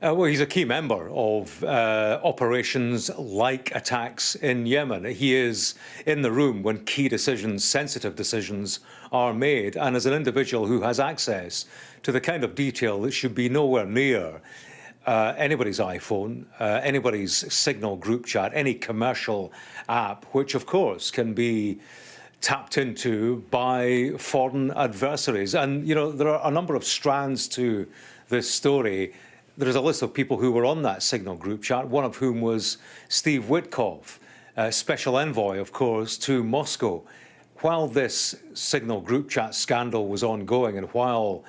Well, he's a key member of operations like attacks in Yemen. He is in the room when key decisions, sensitive decisions, are made. And as an individual who has access to the kind of detail that should be nowhere near anybody's iPhone, anybody's Signal group chat, any commercial app, which of course can be tapped into by foreign adversaries. And, you know, there are a number of strands to this story. There is a list of people who were on that Signal group chat, one of whom was Steve Witkoff, special envoy, of course, to Moscow. While this Signal group chat scandal was ongoing and while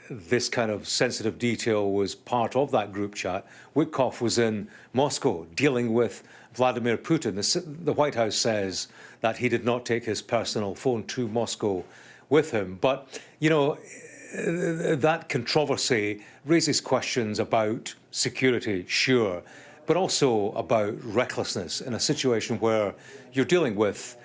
this kind of sensitive detail was part of that group chat, Witkoff was in Moscow dealing with Vladimir Putin. The White House says that he did not take his personal phone to Moscow with him. But, you know, that controversy raises questions about security, sure, but also about recklessness in a situation where you're dealing with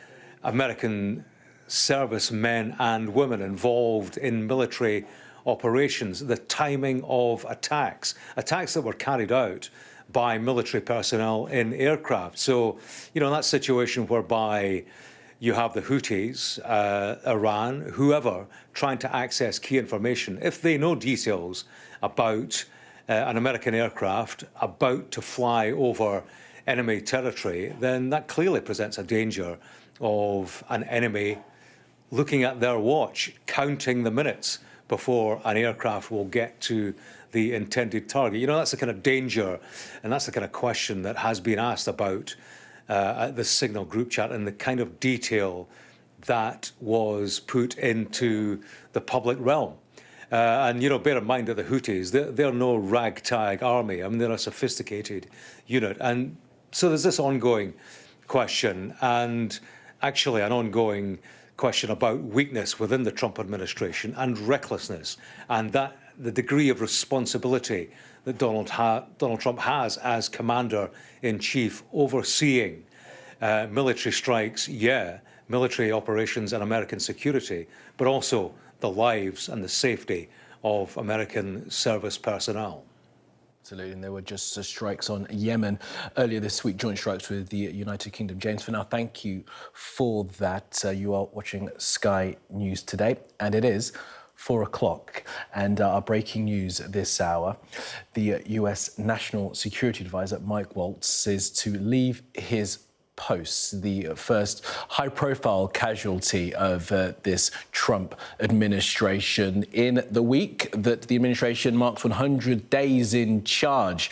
American servicemen and women involved in military operations. The timing of attacks that were carried out by military personnel in aircraft. So, you know, in that situation whereby you have the Houthis, Iran, whoever, trying to access key information. If they know details about an American aircraft about to fly over enemy territory, then that clearly presents a danger of an enemy looking at their watch, counting the minutes before an aircraft will get to the intended target. You know, that's the kind of danger, and that's the kind of question that has been asked about the Signal group chat and the kind of detail that was put into the public realm. And, you know, bear in mind that the Houthis, they're no ragtag army. I mean, they're a sophisticated unit. And so there's this ongoing question, and actually an ongoing question about weakness within the Trump administration and recklessness, and that the degree of responsibility that Donald Trump has as commander-in-chief overseeing military strikes, military operations and American security, but also the lives and the safety of American service personnel. Absolutely, and there were just strikes on Yemen earlier this week, joint strikes with the United Kingdom. James, for now, thank you for that. You are watching Sky News today, and it is 4 o'clock. And our breaking news this hour, the US National Security Advisor, Mike Waltz, is to leave his post, the first high-profile casualty of this Trump administration in the week that the administration marks 100 days in charge.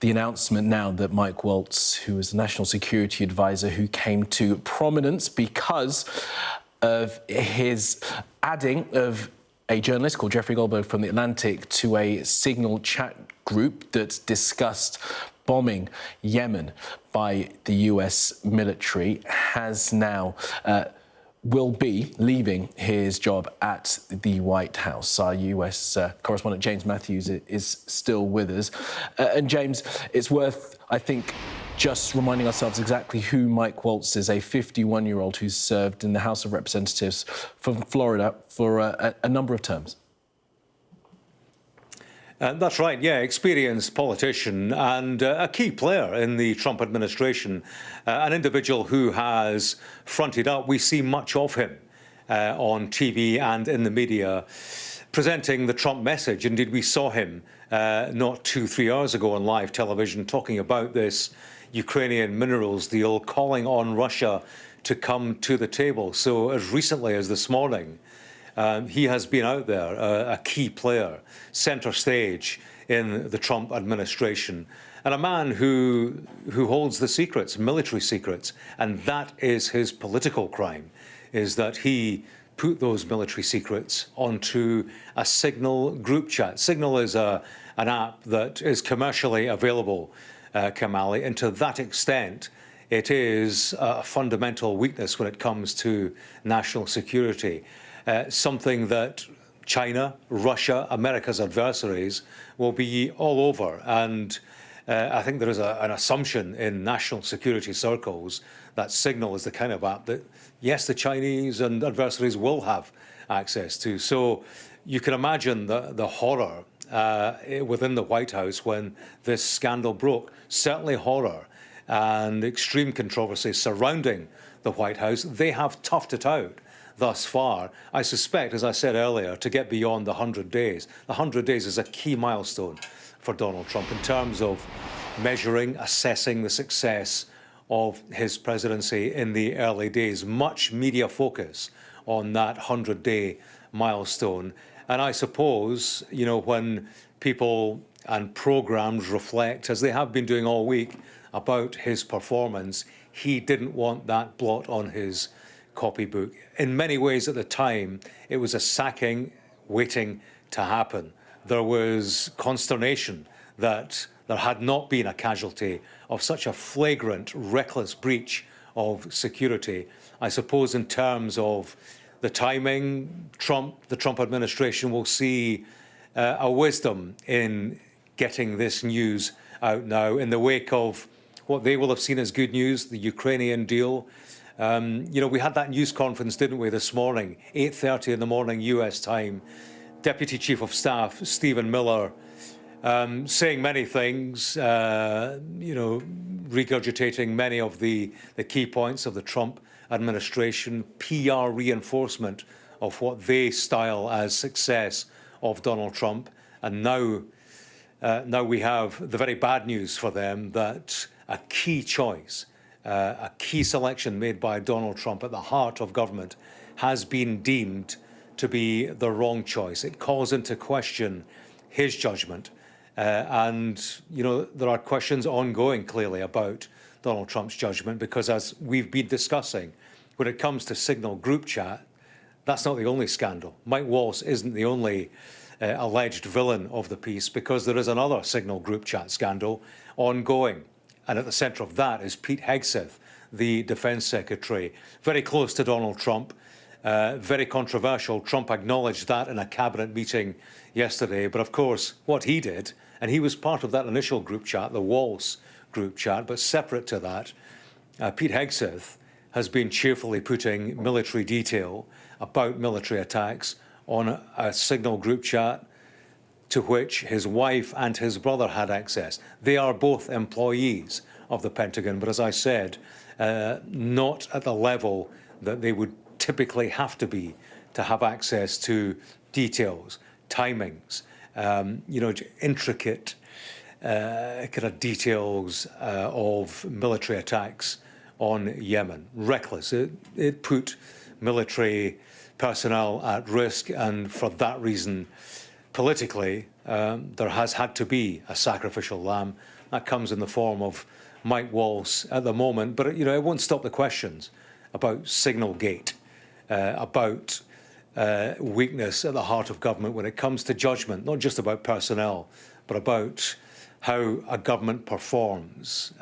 The announcement now that Mike Waltz, who is the National Security Advisor, who came to prominence because of his adding of a journalist called Jeffrey Goldberg from The Atlantic to a Signal chat group that discussed bombing Yemen by the US military, has now will be leaving his job at the White House. Our US correspondent James Matthews is still with us. And James, it's worth, I think, just reminding ourselves exactly who Mike Waltz is, a 51-year-old who's served in the House of Representatives from Florida for a number of terms. That's right, yeah, experienced politician and a key player in the Trump administration, an individual who has fronted up. We see much of him on TV and in the media presenting the Trump message. Indeed, we saw him not 2-3 hours ago on live television talking about this Ukrainian minerals deal, calling on Russia to come to the table. So as recently as this morning, he has been out there, a key player, centre stage in the Trump administration, and a man who holds the secrets, military secrets, and that is his political crime, is that he put those military secrets onto a Signal group chat. Signal is an app that is commercially available, Kamali, and to that extent, it is a fundamental weakness when it comes to national security. Something that China, Russia, America's adversaries will be all over. And I think there is an assumption in national security circles that Signal is the kind of app that, yes, the Chinese and adversaries will have access to. So you can imagine the horror within the White House when this scandal broke. Certainly horror and extreme controversy surrounding the White House. They have toughed it out thus far. I suspect, as I said earlier, to get beyond the 100 days. The 100 days is a key milestone for Donald Trump in terms of measuring, assessing the success of his presidency in the early days. Much media focus on that 100-day milestone. And I suppose, you know, when people and programmes reflect, as they have been doing all week, about his performance, he didn't want that blot on his copybook. In many ways at the time, it was a sacking waiting to happen. There was consternation that there had not been a casualty of such a flagrant, reckless breach of security. I suppose in terms of the timing, the Trump administration will see a wisdom in getting this news out now in the wake of what they will have seen as good news, the Ukrainian deal. You know, we had that news conference, didn't we, this morning, 8:30 in the morning, US time. Deputy Chief of Staff Stephen Miller saying many things, you know, regurgitating many of the key points of the Trump administration, PR reinforcement of what they style as success of Donald Trump. And now we have the very bad news for them that a key choice, a key selection made by Donald Trump at the heart of government has been deemed to be the wrong choice. It calls into question his judgment. And, you know, there are questions ongoing, clearly, about Donald Trump's judgment, because as we've been discussing, when it comes to Signal group chat, that's not the only scandal. Mike Waltz isn't the only alleged villain of the piece, because there is another Signal group chat scandal ongoing. And at the centre of that is Pete Hegseth, the Defence Secretary, very close to Donald Trump, very controversial. Trump acknowledged that in a cabinet meeting yesterday. But of course, what he did, and he was part of that initial group chat, the Waltz group chat, but separate to that, Pete Hegseth has been cheerfully putting military detail about military attacks on a Signal group chat to which his wife and his brother had access. They are both employees of the Pentagon, but as I said, not at the level that they would typically have to be to have access to details, timings, you know, intricate kind of details of military attacks on Yemen. Reckless. It put military personnel at risk, and for that reason, politically, there has had to be a sacrificial lamb. That comes in the form of Mike Waltz at the moment, but you know, it won't stop the questions about Signal Gate, about weakness at the heart of government when it comes to judgment, not just about personnel, but about how a government performs,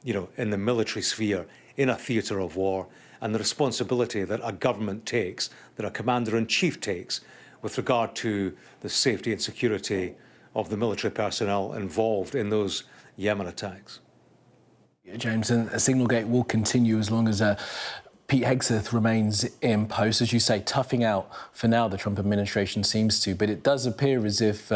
you know, in the military sphere, in a theatre of war, and the responsibility that a government takes, that a commander-in-chief takes, with regard to the safety and security of the military personnel involved in those Yemen attacks. James, and Signalgate will continue as long as Pete Hegseth remains in post. As you say, toughing out for now, the Trump administration seems to, but it does appear as if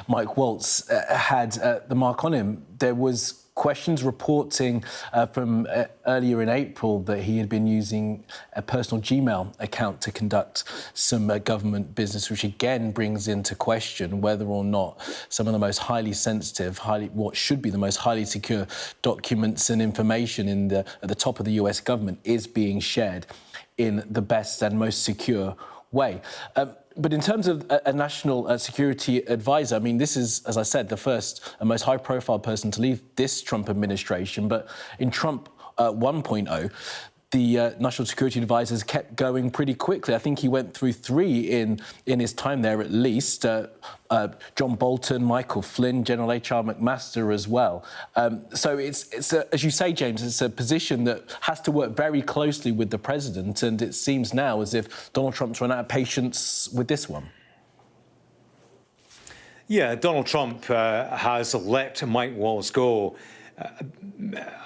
Mike Waltz had the mark on him. There was questions reporting from earlier in April that he had been using a personal Gmail account to conduct some government business, which again brings into question whether or not some of the most highly sensitive, what should be the most highly secure documents and information at the top of the US government is being shared in the best and most secure way. But in terms of a national security advisor, I mean, this is, as I said, the first and most high-profile person to leave this Trump administration. But in Trump 1.0, the national security advisors kept going pretty quickly. I think he went through 3 in his time there, at least. John Bolton, Michael Flynn, General H.R. McMaster as well. So it's as you say, James, it's a position that has to work very closely with the president, and it seems now as if Donald Trump's run out of patience with this one. Yeah, Donald Trump has let Mike Waltz go.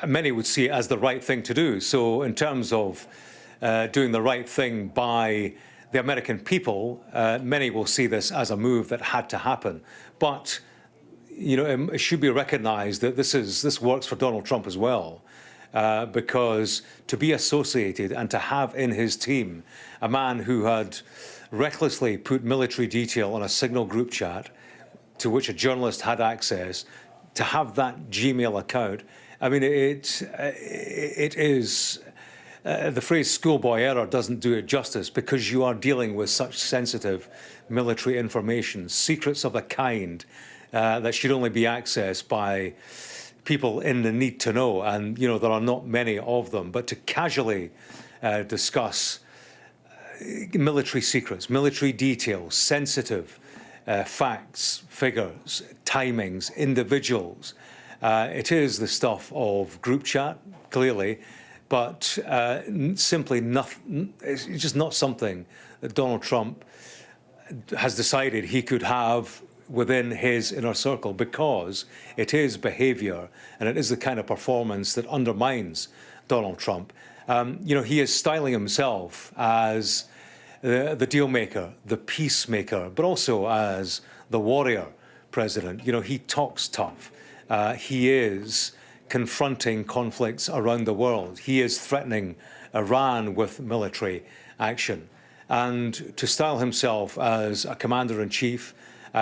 Many would see it as the right thing to do. So in terms of doing the right thing by the American people, many will see this as a move that had to happen. But, it should be recognised that this works for Donald Trump as well. Because to be associated and to have in his team a man who had recklessly put military detail on a Signal group chat to which a journalist had access, to have that Gmail account, I mean, it is... the phrase schoolboy error doesn't do it justice, because you are dealing with such sensitive military information, secrets of a kind that should only be accessed by people in the need to know, and there are not many of them. But to casually discuss military secrets, military details, sensitive facts, figures, timings, individuals, it is the stuff of group chat, clearly, but simply nothing. It's just not something that Donald Trump has decided he could have within his inner circle, because it is behaviour and it is the kind of performance that undermines Donald Trump. He is styling himself as the deal maker, the peacemaker, but also as the warrior president. He talks tough. He is confronting conflicts around the world. He is threatening Iran with military action. And to style himself as a commander-in-chief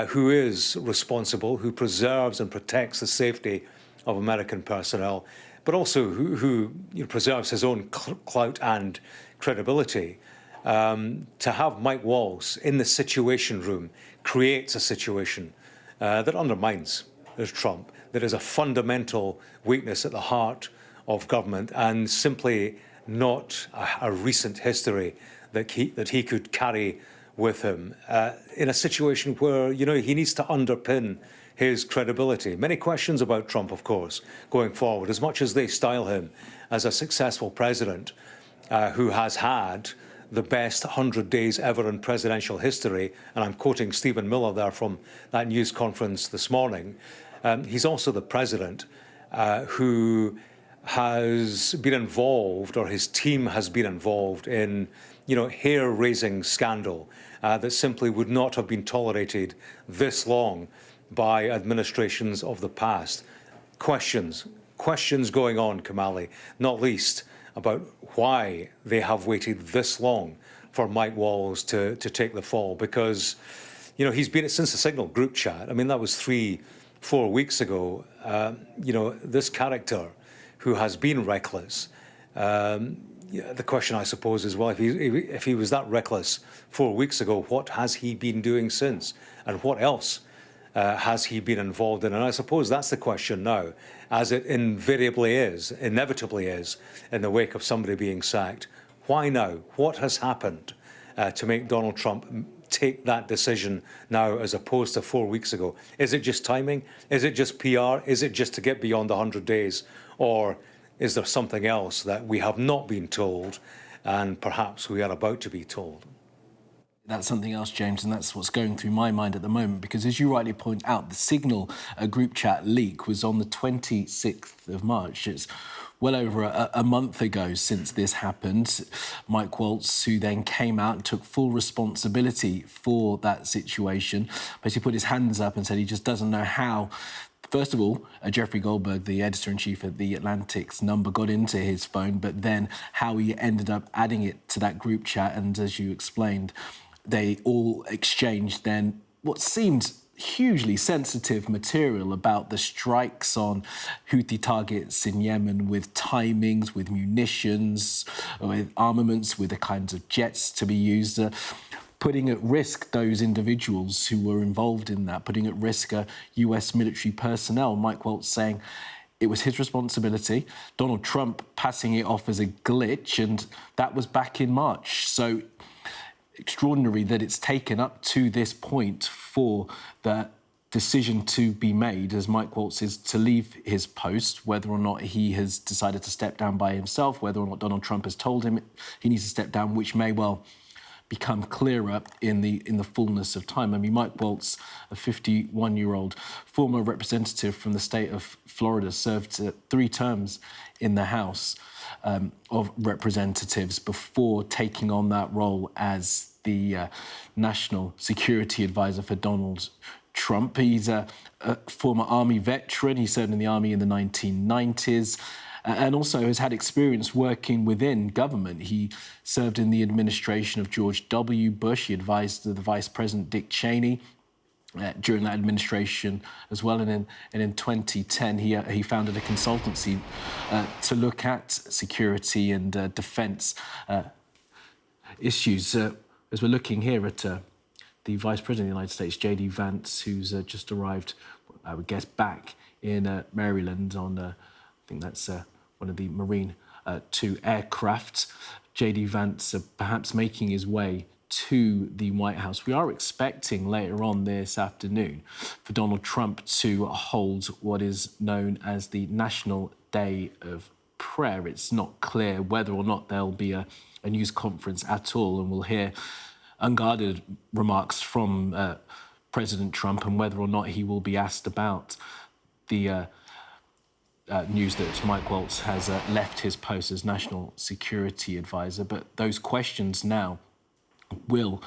who is responsible, who preserves and protects the safety of American personnel, but also who preserves his own clout and credibility. To have Mike Waltz in the Situation Room creates a situation that undermines Trump. There is a fundamental weakness at the heart of government, and simply not a recent history that he could carry with him in a situation where, he needs to underpin his credibility. Many questions about Trump, of course, going forward, as much as they style him as a successful president who has had the best 100 days ever in presidential history, and I'm quoting Stephen Miller there from that news conference this morning. He's also the president who has been involved, or his team has been involved in, hair-raising scandal that simply would not have been tolerated this long by administrations of the past. Questions going on, Kamali, not least about why they have waited this long for Mike Waltz to take the fall, because, he's been since the Signal group chat. I mean, that was 3-4 weeks ago. This character who has been reckless. The question, I suppose, is, well, if he was that reckless 4 weeks ago, what has he been doing since? And what else has he been involved in? And I suppose that's the question now, as it inevitably is in the wake of somebody being sacked. Why now? What has happened to make Donald Trump take that decision now as opposed to 4 weeks ago? Is it just timing? Is it just PR? Is it just to get beyond the 100 days? Or is there something else that we have not been told and perhaps we are about to be told? That's something else, James, and that's what's going through my mind at the moment, because as you rightly point out, the Signal group chat leak was on the 26th of March. It's well over a month ago since this happened. Mike Waltz, who then came out and took full responsibility for that situation, basically put his hands up and said he just doesn't know how. First of all, Jeffrey Goldberg, the editor-in-chief at The Atlantic's number got into his phone, but then how he ended up adding it to that group chat. And as you explained, they all exchanged then what seemed hugely sensitive material about the strikes on Houthi targets in Yemen, with timings, with munitions, with armaments, with the kinds of jets to be used, putting at risk those individuals who were involved in that, putting at risk US military personnel. Mike Waltz saying it was his responsibility, Donald Trump passing it off as a glitch, and that was back in March. So extraordinary that it's taken up to this point for the decision to be made, as Mike Waltz is to leave his post, whether or not he has decided to step down by himself, whether or not Donald Trump has told him he needs to step down, which may well become clearer in the fullness of time. I mean, Mike Waltz, a 51-year-old former representative from the state of Florida, served 3 terms in the House of Representatives before taking on that role as the national security advisor for Donald Trump. He's a former army veteran. He served in the army in the 1990s. And also has had experience working within government. He served in the administration of George W. Bush. He advised the Vice President Dick Cheney during that administration as well. And in 2010, he founded a consultancy to look at security and defence issues. As we're looking here at the Vice President of the United States, J.D. Vance, who's just arrived, I would guess, back in Maryland on, I think that's one of the Marine 2 aircraft. J.D. Vance perhaps making his way to the White House. We are expecting later on this afternoon for Donald Trump to hold what is known as the National Day of Prayer. It's not clear whether or not there'll be a news conference at all, and we'll hear unguarded remarks from President Trump and whether or not he will be asked about the news that Mike Waltz has left his post as National Security Advisor. But those questions now will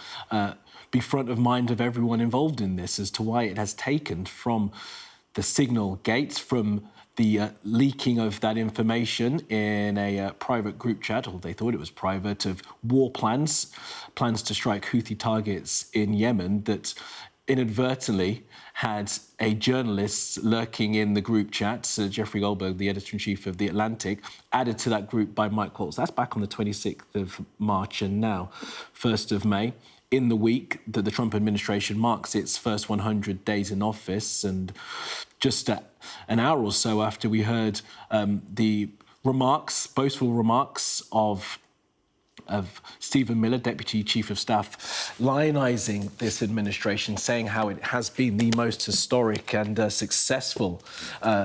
be front of mind of everyone involved in this as to why it has taken from the signal gates, from the leaking of that information in a private group chat, or they thought it was private, of war plans to strike Houthi targets in Yemen, that inadvertently had a journalist lurking in the group chat, Jeffrey Goldberg, the editor-in-chief of The Atlantic, added to that group by Mike Waltz. That's back on the 26th of March, and now, 1st of May, in the week that the Trump administration marks its first 100 days in office, and just an hour or so after we heard the boastful remarks of Stephen Miller, Deputy Chief of Staff, lionising this administration, saying how it has been the most historic and successful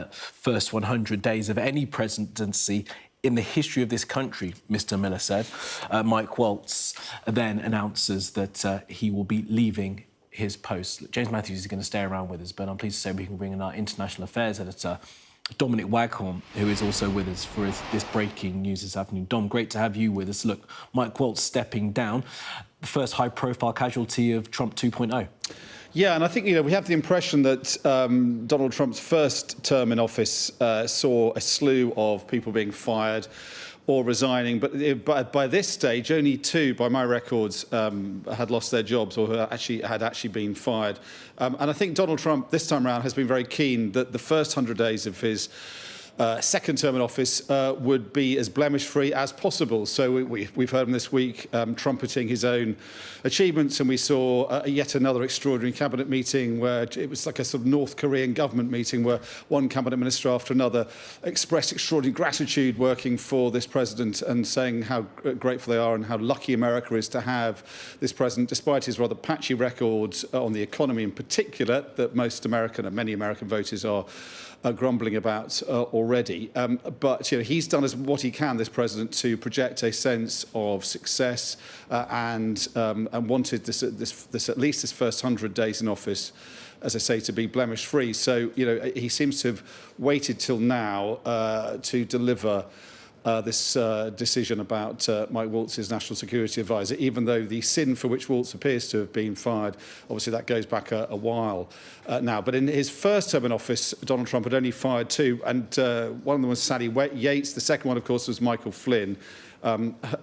first 100 days of any presidency in the history of this country, Mr. Miller said. Mike Waltz then announces that he will be leaving his post. James Matthews is going to stay around with us, but I'm pleased to say we can bring in our international affairs editor, Dominic Waghorn, who is also with us for this breaking news this afternoon. Dom, great to have you with us. Look, Mike Waltz stepping down, the first high-profile casualty of Trump 2.0. Yeah, and I think, we have the impression that Donald Trump's first term in office saw a slew of people being fired or resigning. But by this stage, only 2, by my records, had lost their jobs or had actually been fired. And I think Donald Trump, this time around, has been very keen that the first 100 days of his second term in office would be as blemish-free as possible. So we've heard him this week trumpeting his own achievements, and we saw yet another extraordinary cabinet meeting where it was like a sort of North Korean government meeting where one cabinet minister after another expressed extraordinary gratitude working for this president and saying how grateful they are and how lucky America is to have this president, despite his rather patchy record on the economy in particular, that most American and many American voters are grumbling about already. But he's done what he can, this president, to project a sense of success and wanted this at least this first 100 days in office, as I say, to be blemish-free. So he seems to have waited till now to deliver this decision about Mike Waltz's national security advisor, even though the sin for which Waltz appears to have been fired, obviously that goes back a while now. But in his first term in office, Donald Trump had only fired 2, and one of them was Sally Yates. The second one, of course, was Michael Flynn,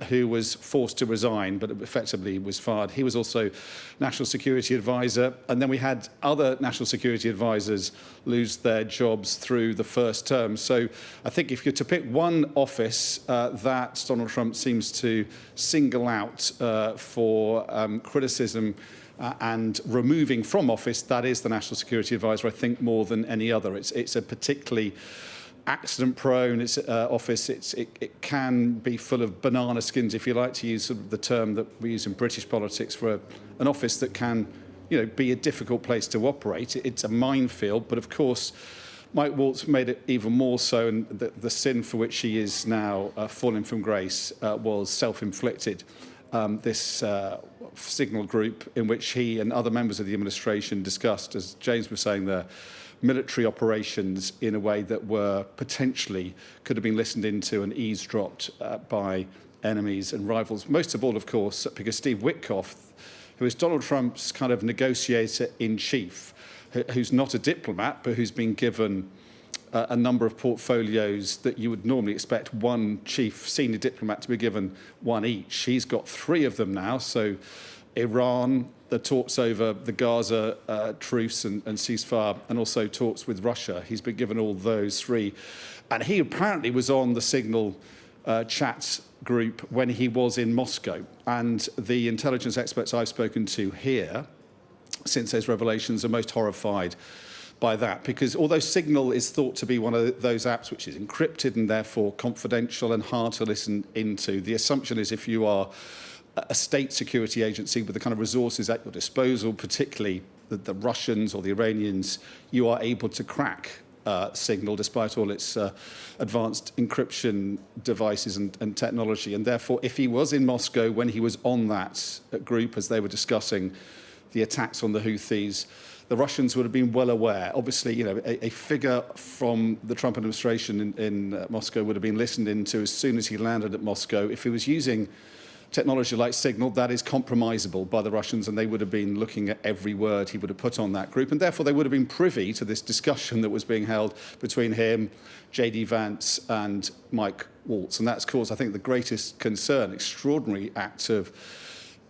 who was forced to resign, but effectively was fired. He was also national security advisor. And then we had other national security advisors lose their jobs through the first term. So I think if you're to pick one office that Donald Trump seems to single out for criticism and removing from office, that is the national security advisor, I think, more than any other. It's a particularly accident-prone office. It can be full of banana skins, if you like to use sort of the term that we use in British politics for an office that can, be a difficult place to operate. It's a minefield, but of course, Mike Waltz made it even more so, and the sin for which he is now fallen from grace was self-inflicted. This signal group in which he and other members of the administration discussed, as James was saying there, military operations in a way that were potentially could have been listened into and eavesdropped by enemies and rivals. Most of all, of course, because Steve Witkoff, who is Donald Trump's kind of negotiator-in-chief, who's not a diplomat, but who's been given a number of portfolios that you would normally expect one chief senior diplomat to be given one each. He's got 3 of them now, so Iran, the talks over the Gaza truce and ceasefire, and also talks with Russia. He's been given all those 3. And he apparently was on the Signal chat group when he was in Moscow. And the intelligence experts I've spoken to here, since those revelations, are most horrified by that, because although Signal is thought to be one of those apps which is encrypted and therefore confidential and hard to listen into, the assumption is if you are a state security agency with the kind of resources at your disposal, particularly the Russians or the Iranians, you are able to crack Signal despite all its advanced encryption devices and technology. And therefore, if he was in Moscow when he was on that group as they were discussing the attacks on the Houthis, the Russians would have been well aware. Obviously, you know, a figure from the Trump administration in Moscow would have been listened into as soon as he landed at Moscow. If he was using technology like Signal, that is compromisable by the Russians, and they would have been looking at every word he would have put on that group, and therefore they would have been privy to this discussion that was being held between him, J.D. Vance and Mike Waltz. And that's caused, I think, the greatest concern, extraordinary act of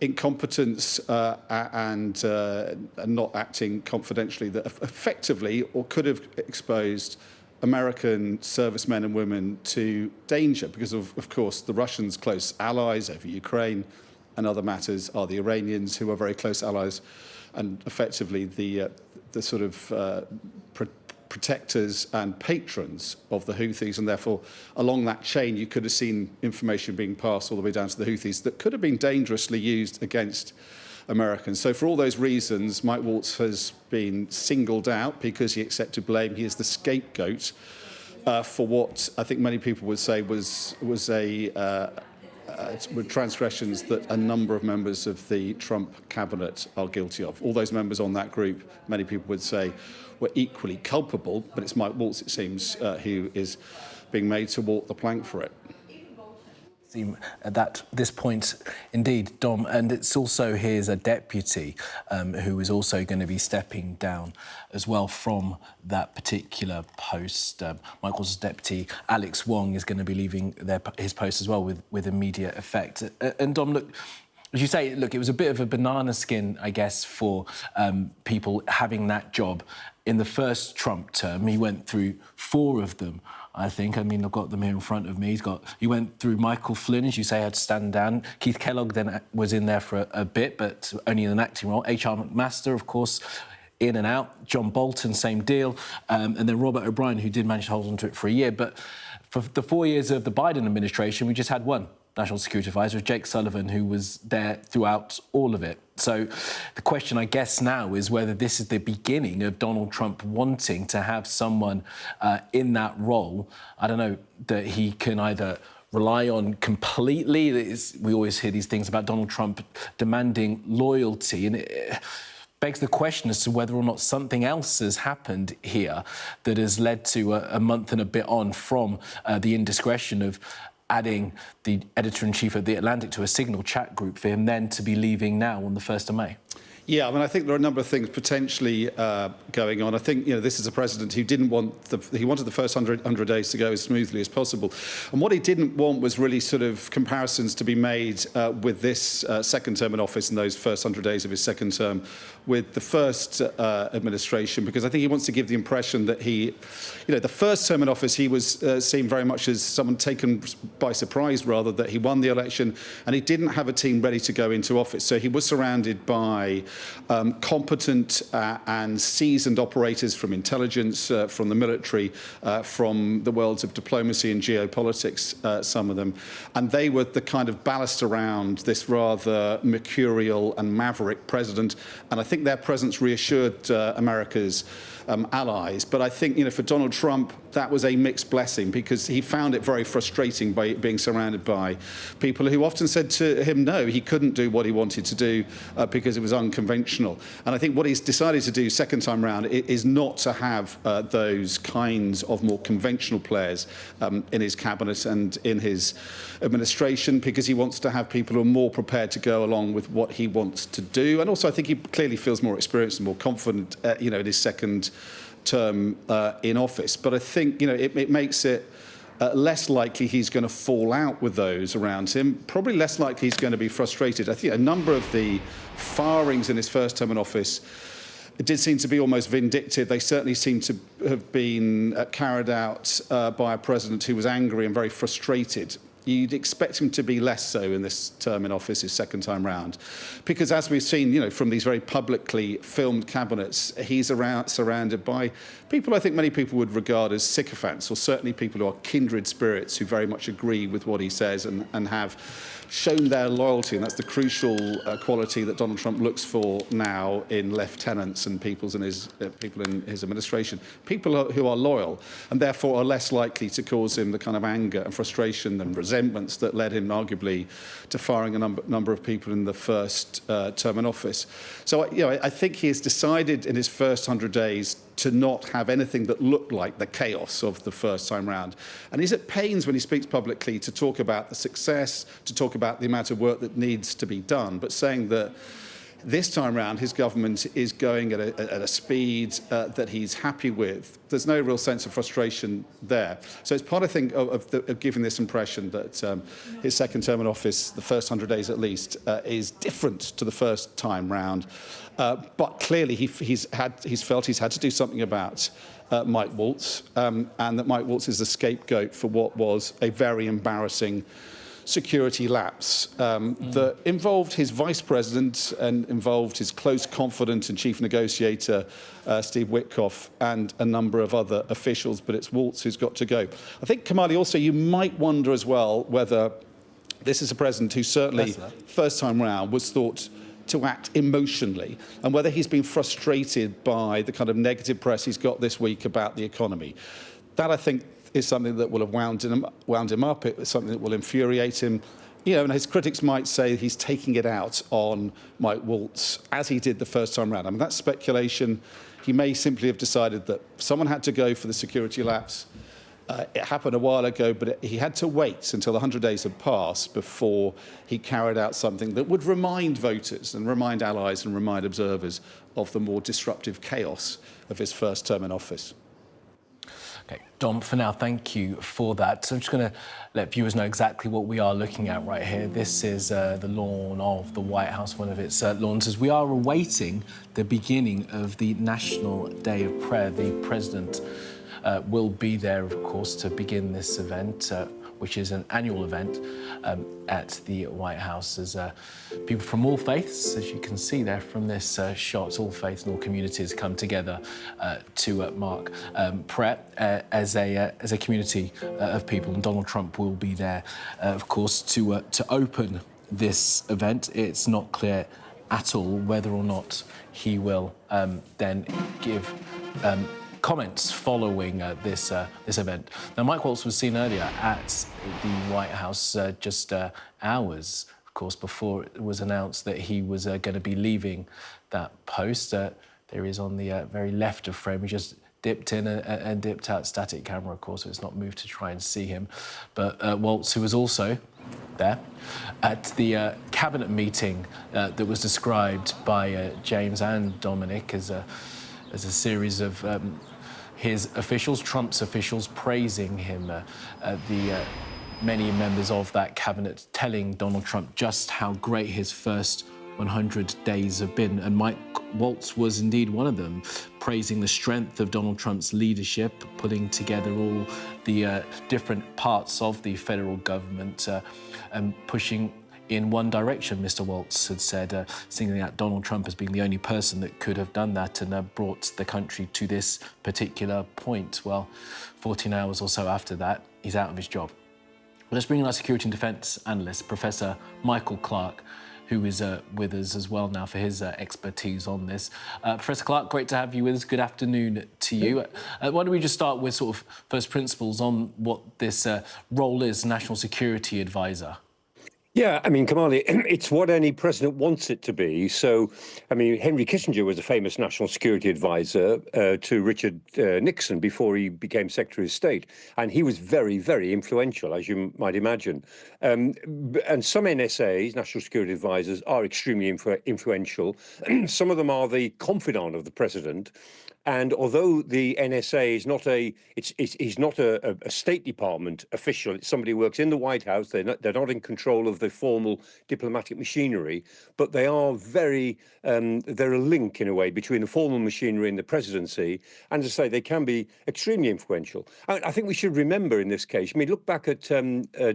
incompetence and not acting confidentially that effectively or could have exposed American servicemen and women to danger because of course, the Russians' close allies over Ukraine and other matters are the Iranians, who are very close allies and effectively the sort of protectors and patrons of the Houthis, and therefore along that chain you could have seen information being passed all the way down to the Houthis that could have been dangerously used against Americans. So for all those reasons, Mike Waltz has been singled out because he accepted blame. He is the scapegoat for what I think many people would say was transgressions that a number of members of the Trump cabinet are guilty of. All those members on that group, many people would say, were equally culpable, but it's Mike Waltz, it seems, who is being made to walk the plank for it. At this point, indeed, Dom, and it's also his deputy who is also going to be stepping down as well from that particular post. Michael's deputy, Alex Wong, is going to be leaving his post as well with immediate effect. And Dom, look, as you say, look, it was a bit of a banana skin, I guess, for people having that job. In the first Trump term, he went through 4 of them, I think. I mean, I've got them here in front of me. He went through Michael Flynn, as you say, had to stand down. Keith Kellogg then was in there for a bit, but only in an acting role. H.R. McMaster, of course, in and out. John Bolton, same deal. And then Robert O'Brien, who did manage to hold on to it for a year. But for the 4 years of the Biden administration, we just had one National Security Advisor, Jake Sullivan, who was there throughout all of it. So the question, I guess, now is whether this is the beginning of Donald Trump wanting to have someone in that role, I don't know, that he can either rely on completely. We always hear these things about Donald Trump demanding loyalty, and it begs the question as to whether or not something else has happened here that has led to a month and a bit on from the indiscretion of adding the editor-in-chief of The Atlantic to a Signal chat group for him then to be leaving now on the 1st of May. Yeah, I mean, I think there are a number of things potentially going on. I think, you know, this is a president who didn't want he wanted the first 100 days to go as smoothly as possible. And what he didn't want was really sort of comparisons to be made with this second term in office and those first 100 days of his second term with the first administration, because I think he wants to give the impression that the first term in office, he was seen very much as someone taken by surprise, rather, that he won the election and he didn't have a team ready to go into office. So he was surrounded by competent and seasoned operators from intelligence, from the military, from the worlds of diplomacy and geopolitics, some of them. And they were the kind of ballast around this rather mercurial and maverick president. And I think their presence reassured America's allies. But I think, for Donald Trump, that was a mixed blessing, because he found it very frustrating by being surrounded by people who often said to him, no, he couldn't do what he wanted to do because it was unconventional. conventional. And I think what he's decided to do second time round is not to have those kinds of more conventional players in his cabinet and in his administration, because he wants to have people who are more prepared to go along with what he wants to do. And also I think he clearly feels more experienced and more confident, in his second term in office. But I think, it makes it less likely he's going to fall out with those around him, probably less likely he's going to be frustrated. I think a number of the firings in his first term in office did seem to be almost vindictive. They certainly seem to have been carried out by a president who was angry and very frustrated. You'd expect him to be less so in this term in office, his second time round, because as we've seen, from these very publicly filmed cabinets, he's surrounded by people I think many people would regard as sycophants, or certainly people who are kindred spirits who very much agree with what he says and have shown their loyalty. And that's the crucial quality that Donald Trump looks for now in lieutenants and people in his administration. People who are loyal and therefore are less likely to cause him the kind of anger and frustration and resentments that led him arguably to firing a number of people in the first term in office. So, I think he has decided in his first 100 days to not have anything that looked like the chaos of the first time round. And he's at pains when he speaks publicly to talk about the success, to talk about the amount of work that needs to be done, but saying that this time round his government is going at a speed that he's happy with. There's no real sense of frustration there. So it's part, I think, of giving this impression that his second term in office, the first 100 days at least, is different to the first time round. But clearly he's felt he's had to do something about Mike Waltz, and that Mike Waltz is the scapegoat for what was a very embarrassing security lapse that involved his vice president and involved his close confidant and chief negotiator, Steve Witkoff, and a number of other officials, but it's Waltz who's got to go. I think, Kamali, also you might wonder as well whether this is a president who certainly, first time round, was thought to act emotionally, and whether he's been frustrated by the kind of negative press he's got this week about the economy. That, I think, is something that will have wound him up. It's something that will infuriate him. And his critics might say he's taking it out on Mike Waltz, as he did the first time round. I mean, that's speculation. He may simply have decided that someone had to go for the security lapse. It happened a while ago, but he had to wait until 100 days had passed before he carried out something that would remind voters and remind allies and remind observers of the more disruptive chaos of his first term in office. Okay, Dom, for now, thank you for that. So I'm just going to let viewers know exactly what we are looking at right here. This is the lawn of the White House, one of its lawns, as we are awaiting the beginning of the National Day of Prayer. The President will be there, of course, to begin this event, which is an annual event at the White House. As people from all faiths, as you can see there from this shot, all faiths and all communities come together to mark prayer as a community of people. And Donald Trump will be there, of course, to open this event. It's not clear at all whether or not he will then give comments following this event. Now, Mike Waltz was seen earlier at the White House just hours, of course, before it was announced that he was going to be leaving that post. There he is on the very left of frame. He just dipped in and dipped out. Static camera, of course, so it's not moved to try and see him. But Waltz, who was also there at the cabinet meeting that was described by James and Dominic as a series of his officials, Trump's officials, praising him, the many members of that cabinet telling Donald Trump just how great his first 100 days have been. And Mike Waltz was indeed one of them, praising the strength of Donald Trump's leadership, putting together all the different parts of the federal government and pushing in one direction, Mr. Waltz had said, singling out Donald Trump as being the only person that could have done that and brought the country to this particular point. Well, 14 hours or so after that, he's out of his job. Let's bring in our security and defence analyst, Professor Michael Clark, who is with us as well now for his expertise on this. Professor Clark, great to have you with us. Good afternoon to you. Why don't we just start with sort of first principles on what this role is, National Security Advisor? Yeah, I mean, Kamali, it's what any president wants it to be. So, I mean, Henry Kissinger was a famous national security advisor to Richard Nixon before he became Secretary of State. And he was very, very influential, as you might imagine. And some NSAs, national security advisors, are extremely influential. Some of them are the confidant of the president. And although the NSA is not he's not a State Department official, it's somebody who works in the White House. They're not in control of the formal diplomatic machinery, but they are they're a link in a way between the formal machinery and the presidency. And as I say, they can be extremely influential. I think we should remember in this case, I mean, look back at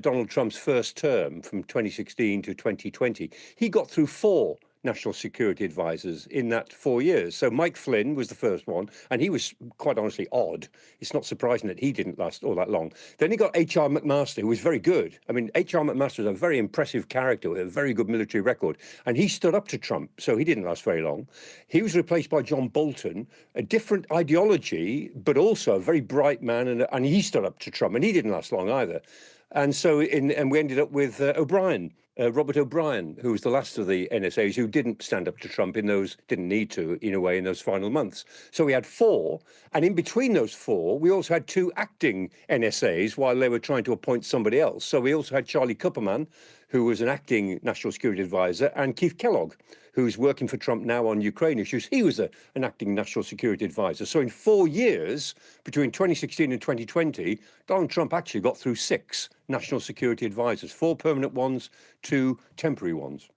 Donald Trump's first term from 2016 to 2020. He got through 4 national security advisors in that 4 years. So Mike Flynn was the first one, and he was quite honestly odd. It's not surprising that he didn't last all that long. Then he got H.R. McMaster, who was very good. I mean, H.R. McMaster is a very impressive character with a very good military record, and he stood up to Trump, so he didn't last very long. He was replaced by John Bolton, a different ideology, but also a very bright man, and he stood up to Trump, and he didn't last long either. And so, and we ended up with O'Brien. Robert O'Brien, who was the last of the NSAs who didn't stand up to Trump didn't need to, in a way, in those final months. So we had 4, and in between those 4, we also had 2 acting NSAs while they were trying to appoint somebody else. So we also had Charlie Kupperman, who was an acting national security advisor, and Keith Kellogg, who's working for Trump now on Ukraine issues. He was an acting national security advisor. So in 4 years, between 2016 and 2020, Donald Trump actually got through 6 national security advisors, 4 permanent ones, 2 temporary ones.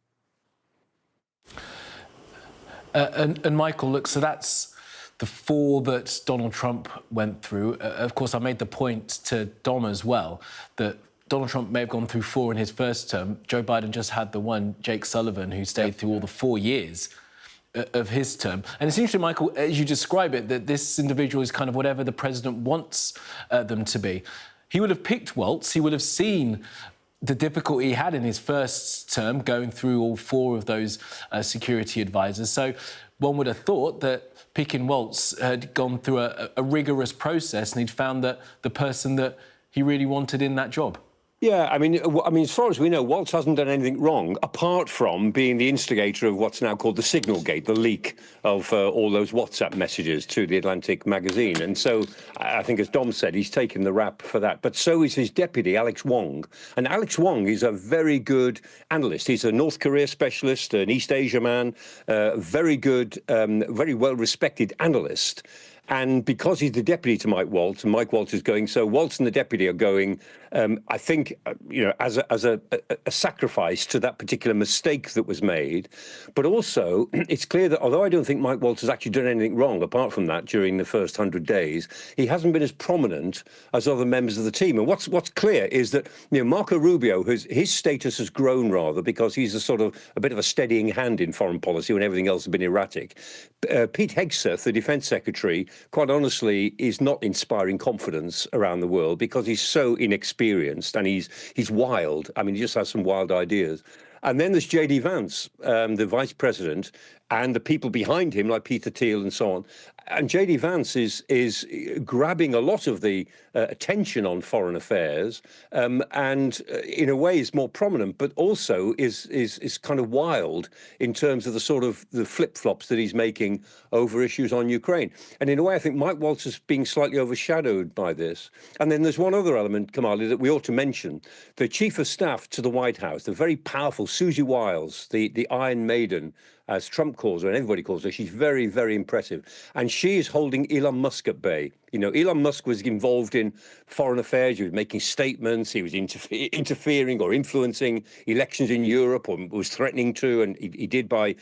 And Michael, look, so that's the 4 that Donald Trump went through. Of course, I made the point to Dom as well that Donald Trump may have gone through 4 in his first term. Joe Biden just had the one, Jake Sullivan, who stayed through all the 4 years of his term. And it's interesting, Michael, as you describe it, that this individual is kind of whatever the president wants them to be. He would have picked Waltz. He would have seen the difficulty he had in his first term going through all 4 of those security advisors. So one would have thought that picking Waltz had gone through a rigorous process and he'd found that the person that he really wanted in that job. Yeah, I mean, as far as we know, Waltz hasn't done anything wrong, apart from being the instigator of what's now called the Signal Gate, the leak of all those WhatsApp messages to the Atlantic magazine. And so I think, as Dom said, he's taken the rap for that. But so is his deputy, Alex Wong. And Alex Wong is a very good analyst. He's a North Korea specialist, an East Asia man, very good, very well-respected analyst. And because he's the deputy to Mike Waltz, and Mike Waltz is going, so Waltz and the deputy are going, I think, as a sacrifice to that particular mistake that was made. But also, it's clear that although I don't think Mike Waltz has actually done anything wrong, apart from that, during the first 100 days, he hasn't been as prominent as other members of the team. And what's clear is that Marco Rubio, his status has grown rather because he's a bit of a steadying hand in foreign policy when everything else has been erratic. Pete Hegseth, the defense secretary, quite honestly, is not inspiring confidence around the world because he's so inexperienced and he's wild. I mean, he just has some wild ideas. And then there's J.D. Vance, the vice president, and the people behind him, like Peter Thiel and so on. And J.D. Vance is grabbing a lot of the attention on foreign affairs, and in a way is more prominent, but also is kind of wild in terms of the flip-flops that he's making over issues on Ukraine. And in a way, I think Mike Waltz is being slightly overshadowed by this. And then there's one other element, Kamali, that we ought to mention. The chief of staff to the White House, the very powerful Susie Wiles, the Iron Maiden, as Trump calls her and everybody calls her. She's very, very impressive. And she is holding Elon Musk at bay. Elon Musk was involved in foreign affairs. He was making statements. He was interfering or influencing elections in Europe, or was threatening to, and he did by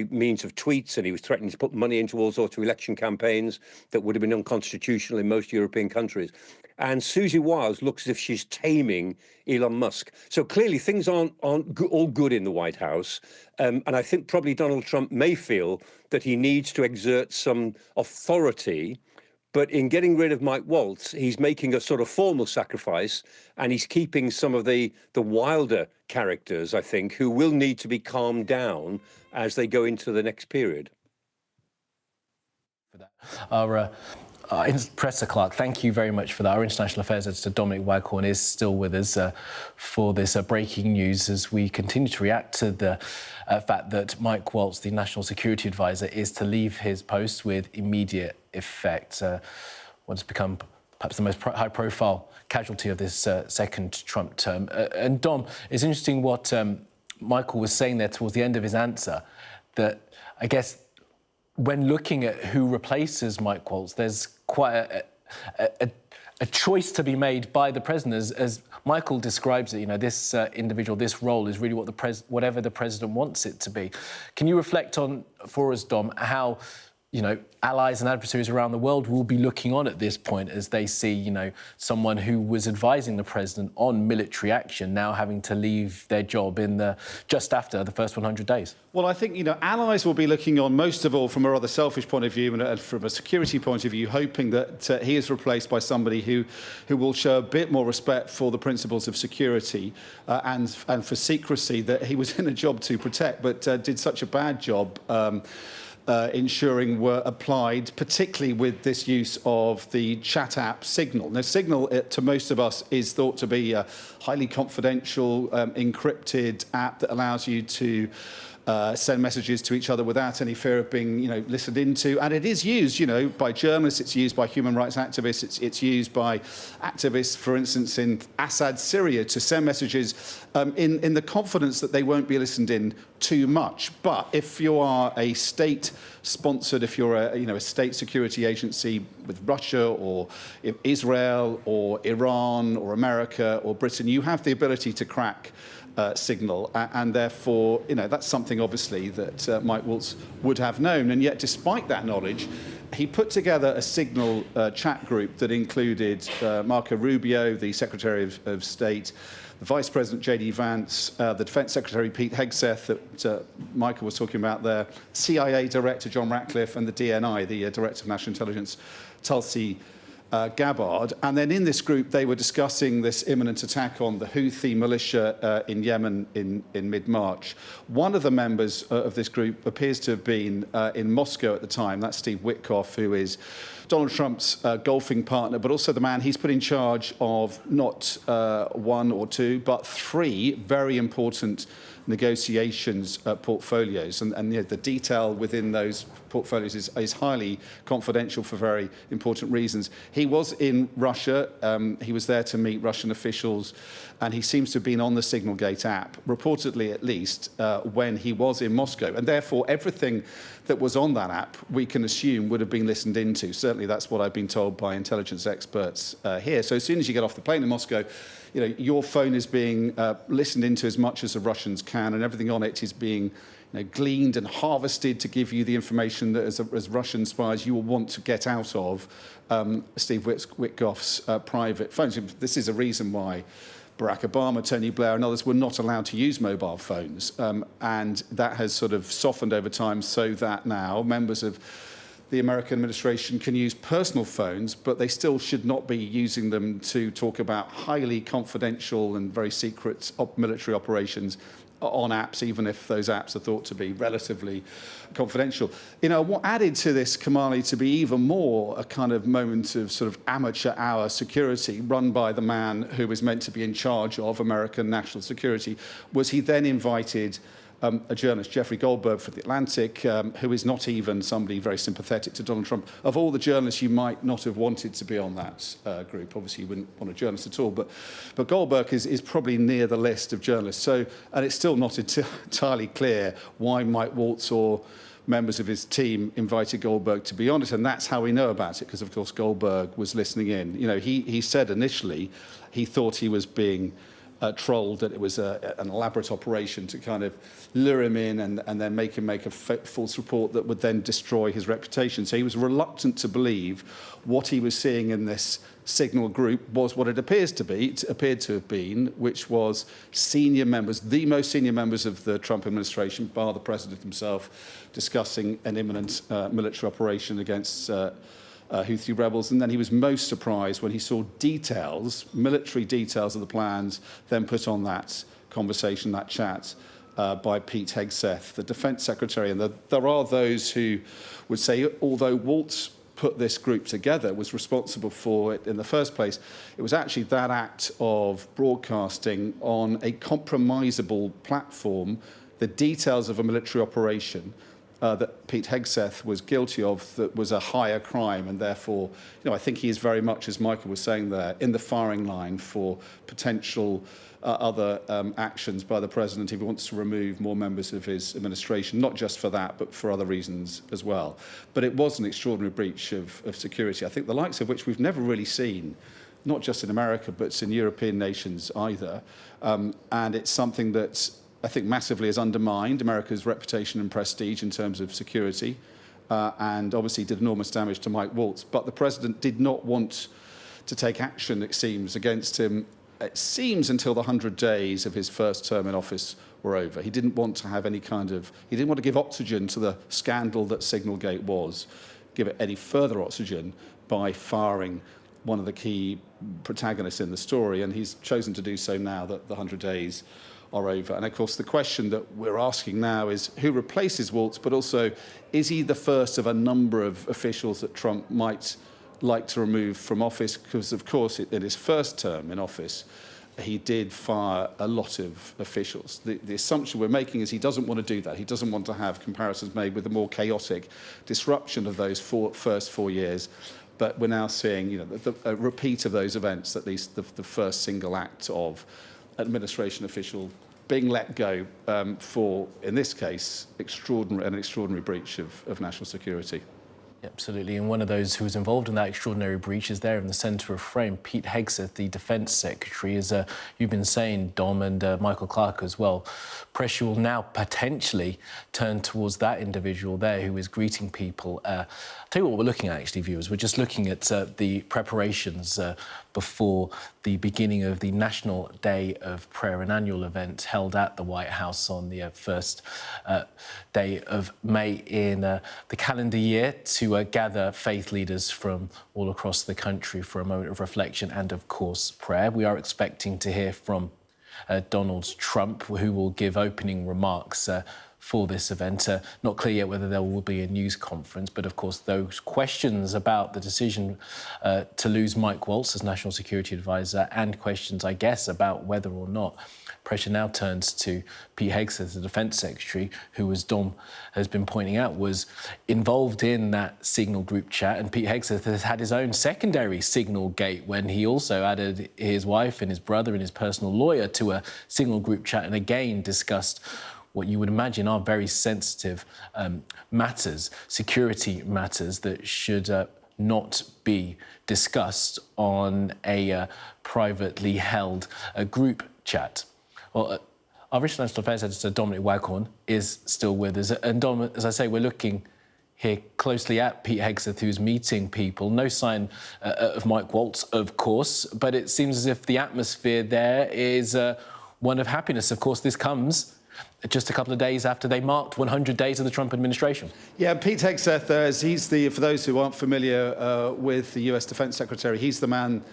means of tweets, and he was threatening to put money into all sorts of election campaigns that would have been unconstitutional in most European countries. And Susie Wiles looks as if she's taming Elon Musk. So clearly things aren't all good in the White House. And I think probably Donald Trump may feel that he needs to exert some authority. But in getting rid of Mike Waltz, he's making a sort of formal sacrifice, and he's keeping some of the wilder characters, I think, who will need to be calmed down as they go into the next period. For that. Presser Clark, thank you very much for that. Our International Affairs Editor, Dominic Waghorn, is still with us for this breaking news as we continue to react to the fact that Mike Waltz, the National Security Advisor, is to leave his post with immediate effect. What's become perhaps the most high-profile casualty of this second Trump term. And Dom, it's interesting what Michael was saying there towards the end of his answer, that I guess when looking at who replaces Mike Waltz, there's quite a choice to be made by the president. As Michael describes it, this individual, this role is really whatever the president wants it to be. Can you reflect on, for us, Dom, how allies and adversaries around the world will be looking on at this point as they see, someone who was advising the president on military action now having to leave their job just after the first 100 days? Well, I think, allies will be looking on, most of all, from a rather selfish point of view and from a security point of view, hoping that he is replaced by somebody who will show a bit more respect for the principles of security and for secrecy that he was in a job to protect, but did such a bad job ensuring were applied, particularly with this use of the chat app Signal. Now, Signal, to most of us, is thought to be a highly confidential, encrypted app that allows you to send messages to each other without any fear of being, listened into. And it is used, by journalists. It's used by human rights activists. It's used by activists, for instance, in Assad, Syria, to send messages in the confidence that they won't be listened in too much. But if you are a state-sponsored, if you're a state security agency with Russia or Israel or Iran or America or Britain, you have the ability to crack Signal, and therefore, that's something obviously that Mike Waltz would have known. And yet, despite that knowledge, he put together a Signal chat group that included Marco Rubio, the Secretary of State, the Vice President J.D. Vance, the Defense Secretary Pete Hegseth that Michael was talking about there, CIA Director John Ratcliffe, and the DNI, the Director of National Intelligence, Tulsi Gabbard. And then in this group, they were discussing this imminent attack on the Houthi militia in Yemen in mid-March. One of the members of this group appears to have been in Moscow at the time. That's Steve Witkoff, who is Donald Trump's golfing partner, but also the man he's put in charge of not one or two, but three very important negotiations portfolios. And the detail within those portfolios is highly confidential for very important reasons. He was in Russia. He was there to meet Russian officials, and he seems to have been on the Signalgate app, reportedly at least, when he was in Moscow. And therefore, everything that was on that app, we can assume, would have been listened into. Certainly, that's what I've been told by intelligence experts here. So as soon as you get off the plane in Moscow, your phone is being listened into as much as the Russians can, and everything on it is being gleaned and harvested to give you the information that, as Russian spies, you will want to get out of Steve Witkoff's private phones. This is a reason why Barack Obama, Tony Blair, and others were not allowed to use mobile phones, and that has sort of softened over time, so that now members of the American administration can use personal phones, but they still should not be using them to talk about highly confidential and very secret military operations on apps, even if those apps are thought to be relatively confidential. What added to this, Kamali, to be even more a kind of moment of sort of amateur hour security run by the man who was meant to be in charge of American national security, was he then invited a journalist, Jeffrey Goldberg for The Atlantic, who is not even somebody very sympathetic to Donald Trump. Of all the journalists, you might not have wanted to be on that group. Obviously, you wouldn't want a journalist at all. But Goldberg is probably near the list of journalists. And it's still not entirely clear why Mike Waltz or members of his team invited Goldberg to be on it. And that's how we know about it, because, of course, Goldberg was listening in. He said initially he thought he was being trolled, that it was an elaborate operation to kind of lure him in and then make him make a false report that would then destroy his reputation. So he was reluctant to believe what he was seeing in this Signal group was what it appeared to have been, which was senior members, the most senior members of the Trump administration, bar the president himself, discussing an imminent military operation against Houthi rebels. And then he was most surprised when he saw military details of the plans, then put on that conversation, that chat, by Pete Hegseth, the defense secretary. And there are those who would say, although Waltz put this group together, was responsible for it in the first place. It was actually that act of broadcasting on a compromisable platform the details of a military operation that Pete Hegseth was guilty of, that was a higher crime, and therefore, I think he is very much, as Michael was saying there, in the firing line for potential other actions by the president if he wants to remove more members of his administration, not just for that, but for other reasons as well. But it was an extraordinary breach of security, I think the likes of which we've never really seen, not just in America, but in European nations either. And it's something that I think massively has undermined America's reputation and prestige in terms of security, and obviously did enormous damage to Mike Waltz. But the president did not want to take action, it seems, against him, it seems, until the 100 days of his first term in office were over. He didn't want to have any kind of, he didn't want to give oxygen to the scandal that Signalgate was, give it any further oxygen by firing one of the key protagonists in the story, and he's chosen to do so now that the 100 days are over. And of course, the question that we're asking now is who replaces Waltz, but also, is he the first of a number of officials that Trump might like to remove from office? Because, of course, in his first term in office, he did fire a lot of officials. The assumption we're making is he doesn't want to do that. He doesn't want to have comparisons made with the more chaotic disruption of those first 4 years. But we're now seeing, a repeat of those events, at least the first single act of administration official being let go for, in this case, an extraordinary breach of national security. Absolutely, and one of those who was involved in that extraordinary breach is there in the centre of frame, Pete Hegseth, the Defence Secretary. As you've been saying, Dom, and Michael Clark as well, pressure will now potentially turn towards that individual there who is greeting people. I'll tell you what we're looking at, actually, viewers. We're just looking at the preparations before the beginning of the National Day of Prayer, an annual event held at the White House on the first day of May in the calendar year to gather faith leaders from all across the country for a moment of reflection and, of course, prayer. We are expecting to hear from Donald Trump, who will give opening remarks for this event. Not clear yet whether there will be a news conference, but of course those questions about the decision to lose Mike Waltz as National Security Advisor, and questions, I guess, about whether or not pressure now turns to Pete Hegseth, the Defence Secretary, who, as Dom has been pointing out, was involved in that Signal group chat. And Pete Hegseth has had his own secondary Signal gate when he also added his wife and his brother and his personal lawyer to a Signal group chat, and again discussed what you would imagine are very sensitive matters, security matters that should not be discussed on a privately held group chat. Well, our British National Affairs Editor, Dominic Waghorn, is still with us. And Dom, as I say, we're looking here closely at Pete Hegseth, who's meeting people. No sign of Mike Waltz, of course, but it seems as if the atmosphere there is one of happiness. Of course, this comes just a couple of days after they marked 100 days of the Trump administration. Yeah, Pete Hegseth, he's for those who aren't familiar with the US Defence Secretary, he's the man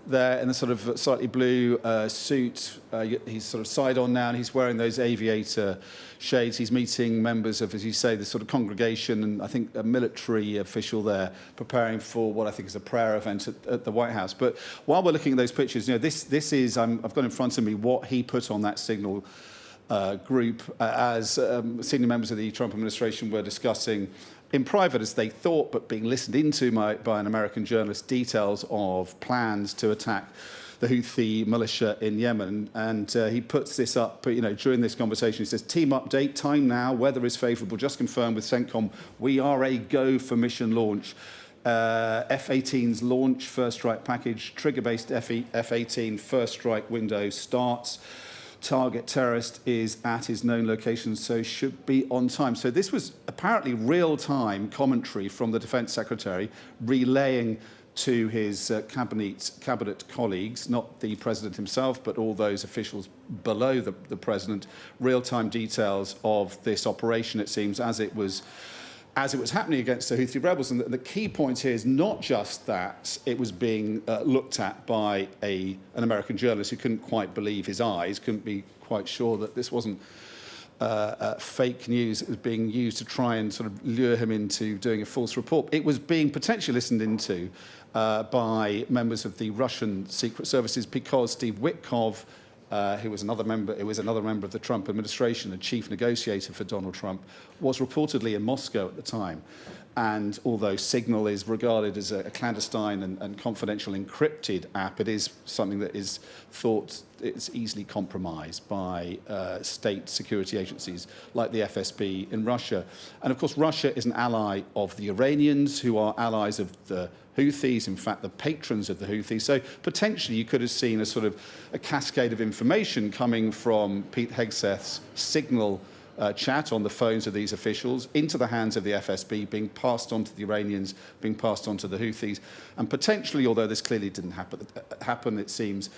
there in the sort of slightly blue suit. He's sort of side on now, and he's wearing those aviator shades. He's meeting members of, as you say, the sort of congregation, and I think a military official there preparing for what I think is a prayer event at the White House. But while we're looking at those pictures, this is, I've got in front of me what he put on that Signal group as senior members of the Trump administration were discussing in private, as they thought, but being listened into by an American journalist, details of plans to attack the Houthi militia in Yemen. And he puts this up, during this conversation. He says, team update, time now, weather is favourable, just confirmed with CENTCOM, we are a go for mission launch. F-18's launch, first strike package, trigger-based F-18 first strike window starts. Target terrorist is at his known location, so should be on time. So this was apparently real-time commentary from the Defence Secretary, relaying to his cabinet colleagues, not the president himself, but all those officials below the president, real-time details of this operation, it seems, as it was happening against the Houthi rebels. And the key point here is not just that it was being looked at by an American journalist who couldn't quite believe his eyes, couldn't be quite sure that this wasn't fake news that was being used to try and sort of lure him into doing a false report. It was being potentially listened into by members of the Russian secret services because Steve Witkoff, who was another member of the Trump administration, a chief negotiator for Donald Trump, was reportedly in Moscow at the time. And although Signal is regarded as a clandestine and confidential encrypted app, it is something that is thought it's easily compromised by state security agencies like the FSB in Russia. And of course, Russia is an ally of the Iranians, who are allies of the Houthis, in fact, the patrons of the Houthis. So potentially you could have seen a sort of a cascade of information coming from Pete Hegseth's Signal chat on the phones of these officials into the hands of the FSB, being passed on to the Iranians, being passed on to the Houthis. And potentially, although this clearly didn't happen, it seems,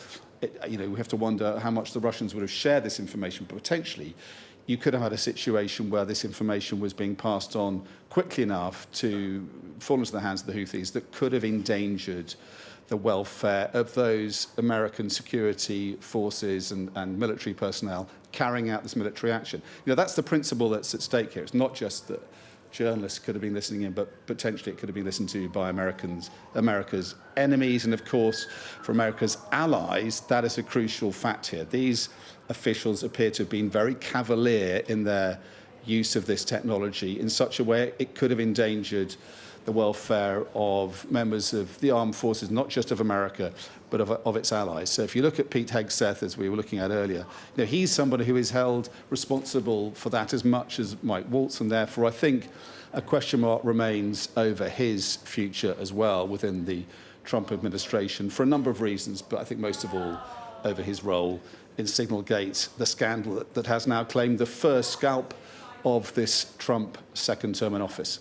we have to wonder how much the Russians would have shared this information, but potentially you could have had a situation where this information was being passed on quickly enough to fall into the hands of the Houthis that could have endangered the welfare of those American security forces and military personnel carrying out this military action. That's the principle that's at stake here. It's not just that journalists could have been listening in, but potentially it could have been listened to by America's enemies. And of course, for America's allies, that is a crucial fact here. These officials appear to have been very cavalier in their use of this technology in such a way it could have endangered the welfare of members of the armed forces, not just of America, but of its allies. So if you look at Pete Hegseth, as we were looking at earlier, he's somebody who is held responsible for that as much as Mike Waltz, and therefore I think a question mark remains over his future as well within the Trump administration for a number of reasons, but I think most of all over his role in Signalgate, the scandal that has now claimed the first scalp of this Trump second term in office.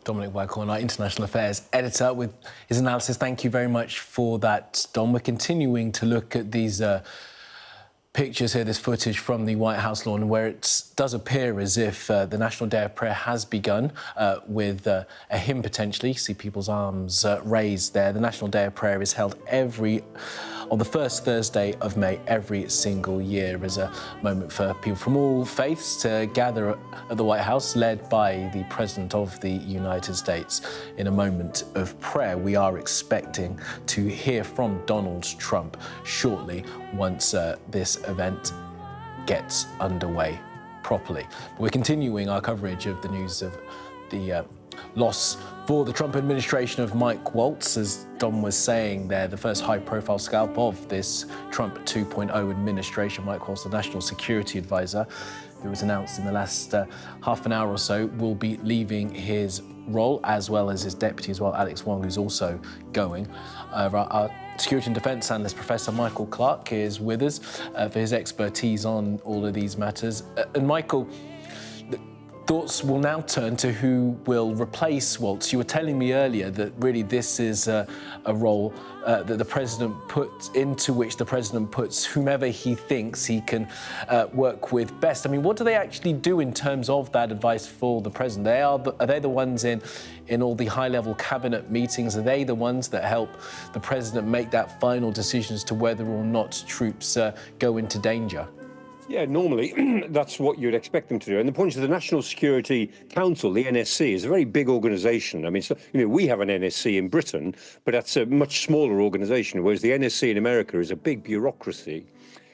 Dominic Wyckoff, our International Affairs editor, with his analysis. Thank you very much for that, Dom. We're continuing to look at these pictures here, this footage from the White House lawn, where it does appear as if the National Day of Prayer has begun with a hymn potentially. See people's arms raised there. The National Day of Prayer is held on the first Thursday of May every single year as a moment for people from all faiths to gather at the White House, led by the President of the United States, in a moment of prayer. We are expecting to hear from Donald Trump shortly once this event gets underway properly. But we're continuing our coverage of the news of the loss for the Trump administration of Mike Waltz. As Dom was saying there, the first high-profile scalp of this Trump 2.0 administration. Mike Waltz, the national security advisor, who was announced in the last half an hour or so, will be leaving his role, as well as his deputy as well, Alex Wong, who's also going. Our security and defence analyst, Professor Michael Clark, is with us for his expertise on all of these matters. And Michael, thoughts will now turn to who will replace Waltz. You were telling me earlier that really this is a role that the president puts into which the president puts whomever he thinks he can work with best. I mean, what do they actually do in terms of that advice for the president? Are they the ones in all the high-level cabinet meetings? Are they the ones that help the president make that final decision as to whether or not troops go into danger? Yeah, normally that's what you'd expect them to do. And the point is the National Security Council, the NSC, is a very big organisation. I mean, we have an NSC in Britain, but that's a much smaller organisation, whereas the NSC in America is a big bureaucracy.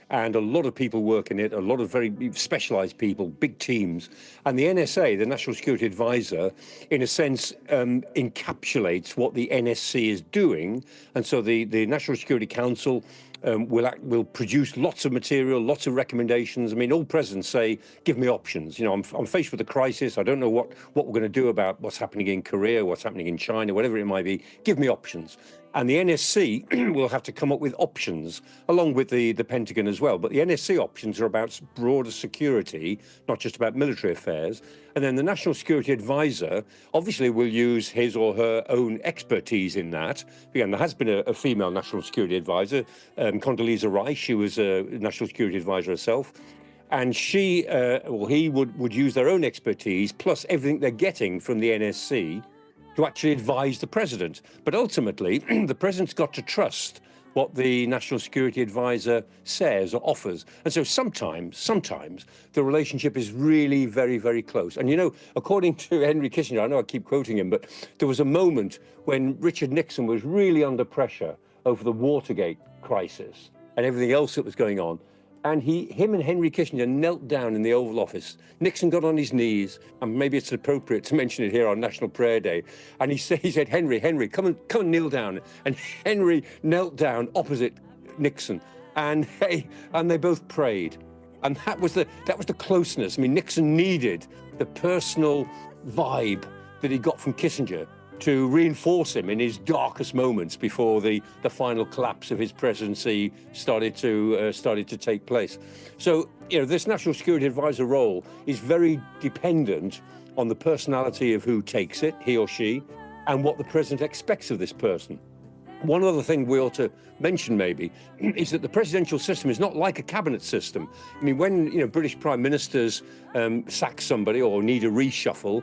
And a lot of people work in it, a lot of very specialised people, big teams. And the NSA, the National Security Advisor, in a sense, encapsulates what the NSC is doing. And so the National Security Council will produce lots of material, lots of recommendations. I mean, all presidents say, give me options. I'm faced with a crisis. I don't know what we're going to do about what's happening in Korea, what's happening in China, whatever it might be. Give me options. And the NSC will have to come up with options, along with the Pentagon as well. But the NSC options are about broader security, not just about military affairs. And then the National Security Advisor obviously will use his or her own expertise in that. Again, there has been a female National Security Advisor, Condoleezza Rice. She was a National Security Advisor herself. And she or he would use their own expertise, plus everything they're getting from the NSC, to actually advise the president. But ultimately, the president's got to trust what the National Security Advisor says or offers. And so sometimes the relationship is really very, very close. And, you know, according to Henry Kissinger, I know I keep quoting him, but there was a moment when Richard Nixon was really under pressure over the Watergate crisis and everything else that was going on. And him and Henry Kissinger knelt down in the Oval Office. Nixon got on his knees, and maybe it's appropriate to mention it here on National Prayer Day. And he said, Henry, come and kneel down. And Henry knelt down opposite Nixon, and they both prayed. And that was the closeness. I mean, Nixon needed the personal vibe that he got from Kissinger to reinforce him in his darkest moments before the final collapse of his presidency started to take place. So, you know, this National Security Advisor role is very dependent on the personality of who takes it, he or she, and what the president expects of this person. One other thing we ought to mention maybe is that the presidential system is not like a cabinet system. I mean, when, you know, British prime ministers sack somebody or need a reshuffle,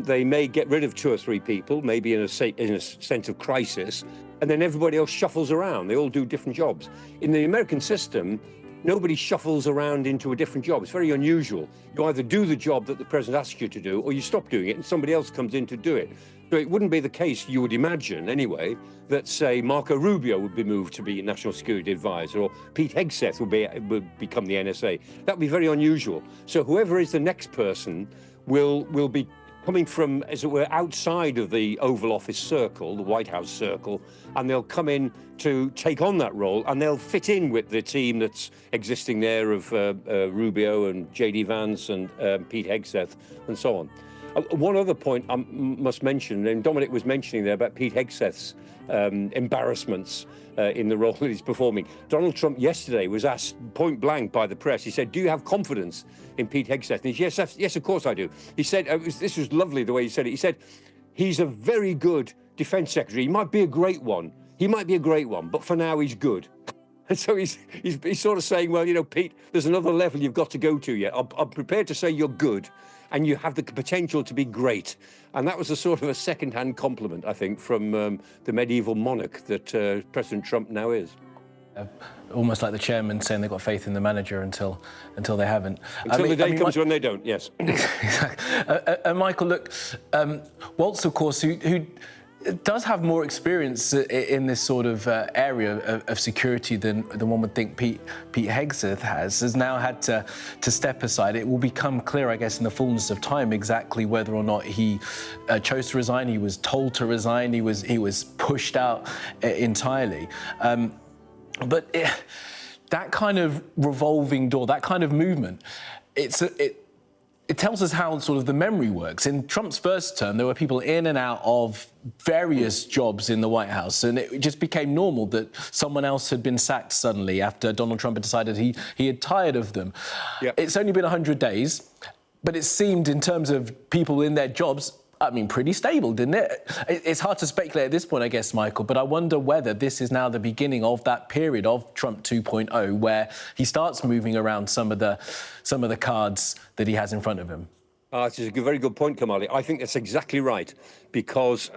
they may get rid of 2 or 3 people, maybe in a sense of crisis, and then everybody else shuffles around. They all do different jobs. In the American system, nobody shuffles around into a different job. It's very unusual. You either do the job that the president asks you to do, or you stop doing it and somebody else comes in to do it. So it wouldn't be the case, you would imagine anyway, that, say, Marco Rubio would be moved to be National Security Advisor, or Pete Hegseth would become the NSA. That would be very unusual. So whoever is the next person will be coming from, as it were, outside of the Oval Office circle, the White House circle, and they'll come in to take on that role, and they'll fit in with the team that's existing there of Rubio and J.D. Vance and Pete Hegseth and so on. One other point I must mention, and Dominic was mentioning there about Pete Hegseth's embarrassments in the role that he's performing. Donald Trump yesterday was asked point blank by the press. He said, "Do you have confidence in Pete Hegseth?" And he said, yes, of course I do. He said, this was lovely the way he said it. He said, "He's a very good defense secretary. He might be a great one. But for now he's good." And so he's sort of saying, well, you know, Pete, there's another level you've got to go to yet. I'm prepared to say you're good, and you have the potential to be great. And that was a sort of a second-hand compliment, I think, from the medieval monarch that President Trump now is. Almost like the chairman saying they've got faith in the manager until they haven't. Until the day comes when they don't, yes. Exactly. And Michael, look, Waltz, of course, who does have more experience in this sort of area of security than one would think Pete Hegseth has now had to step aside. It will become clear, I guess, in the fullness of time exactly whether or not he chose to resign. He was told to resign. He was pushed out entirely. But that kind of revolving door, that kind of movement, it tells us how sort of the memory works. In Trump's first term, there were people in and out of various jobs in the White House, and it just became normal that someone else had been sacked suddenly after Donald Trump had decided he had tired of them. Yep. It's only been 100 days, but it seemed, in terms of people in their jobs, I mean, pretty stable, didn't it? It's hard to speculate at this point, I guess, Michael, but I wonder whether this is now the beginning of that period of Trump 2.0, where he starts moving around some of the cards that he has in front of him. It's a very good point, Kamali. I think that's exactly right, because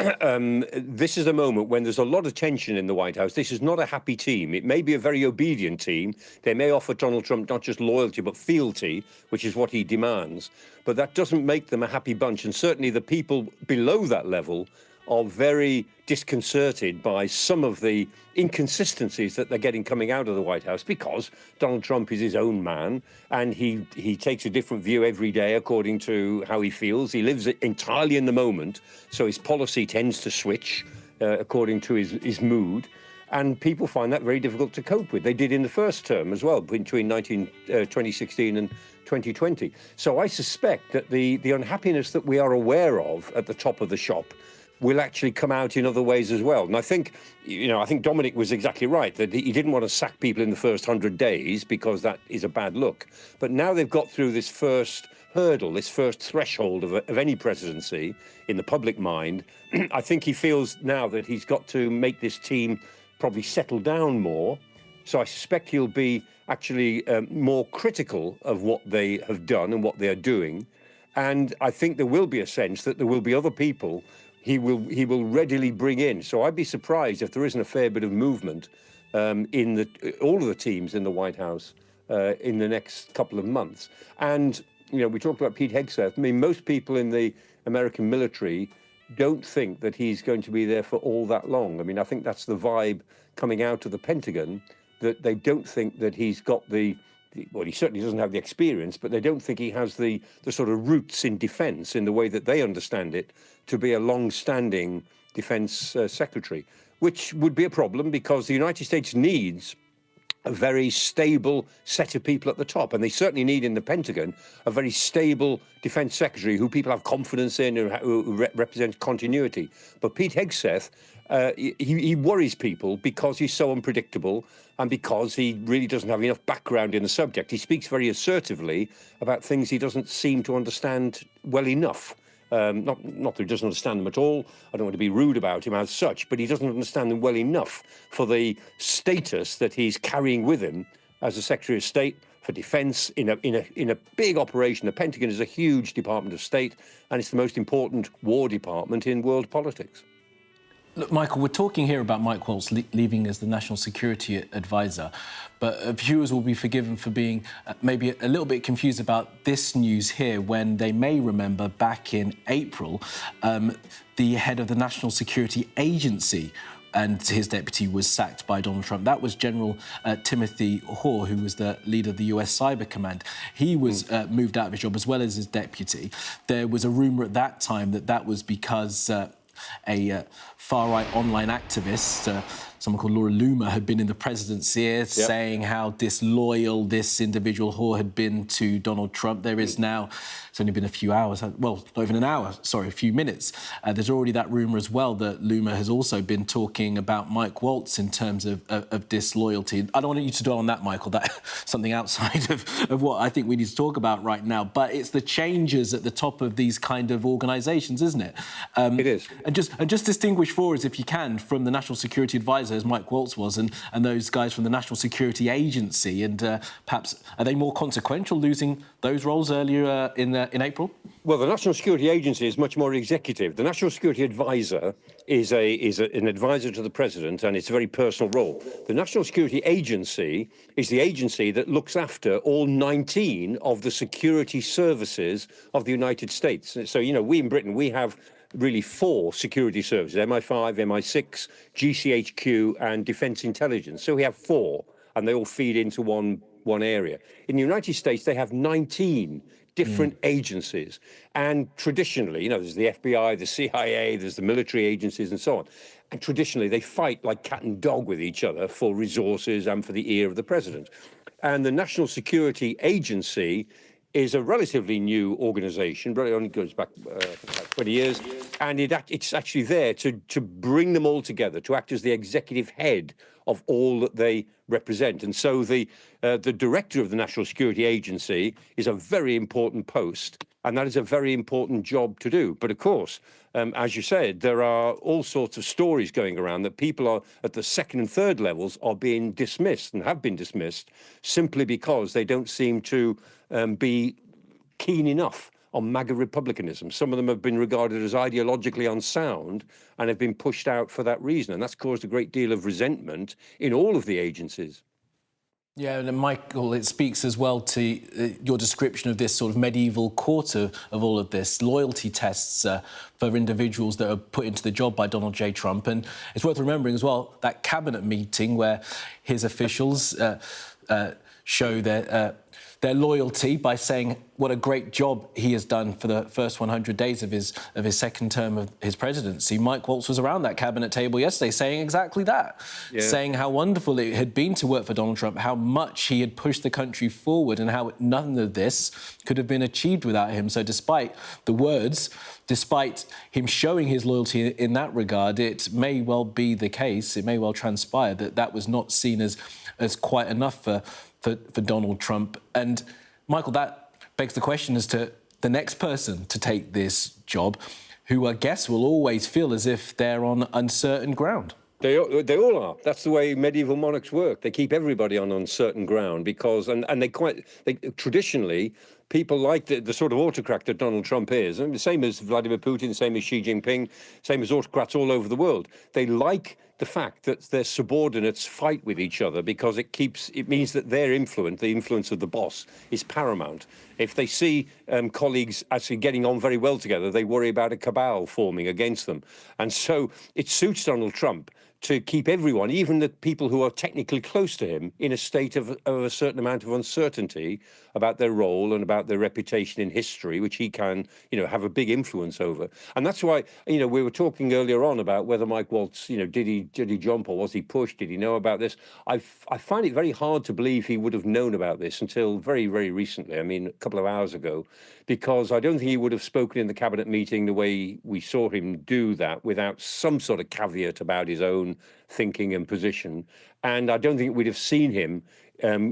this is a moment when there's a lot of tension in the White House. This is not a happy team. It may be a very obedient team. They may offer Donald Trump not just loyalty, but fealty, which is what he demands. But that doesn't make them a happy bunch. And certainly the people below that level are very disconcerted by some of the inconsistencies that they're getting coming out of the White House, because Donald Trump is his own man and he takes a different view every day according to how he feels. He lives entirely in the moment, so his policy tends to switch according to his mood. And people find that very difficult to cope with. They did in the first term as well, between 2016 and 2020. So I suspect that the unhappiness that we are aware of at the top of the shop will actually come out in other ways as well. And I think, I think Dominic was exactly right, that he didn't want to sack people in the first 100 days because that is a bad look. But now they've got through this first hurdle, this first threshold of any presidency in the public mind, I think he feels now that he's got to make this team probably settle down more. So I suspect he'll be actually more critical of what they have done and what they are doing. And I think there will be a sense that there will be other people he will readily bring in. So I'd be surprised if there isn't a fair bit of movement in all of the teams in the White House in the next couple of months. And, we talked about Pete Hegseth. I mean, most people in the American military don't think that he's going to be there for all that long. I mean, I think that's the vibe coming out of the Pentagon, that they don't think that he's got well, he certainly doesn't have the experience, but they don't think he has the sort of roots in defence in the way that they understand it to be a long-standing defence secretary, which would be a problem because the United States needs a very stable set of people at the top. And they certainly need in the Pentagon a very stable defence secretary who people have confidence in, who represents continuity. But Pete Hegseth, he worries people because he's so unpredictable and because he really doesn't have enough background in the subject. He speaks very assertively about things he doesn't seem to understand well enough. Not that he doesn't understand them at all. I don't want to be rude about him as such, but he doesn't understand them well enough for the status that he's carrying with him as a Secretary of State for Defence in a big operation. The Pentagon is a huge Department of State, and it's the most important war department in world politics. Look, Michael, we're talking here about Mike Waltz leaving as the National Security Advisor, but viewers will be forgiven for being maybe a little bit confused about this news here when they may remember back in April, the head of the National Security Agency and his deputy was sacked by Donald Trump. That was General Timothy Hoare, who was the leader of the US Cyber Command. He was moved out of his job as well as his deputy. There was a rumour at that time that was because a far-right online activist, someone called Laura Loomer, had been in the president's ear saying how disloyal this individual Hoare had been to Donald Trump. There is now, it's only been a few hours, well, not even an hour, sorry, a few minutes. There's already that rumour as well that Loomer has also been talking about Mike Waltz in terms of disloyalty. I don't want you to dwell on that, Michael, that's something outside of what I think we need to talk about right now, but it's the changes at the top of these kind of organisations, isn't it? It is. And just distinguish for us, if you can, from the National Security Advisor, as Mike Waltz was, and those guys from the National Security Agency, and perhaps are they more consequential losing those roles earlier in April? Well, the National Security Agency is much more executive. The National Security Advisor is an advisor to the president, and it's a very personal role. The National Security Agency is the agency that looks after all 19 of the security services of the United States. So, we in Britain, we have really 4 security services: MI5, MI6, GCHQ, and Defence Intelligence. So we have 4, and they all feed into one area. In the United States, they have 19 different agencies. And traditionally, there's the FBI, the CIA, there's the military agencies, and so on. And traditionally, they fight like cat and dog with each other for resources and for the ear of the president. And the National Security Agency is a relatively new organisation, but it only goes back about 20 years, and it's actually there to bring them all together, to act as the executive head of all that they represent. And so the director of the National Security Agency is a very important post, and that is a very important job to do. But of course, as you said, there are all sorts of stories going around that people are at the second and third levels are being dismissed and have been dismissed simply because they don't seem to be keen enough on MAGA republicanism. Some of them have been regarded as ideologically unsound and have been pushed out for that reason. And that's caused a great deal of resentment in all of the agencies. Yeah, and Michael, it speaks as well to your description of this sort of medieval court of all of this, loyalty tests for individuals that are put into the job by Donald J. Trump. And it's worth remembering as well that cabinet meeting where his officials show their loyalty by saying what a great job he has done for the first 100 days of his second term of his presidency. Mike Waltz was around that cabinet table yesterday saying exactly that, saying how wonderful it had been to work for Donald Trump, how much he had pushed the country forward and how none of this could have been achieved without him. So despite the words, despite him showing his loyalty in that regard, it may well be the case, it may well transpire that that was not seen as quite enough for Donald Trump. And, Michael, that begs the question as to the next person to take this job, who I guess will always feel as if they're on uncertain ground. They all are. That's the way medieval monarchs work. They keep everybody on uncertain ground because, and traditionally, people like the sort of autocrat that Donald Trump is, and the same as Vladimir Putin, same as Xi Jinping, same as autocrats all over the world. They like the fact that their subordinates fight with each other because it means that their influence, the influence of the boss, is paramount. If they see colleagues actually getting on very well together, they worry about a cabal forming against them. And so it suits Donald Trump to keep everyone, even the people who are technically close to him, in a state of a certain amount of uncertainty about their role and about their reputation in history, which he can, have a big influence over. And that's why, we were talking earlier on about whether Mike Waltz, did he jump or was he pushed? Did he know about this? I find it very hard to believe he would have known about this until very, very recently. I mean, a couple of hours ago, because I don't think he would have spoken in the cabinet meeting the way we saw him do that without some sort of caveat about his own thinking and position. And I don't think we'd have seen him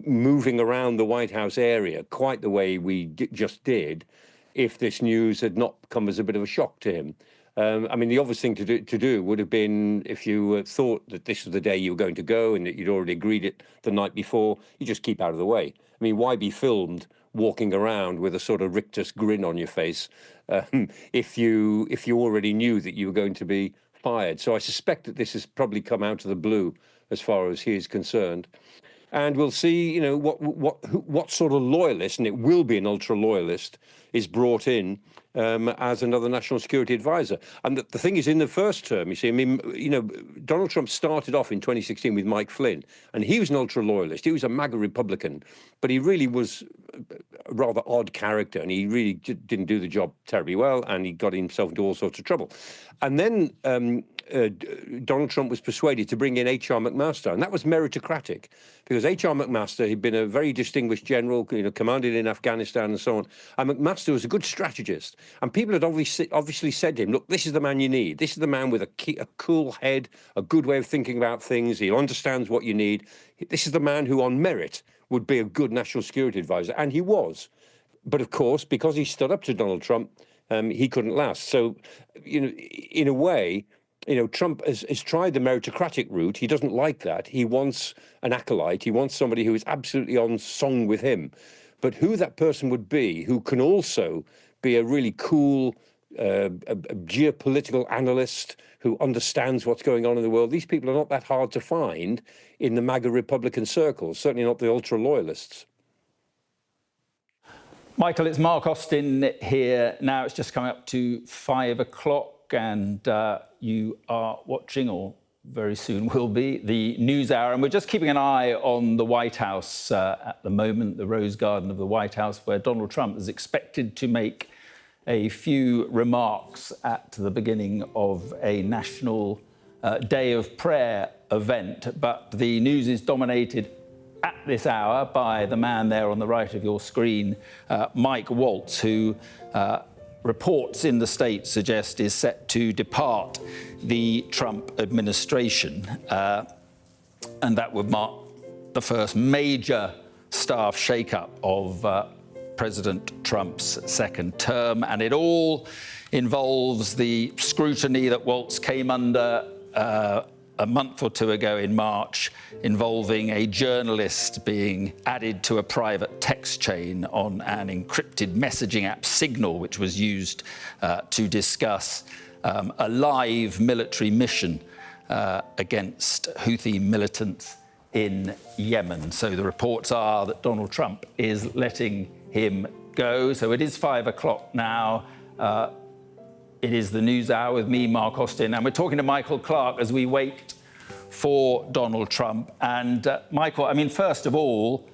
moving around the White House area quite the way we just did if this news had not come as a bit of a shock to him. I mean, the obvious thing to do would have been, if you thought that this was the day you were going to go and that you'd already agreed it the night before, you just keep out of the way. I mean, why be filmed walking around with a sort of rictus grin on your face if you already knew that you were going to be fired? So I suspect that this has probably come out of the blue as far as he is concerned. And we'll see, what sort of loyalist, and it will be an ultra loyalist, is brought in as another national security advisor. And the thing is, in the first term, you see, I mean, Donald Trump started off in 2016 with Mike Flynn, and he was an ultra loyalist. He was a MAGA Republican, but he really was a rather odd character, and he really didn't do the job terribly well, and he got himself into all sorts of trouble. And then Donald Trump was persuaded to bring in H.R. McMaster, and that was meritocratic, because H.R. McMaster, he'd been a very distinguished general, commanded in Afghanistan and so on, and McMaster was a good strategist, and people had obviously said to him, look, this is the man you need. This is the man with a cool head, a good way of thinking about things. He understands what you need. This is the man who, on merit, would be a good national security advisor, and he was. But of course, because he stood up to Donald Trump, he couldn't last. So, in a way, Trump has tried the meritocratic route. He doesn't like that. He wants an acolyte. He wants somebody who is absolutely on song with him. But who that person would be, who can also be a really cool a geopolitical analyst who understands what's going on in the world, these people are not that hard to find in the MAGA Republican circles, certainly not the ultra-loyalists. Michael, it's Mark Austin here. Now it's just coming up to 5 o'clock and you are watching, or very soon will be, the NewsHour. And we're just keeping an eye on the White House at the moment, the Rose Garden of the White House, where Donald Trump is expected to make a few remarks at the beginning of a national day of prayer event. But the news is dominated at this hour by the man there on the right of your screen, Mike Waltz, who reports in the States suggest is set to depart the Trump administration. And that would mark the first major staff shakeup of President Trump's second term. And it all involves the scrutiny that Waltz came under a month or two ago in March, involving a journalist being added to a private text chain on an encrypted messaging app, Signal, which was used to discuss a live military mission against Houthi militants in Yemen. So the reports are that Donald Trump is letting him go. So it is 5 o'clock now. It is the NewsHour with me, Mark Austin, and we're talking to Michael Clark as we wait for Donald Trump. And Michael, I mean, first of all,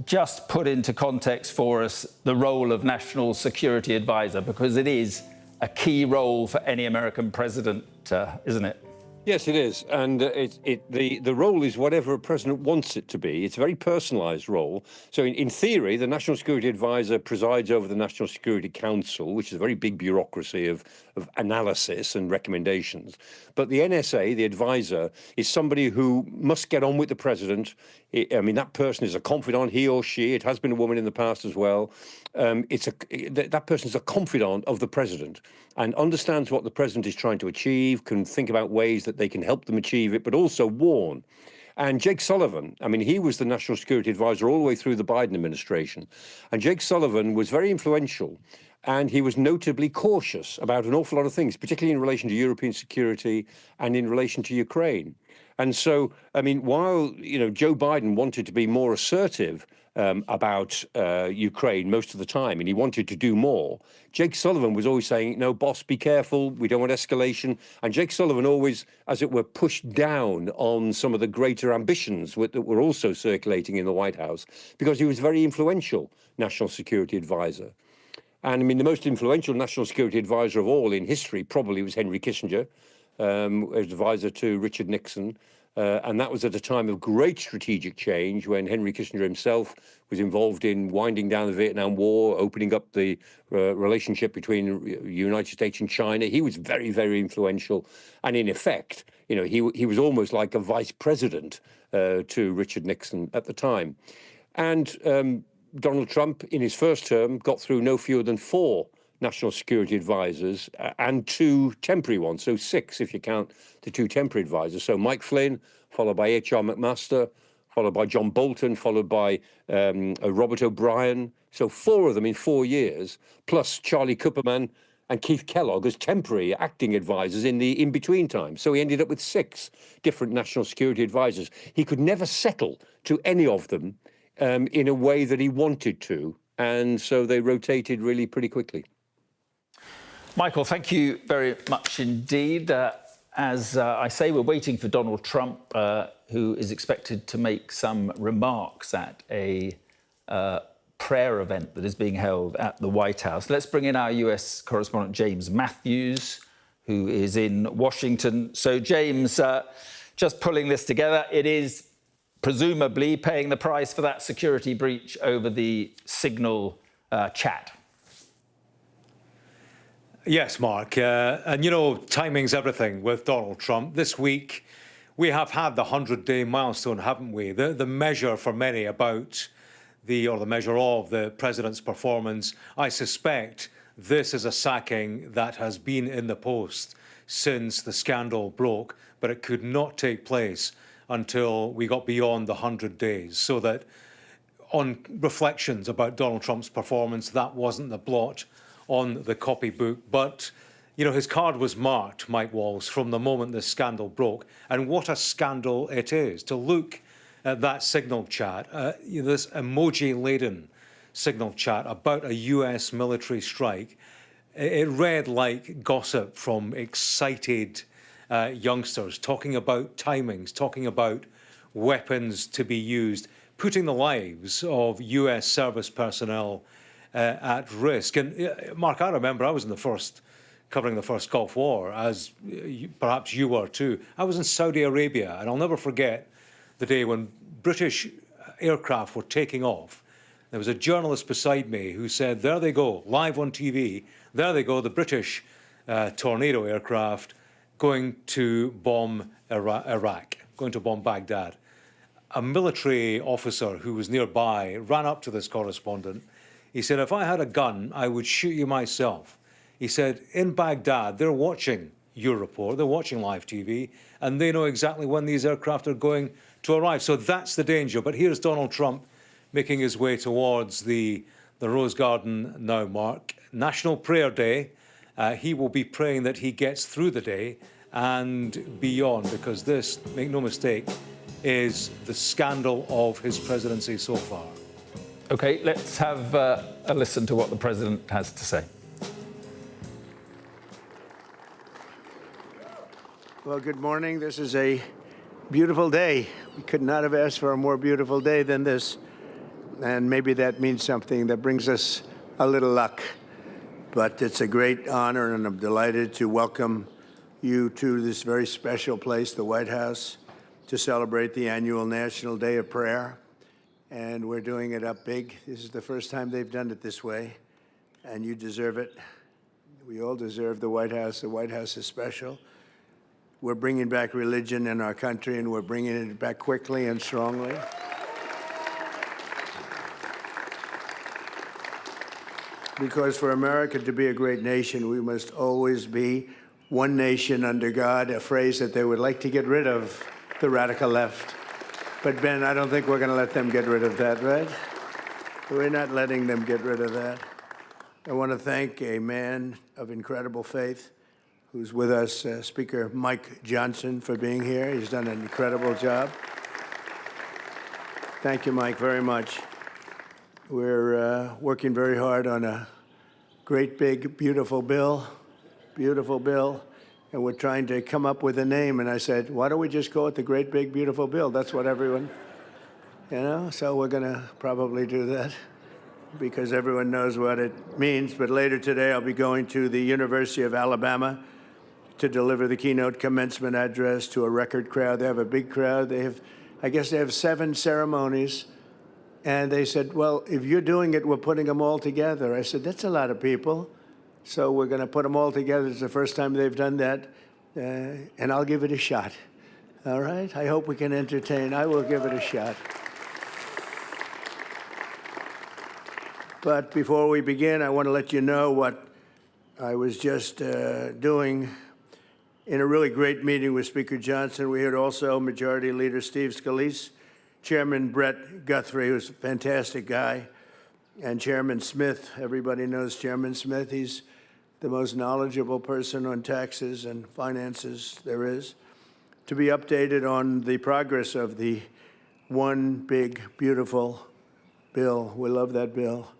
just put into context for us the role of National Security Advisor, because it is a key role for any American president, isn't it? Yes, it is. And the role is whatever a president wants it to be. It's a very personalised role. So in theory, the National Security Advisor presides over the National Security Council, which is a very big bureaucracy of analysis and recommendations. But the NSA, the advisor, is somebody who must get on with the president. I mean, that person is a confidant, he or she. It has been a woman in the past as well. That person is a confidant of the president and understands what the president is trying to achieve, can think about ways that they can help them achieve it, but also warn. And Jake Sullivan, I mean, he was the national security advisor all the way through the Biden administration. And Jake Sullivan was very influential. And he was notably cautious about an awful lot of things, particularly in relation to European security and in relation to Ukraine. And so, I mean, while, Joe Biden wanted to be more assertive about Ukraine most of the time, and he wanted to do more, Jake Sullivan was always saying, no, boss, be careful, we don't want escalation. And Jake Sullivan always, as it were, pushed down on some of the greater ambitions that were also circulating in the White House, because he was a very influential national security advisor. And I mean, the most influential national security advisor of all in history probably was Henry Kissinger, as advisor to Richard Nixon. And that was at a time of great strategic change when Henry Kissinger himself was involved in winding down the Vietnam War, opening up the relationship between the United States and China. He was very, very influential. And in effect, he was almost like a vice president to Richard Nixon at the time. And Donald Trump, in his first term, got through no fewer than 4 national security advisors and 2 temporary ones, so 6 if you count the 2 temporary advisors. So Mike Flynn, followed by H.R. McMaster, followed by John Bolton, followed by Robert O'Brien. So 4 of them in 4 years, plus Charlie Kupperman and Keith Kellogg as temporary acting advisors in the in-between time. So he ended up with 6 different national security advisors. He could never settle to any of them in a way that he wanted to. And so they rotated really pretty quickly. Michael, thank you very much indeed. As I say, we're waiting for Donald Trump, who is expected to make some remarks at a prayer event that is being held at the White House. Let's bring in our US correspondent, James Matthews, who is in Washington. So, James, just pulling this together, it is presumably paying the price for that security breach over the Signal chat. Yes, Mark. And, timing's everything with Donald Trump. This week, we have had the 100-day milestone, haven't we? The measure for many about the measure of the president's performance. I suspect this is a sacking that has been in the post since the scandal broke, but it could not take place until we got beyond the 100 days. So that on reflections about Donald Trump's performance, that wasn't the blot on the copybook. But, his card was marked, Mike Waltz, from the moment this scandal broke. And what a scandal it is to look at that Signal chat, this emoji-laden Signal chat about a US military strike. It read like gossip from excited youngsters, talking about timings, talking about weapons to be used, putting the lives of US service personnel at risk. And Mark, I remember I was covering the first Gulf War, as perhaps you were too. I was in Saudi Arabia, and I'll never forget the day when British aircraft were taking off. There was a journalist beside me who said, there they go, live on TV, there they go, the British Tornado aircraft going to bomb Iraq, going to bomb Baghdad. A military officer who was nearby ran up to this correspondent. He said, if I had a gun, I would shoot you myself. He said, in Baghdad, they're watching your report, they're watching live TV, and they know exactly when these aircraft are going to arrive. So that's the danger. But here's Donald Trump making his way towards the Rose Garden now, Mark. National Prayer Day. He will be praying that he gets through the day and beyond, because this, make no mistake, is the scandal of his presidency so far. OK, let's have a listen to what the president has to say. Well, good morning. This is a beautiful day. We could not have asked for a more beautiful day than this. And maybe that means something, that brings us a little luck. But it's a great honor, and I'm delighted to welcome you to this very special place, the White House, to celebrate the annual National Day of Prayer. And we're doing it up big. This is the first time they've done it this way, and you deserve it. We all deserve the White House. The White House is special. We're bringing back religion in our country, and we're bringing it back quickly and strongly. Because for America to be a great nation, we must always be one nation under God, a phrase that they would like to get rid of, the radical left. But Ben, I don't think we're going to let them get rid of that, right? We're not letting them get rid of that. I want to thank a man of incredible faith who's with us, Speaker Mike Johnson, for being here. He's done an incredible job. Thank you, Mike, very much. We're working very hard on a great, big, beautiful bill, and we're trying to come up with a name. And I said, why don't we just call it the Great, Big, Beautiful Bill? That's what everyone, so we're going to probably do that because everyone knows what it means. But later today, I'll be going to the University of Alabama to deliver the keynote commencement address to a record crowd. They have a big crowd. I guess they have 7 ceremonies. And they said, well, if you're doing it, we're putting them all together. I said, that's a lot of people. So we're going to put them all together. It's the first time they've done that. And I'll give it a shot. All right? I hope we can entertain. I will give it a shot. But before we begin, I want to let you know what I was just doing in a really great meeting with Speaker Johnson. We heard also Majority Leader Steve Scalise, Chairman Brett Guthrie, who's a fantastic guy, and Chairman Smith. Everybody knows Chairman Smith. He's the most knowledgeable person on taxes and finances there is, to be updated on the progress of the One Big Beautiful Bill. We love that bill.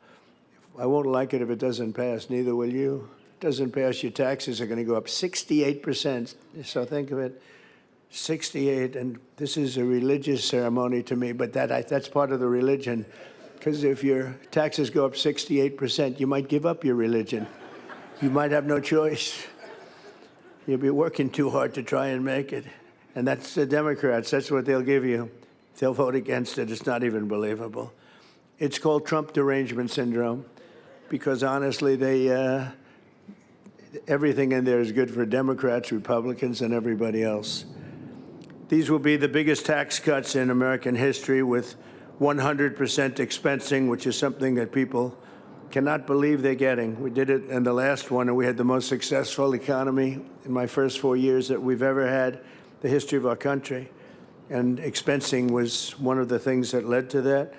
I won't like it if it doesn't pass, neither will you. If it doesn't pass, your taxes are going to go up 68%. So think of it, 68, and this is a religious ceremony to me, but that's part of the religion, because if your taxes go up 68%, you might give up your religion. You might have no choice. You'll be working too hard to try and make it. And that's the Democrats. That's what they'll give you. They'll vote against it. It's not even believable. It's called Trump derangement syndrome, because honestly, everything in there is good for Democrats, Republicans, and everybody else. These will be the biggest tax cuts in American history, with 100% expensing, which is something that people cannot believe they're getting. We did it in the last one, and we had the most successful economy in my first 4 years that we've ever had, the history of our country. And expensing was one of the things that led to that.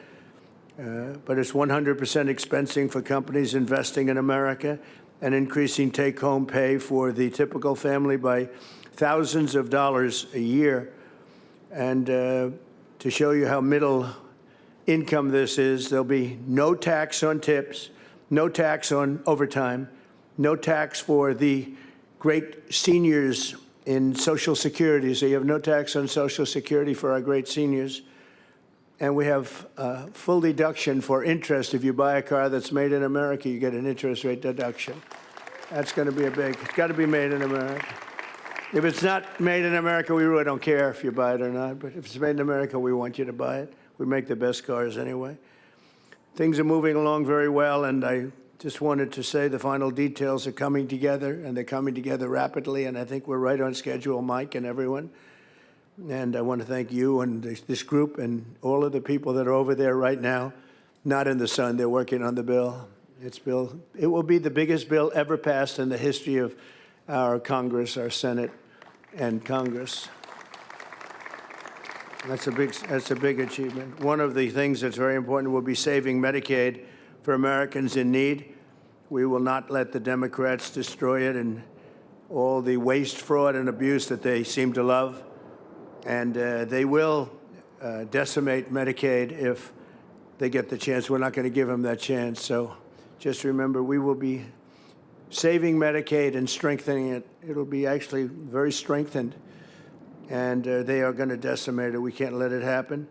But it's 100% expensing for companies investing in America and increasing take-home pay for the typical family by thousands of dollars a year. And to show you how middle income this is, there'll be no tax on tips, no tax on overtime, no tax for the great seniors in Social Security. So you have no tax on Social Security for our great seniors. And we have full deduction for interest. If you buy a car that's made in America, you get an interest rate deduction. That's going to be it's got to be made in America. If it's not made in America, we really don't care if you buy it or not. But if it's made in America, we want you to buy it. We make the best cars anyway. Things are moving along very well, and I just wanted to say the final details are coming together, and they're coming together rapidly, and I think we're right on schedule, Mike and everyone. And I want to thank you and this group and all of the people that are over there right now, not in the sun. They're working on the bill. It will be the biggest bill ever passed in the history of our Congress, our Senate, and Congress. That's a big achievement. One of the things that's very important will be saving Medicaid for Americans in need. We will not let the Democrats destroy it and all the waste, fraud, and abuse that they seem to love. And they will decimate Medicaid if they get the chance. We're not going to give them that chance. So just remember, we will be saving Medicaid and strengthening it. It'll be actually very strengthened. And they are going to decimate it. We can't let it happen.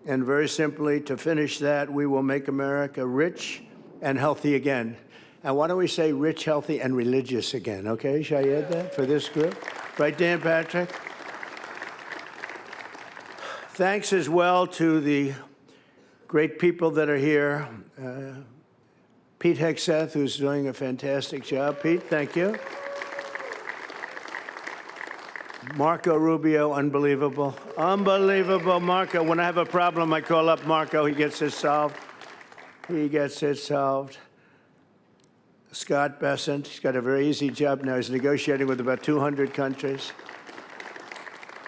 And very simply, to finish that, we will make America rich and healthy again. And why don't we say rich, healthy, and religious again, okay? Shall I add that for this group? Right, Dan Patrick? Thanks as well to the great people that are here. Pete Hegseth, who's doing a fantastic job. Pete, thank you. Marco Rubio, unbelievable. Unbelievable, Marco. When I have a problem, I call up Marco. He gets it solved. He gets it solved. Scott Bessent, he's got a very easy job now. He's negotiating with about 200 countries.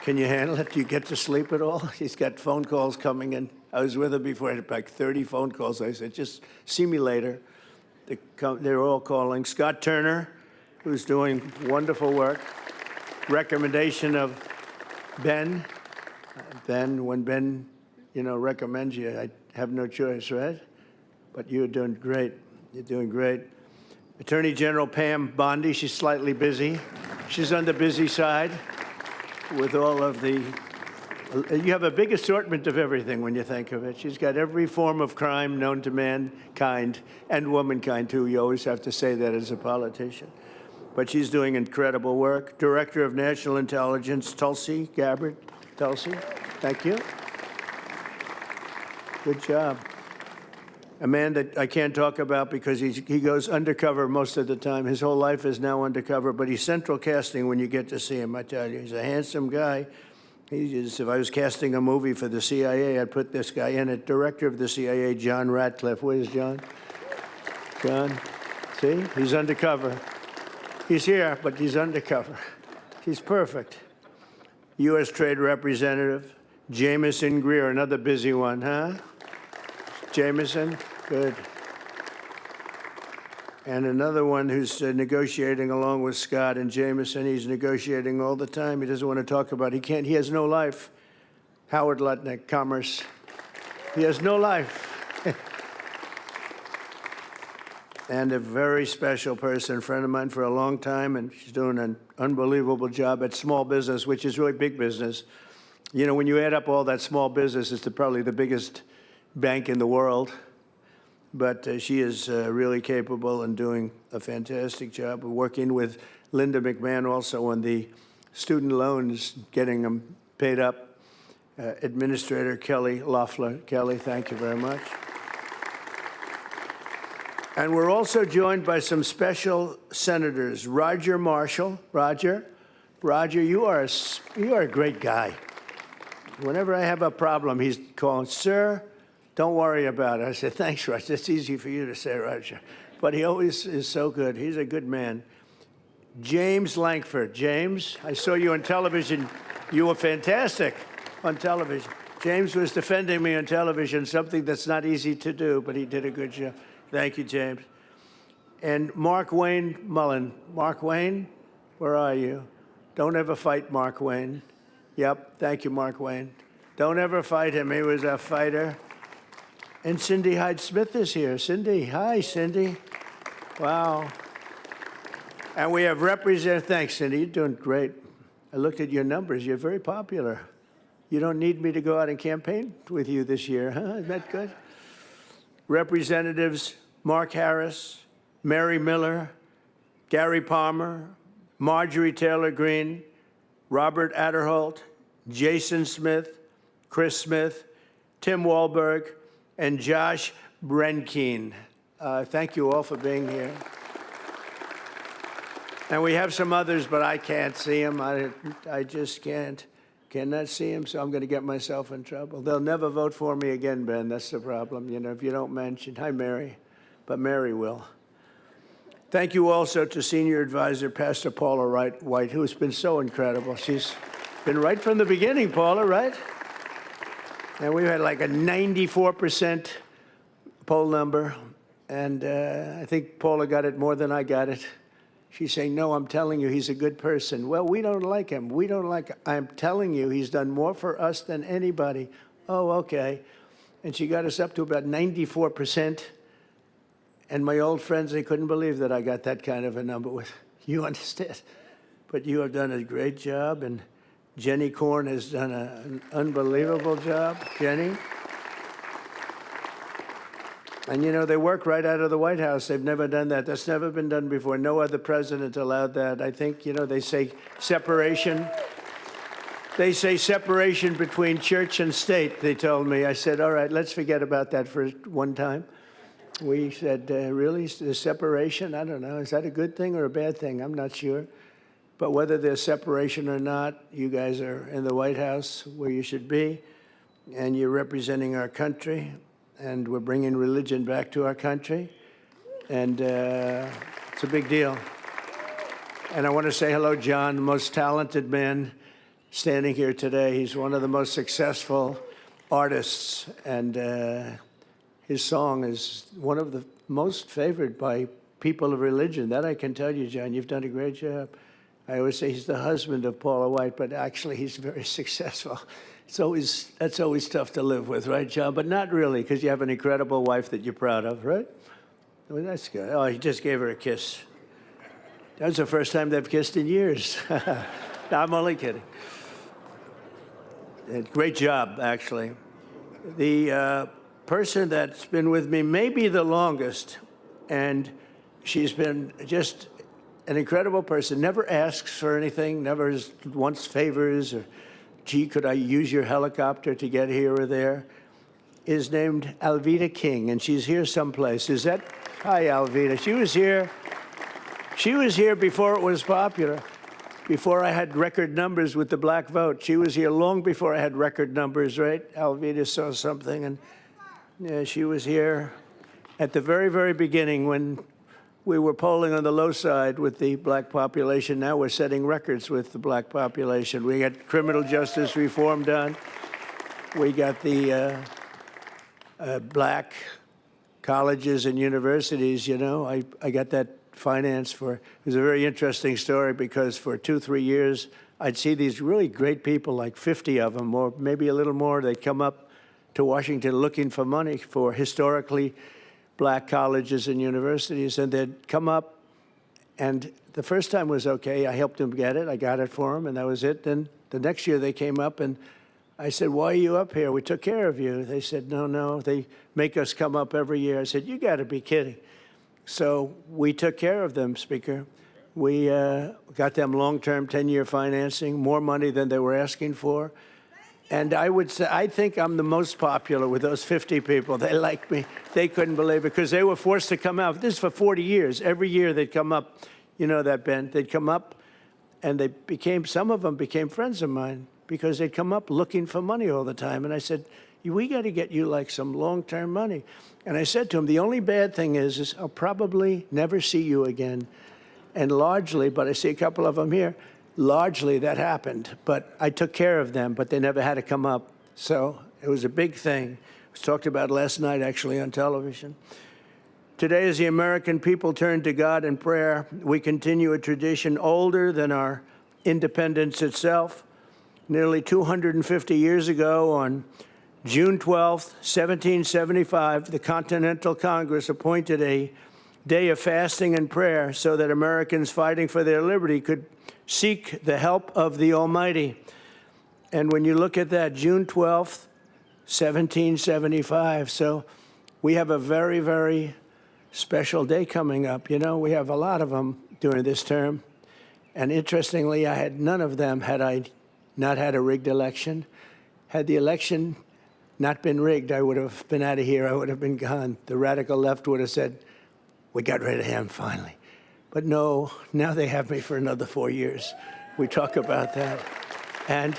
Can you handle it? Do you get to sleep at all? He's got phone calls coming in. I was with him before. I had like 30 phone calls. I said, just see me later. They're all calling. Scott Turner, who's doing wonderful work. Recommendation of Ben. When Ben, recommends you, I have no choice, right? But you're doing great. You're doing great. Attorney General Pam Bondi, she's slightly busy. She's on the busy side with all of the, you have a big assortment of everything when you think of it. She's got every form of crime known to mankind and womankind too. You always have to say that as a politician. But she's doing incredible work. Director of National Intelligence, Tulsi Gabbard. Tulsi, thank you. Good job. A man that I can't talk about because he goes undercover most of the time. His whole life is now undercover, but he's central casting when you get to see him, I tell you. He's a handsome guy. If I was casting a movie for the CIA, I'd put this guy in it. Director of the CIA, John Ratcliffe. Where's John? John, see? He's undercover. He's here, but he's undercover. He's perfect. U.S. Trade Representative, Jameson Greer, another busy one, huh? Jameson, good. And another one who's negotiating along with Scott and Jameson. He's negotiating all the time. He doesn't want to talk about it. He has no life. Howard Lutnick, Commerce. He has no life. And a very special person, friend of mine for a long time, and she's doing an unbelievable job at small business, which is really big business. When you add up all that small business, it's probably the biggest bank in the world, but she is really capable and doing a fantastic job. We're working with Linda McMahon also on the student loans, getting them paid up. Administrator Kelly Loeffler. Kelly, thank you very much. And we're also joined by some special senators. Roger Marshall. Roger, you are a great guy. Whenever I have a problem, he's calling, sir, don't worry about it. I said, thanks, Roger. It's easy for you to say, Roger. But he always is so good. He's a good man. James Lankford. James, I saw you on television. You were fantastic on television. James was defending me on television, something that's not easy to do, but he did a good job. Thank you, James. And Mark Wayne Mullen. Mark Wayne, where are you? Don't ever fight Mark Wayne. Yep, thank you, Mark Wayne. Don't ever fight him. He was a fighter. And Cindy Hyde-Smith is here. Cindy, hi, Cindy. Wow. And we have thanks, Cindy, you're doing great. I looked at your numbers. You're very popular. You don't need me to go out and campaign with you this year, huh? Isn't that good? Representatives Mark Harris, Mary Miller, Gary Palmer, Marjorie Taylor Greene, Robert Adderholt, Jason Smith, Chris Smith, Tim Walberg, and Josh Brenkein. Thank you all for being here. And we have some others, but I can't see them. I just cannot see them, so I'm going to get myself in trouble. They'll never vote for me again, Ben. That's the problem. If you don't mention, hi, Mary, but Mary will. Thank you also to Senior Advisor Pastor Paula White, who has been so incredible. She's been right from the beginning, Paula, right? And we had like a 94% poll number, and I think Paula got it more than I got it. She's saying, no, I'm telling you, he's a good person. Well, we don't like him. We don't like him. I'm telling you, he's done more for us than anybody. Oh, okay. And she got us up to about 94%. And my old friends, they couldn't believe that I got that kind of a number with you, understand? But you have done a great job, and Jenny Korn has done an unbelievable job. Jenny? And they work right out of the White House. They've never done that. That's never been done before. No other president allowed that. I think, they say separation. They say separation between church and state, they told me. I said, all right, let's forget about that for one time. We said, really, the separation? I don't know. Is that a good thing or a bad thing? I'm not sure. But whether there's separation or not, you guys are in the White House where you should be, and you're representing our country, and we're bringing religion back to our country, and it's a big deal. And I want to say hello, John, the most talented man standing here today. He's one of the most successful artists, and his song is one of the most favored by people of religion. That I can tell you, John. You've done a great job. I always say he's the husband of Paula White, but actually he's very successful. That's always tough to live with, right, John? But not really, because you have an incredible wife that you're proud of, right? Well, that's good. Oh, he just gave her a kiss. That was the first time they've kissed in years. No, I'm only kidding. Great job, actually. The person that's been with me maybe the longest, and she's been just an incredible person, never asks for anything, never wants favors, or, gee, could I use your helicopter to get here or there, is named Alveda King, and she's here someplace. Is that? Hi, Alveda. She was here before it was popular, before I had record numbers with the black vote. She was here long before I had record numbers, right? Alveda saw something, and yeah, she was here at the very, very beginning when we were polling on the low side with the black population. Now we're setting records with the black population. We got criminal justice reform done. We got the black colleges and universities, you know. I got that finance for, it was a very interesting story because for 2-3 years, I'd see these really great people, like 50 of them, or maybe a little more. They'd come up to Washington looking for money for historically black colleges and universities, and they'd come up, and the first time was okay. I helped them get it. I got it for them, and that was it. Then the next year they came up, and I said, why are you up here? We took care of you. They said, no, they make us come up every year. I said, you got to be kidding. So we took care of them, Speaker. We got them long-term 10-year financing, more money than they were asking for. And I would say, I think I'm the most popular with those 50 people. They like me. They couldn't believe it because they were forced to come out. This is for 40 years. Every year they'd come up, you know that, Ben. They'd come up, and some of them became friends of mine because they'd come up looking for money all the time. And I said, we got to get you like some long-term money. And I said to them, the only bad thing is I'll probably never see you again. And largely, but I see a couple of them here, largely that happened, but I took care of them, but they never had to come up. So it was a big thing. It was talked about last night, actually, on television. Today, as the American people turn to God in prayer, we continue a tradition older than our independence itself. Nearly 250 years ago, on June 12th, 1775, the Continental Congress appointed a day of fasting and prayer so that Americans fighting for their liberty could seek the help of the Almighty. And when you look at that, June 12th, 1775, so we have a very, very special day coming up. You know, we have a lot of them during this term. And interestingly, I had none of them had I not had a rigged election. Had the election not been rigged, I would have been out of here. I would have been gone. The radical left would have said, we got rid of him finally. But no, now they have me for another 4 years. We talk about that. And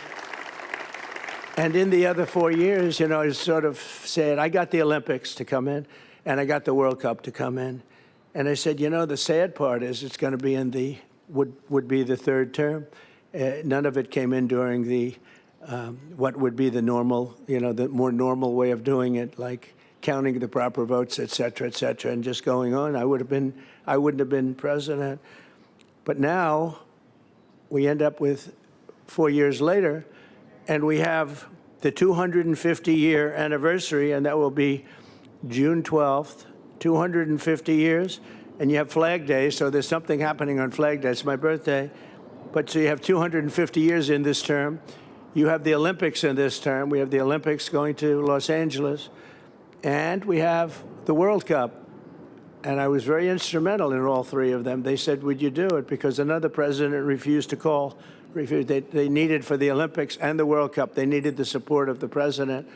in the other 4 years, you know, I sort of said, I got the Olympics to come in, and I got the World Cup to come in. And I said, you know, the sad part is it's going to be in the, would be the third term. None of it came in during the, what would be the normal, you know, the more normal way of doing it, like counting the proper votes, et cetera, and just going on. I wouldn't have been president. But now we end up with 4 years later, and we have the 250-year anniversary, and that will be June 12th, 250 years. And you have Flag Day, so there's something happening on Flag Day. It's my birthday. But so you have 250 years in this term. You have the Olympics in this term. We have the Olympics going to Los Angeles. And we have the World Cup. And I was very instrumental in all three of them. They said, would you do it? Because another president refused to call. They needed for the Olympics and the World Cup, they needed the support of the president.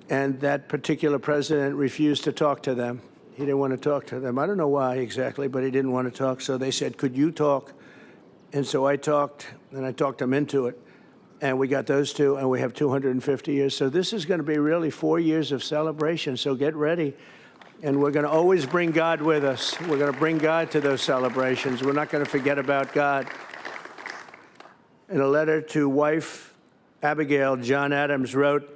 And that particular president refused to talk to them. He didn't want to talk to them. I don't know why exactly, but he didn't want to talk. So they said, could you talk? And so I talked, and I talked them into it. And we got those two, and we have 250 years. So this is going to be really 4 years of celebration. So get ready. And we're going to always bring God with us. We're going to bring God to those celebrations. We're not going to forget about God. In a letter to wife Abigail, John Adams wrote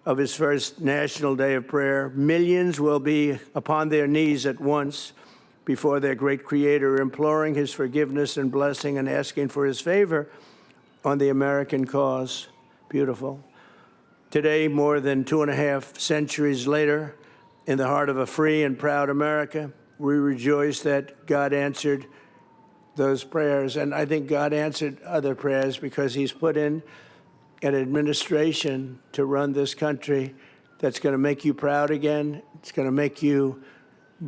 of his first National Day of Prayer, millions will be upon their knees at once before their great Creator, imploring his forgiveness and blessing and asking for his favor on the American cause. Beautiful. Today, more than 2.5 centuries later, in the heart of a free and proud America, we rejoice that God answered those prayers. And I think God answered other prayers because he's put in an administration to run this country that's going to make you proud again. It's going to make you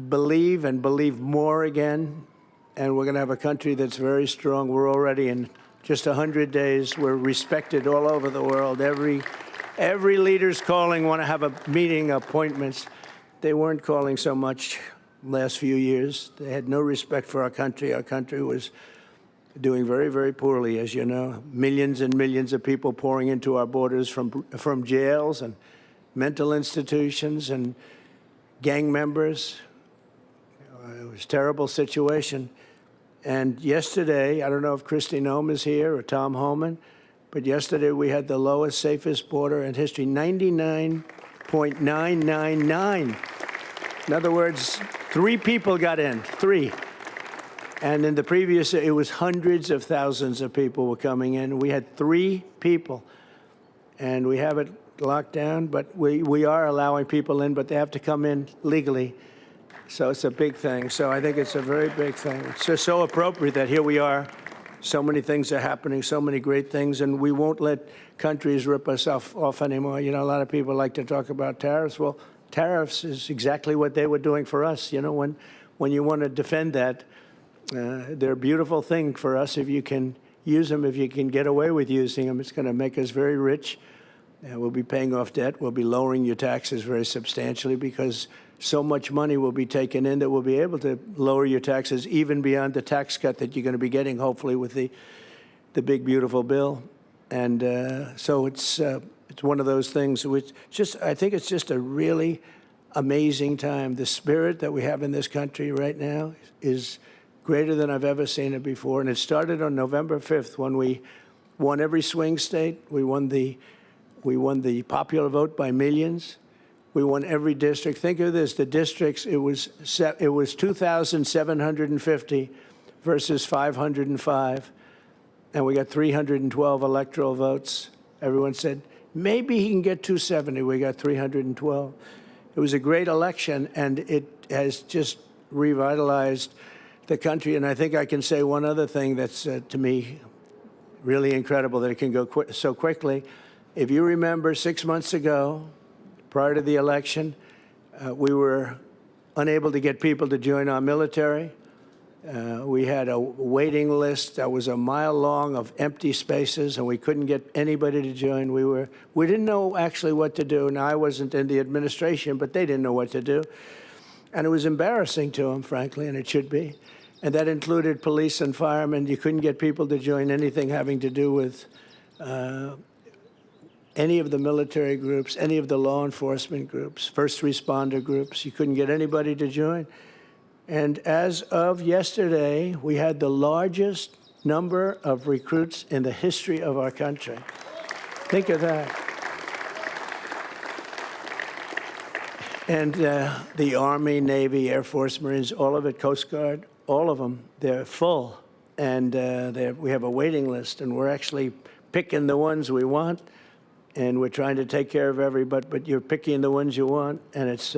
believe and believe more again. And we're going to have a country that's very strong. We're already in just 100 days. We're respected all over the world. Every leader's calling, want to have a meeting, appointments. They weren't calling so much last few years. They had no respect for our country. Our country was doing very, very poorly, as you know. Millions and millions of people pouring into our borders from jails and mental institutions and gang members. It was a terrible situation. And yesterday, I don't know if Kristi Noem is here or Tom Homan, but yesterday we had the lowest, safest border in history, 99.999. In other words, 3 people got in, 3. And in the previous, it was hundreds of thousands of people were coming in. We had 3 people. And we have it locked down, but we are allowing people in, but they have to come in legally. So it's a big thing. So I think it's a very big thing. It's just so appropriate that here we are. So many things are happening, so many great things, and we won't let countries rip us off anymore. You know, a lot of people like to talk about tariffs. Well, tariffs is exactly what they were doing for us. You know, when you want to defend that, they're a beautiful thing for us if you can use them, if you can get away with using them. It's going to make us very rich. We'll be paying off debt. We'll be lowering your taxes very substantially because so much money will be taken in that we'll be able to lower your taxes even beyond the tax cut that you're going to be getting, hopefully, with the big, beautiful bill. And so it's one of those things which I think it's just a really amazing time. The spirit that we have in this country right now is greater than I've ever seen it before. And it started on November 5th when we won every swing state. We won the popular vote by millions. We won every district. Think of this: the districts. It was 2,750 versus 505, and we got 312 electoral votes. Everyone said maybe he can get 270. We got 312. It was a great election, and it has just revitalized the country. And I think I can say one other thing that's to me really incredible, that it can go so quickly. If you remember 6 months ago, prior to the election, we were unable to get people to join our military. We had a waiting list that was a mile long of empty spaces, and we couldn't get anybody to join. We didn't know actually what to do. Now, I wasn't in the administration, but they didn't know what to do. And it was embarrassing to them, frankly, and it should be. And that included police and firemen. You couldn't get people to join anything having to do with any of the military groups, any of the law enforcement groups, first responder groups. You couldn't get anybody to join. And as of yesterday, we had the largest number of recruits in the history of our country. Think of that. And the Army, Navy, Air Force, Marines, all of it, Coast Guard, all of them, they're full. And we have a waiting list, and we're actually picking the ones we want. And we're trying to take care of everybody, but you're picking the ones you want, and it's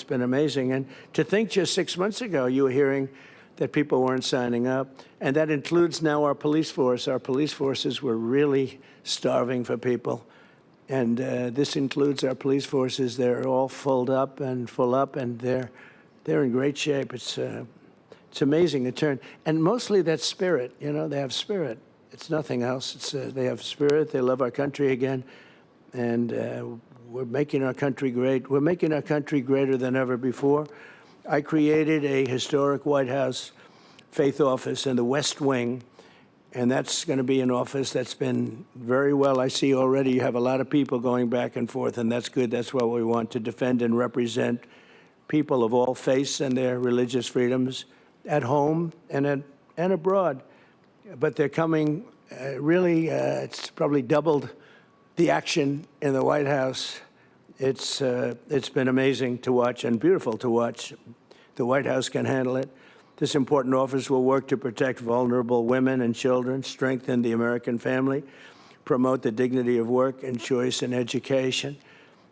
been amazing. And to think just 6 months ago, you were hearing that people weren't signing up, and that includes now our police force. Our police forces were really starving for people, and this includes our police forces. They're all full up, and they're in great shape. It's amazing the turn, and mostly that spirit. You know, they have spirit. It's nothing else. They have spirit. They love our country again. And we're making our country great. We're making our country greater than ever before. I created a historic White House faith office in the West Wing. And that's going to be an office that's been very well. I see already you have a lot of people going back and forth, and that's good. That's what we want, to defend and represent people of all faiths and their religious freedoms at home and abroad. But they're coming It's probably doubled the action in the White House. It's been amazing to watch and beautiful to watch. The White House can handle it. This important office will work to protect vulnerable women and children, strengthen the American family, promote the dignity of work and choice in education.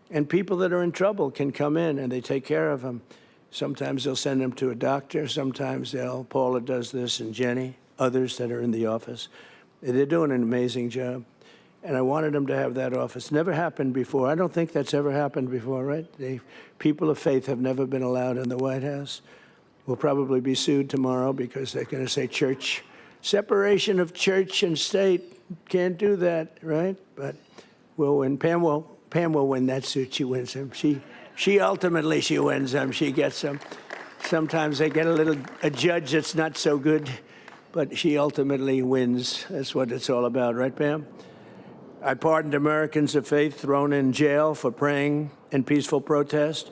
And people that are in trouble can come in and they take care of them. Sometimes they'll send them to a doctor. Sometimes Paula does this, and Jenny, others that are in the office. They're doing an amazing job. And I wanted them to have that office. Never happened before. I don't think that's ever happened before, right? People of faith have never been allowed in the White House. We'll probably be sued tomorrow because they're going to say church, separation of church and state. Can't do that, right? But we'll win. Pam will win that suit. She wins them. She ultimately wins them. She gets them. Sometimes they get a judge that's not so good, but she ultimately wins. That's what it's all about, right, Pam? I pardoned Americans of faith thrown in jail for praying in peaceful protest.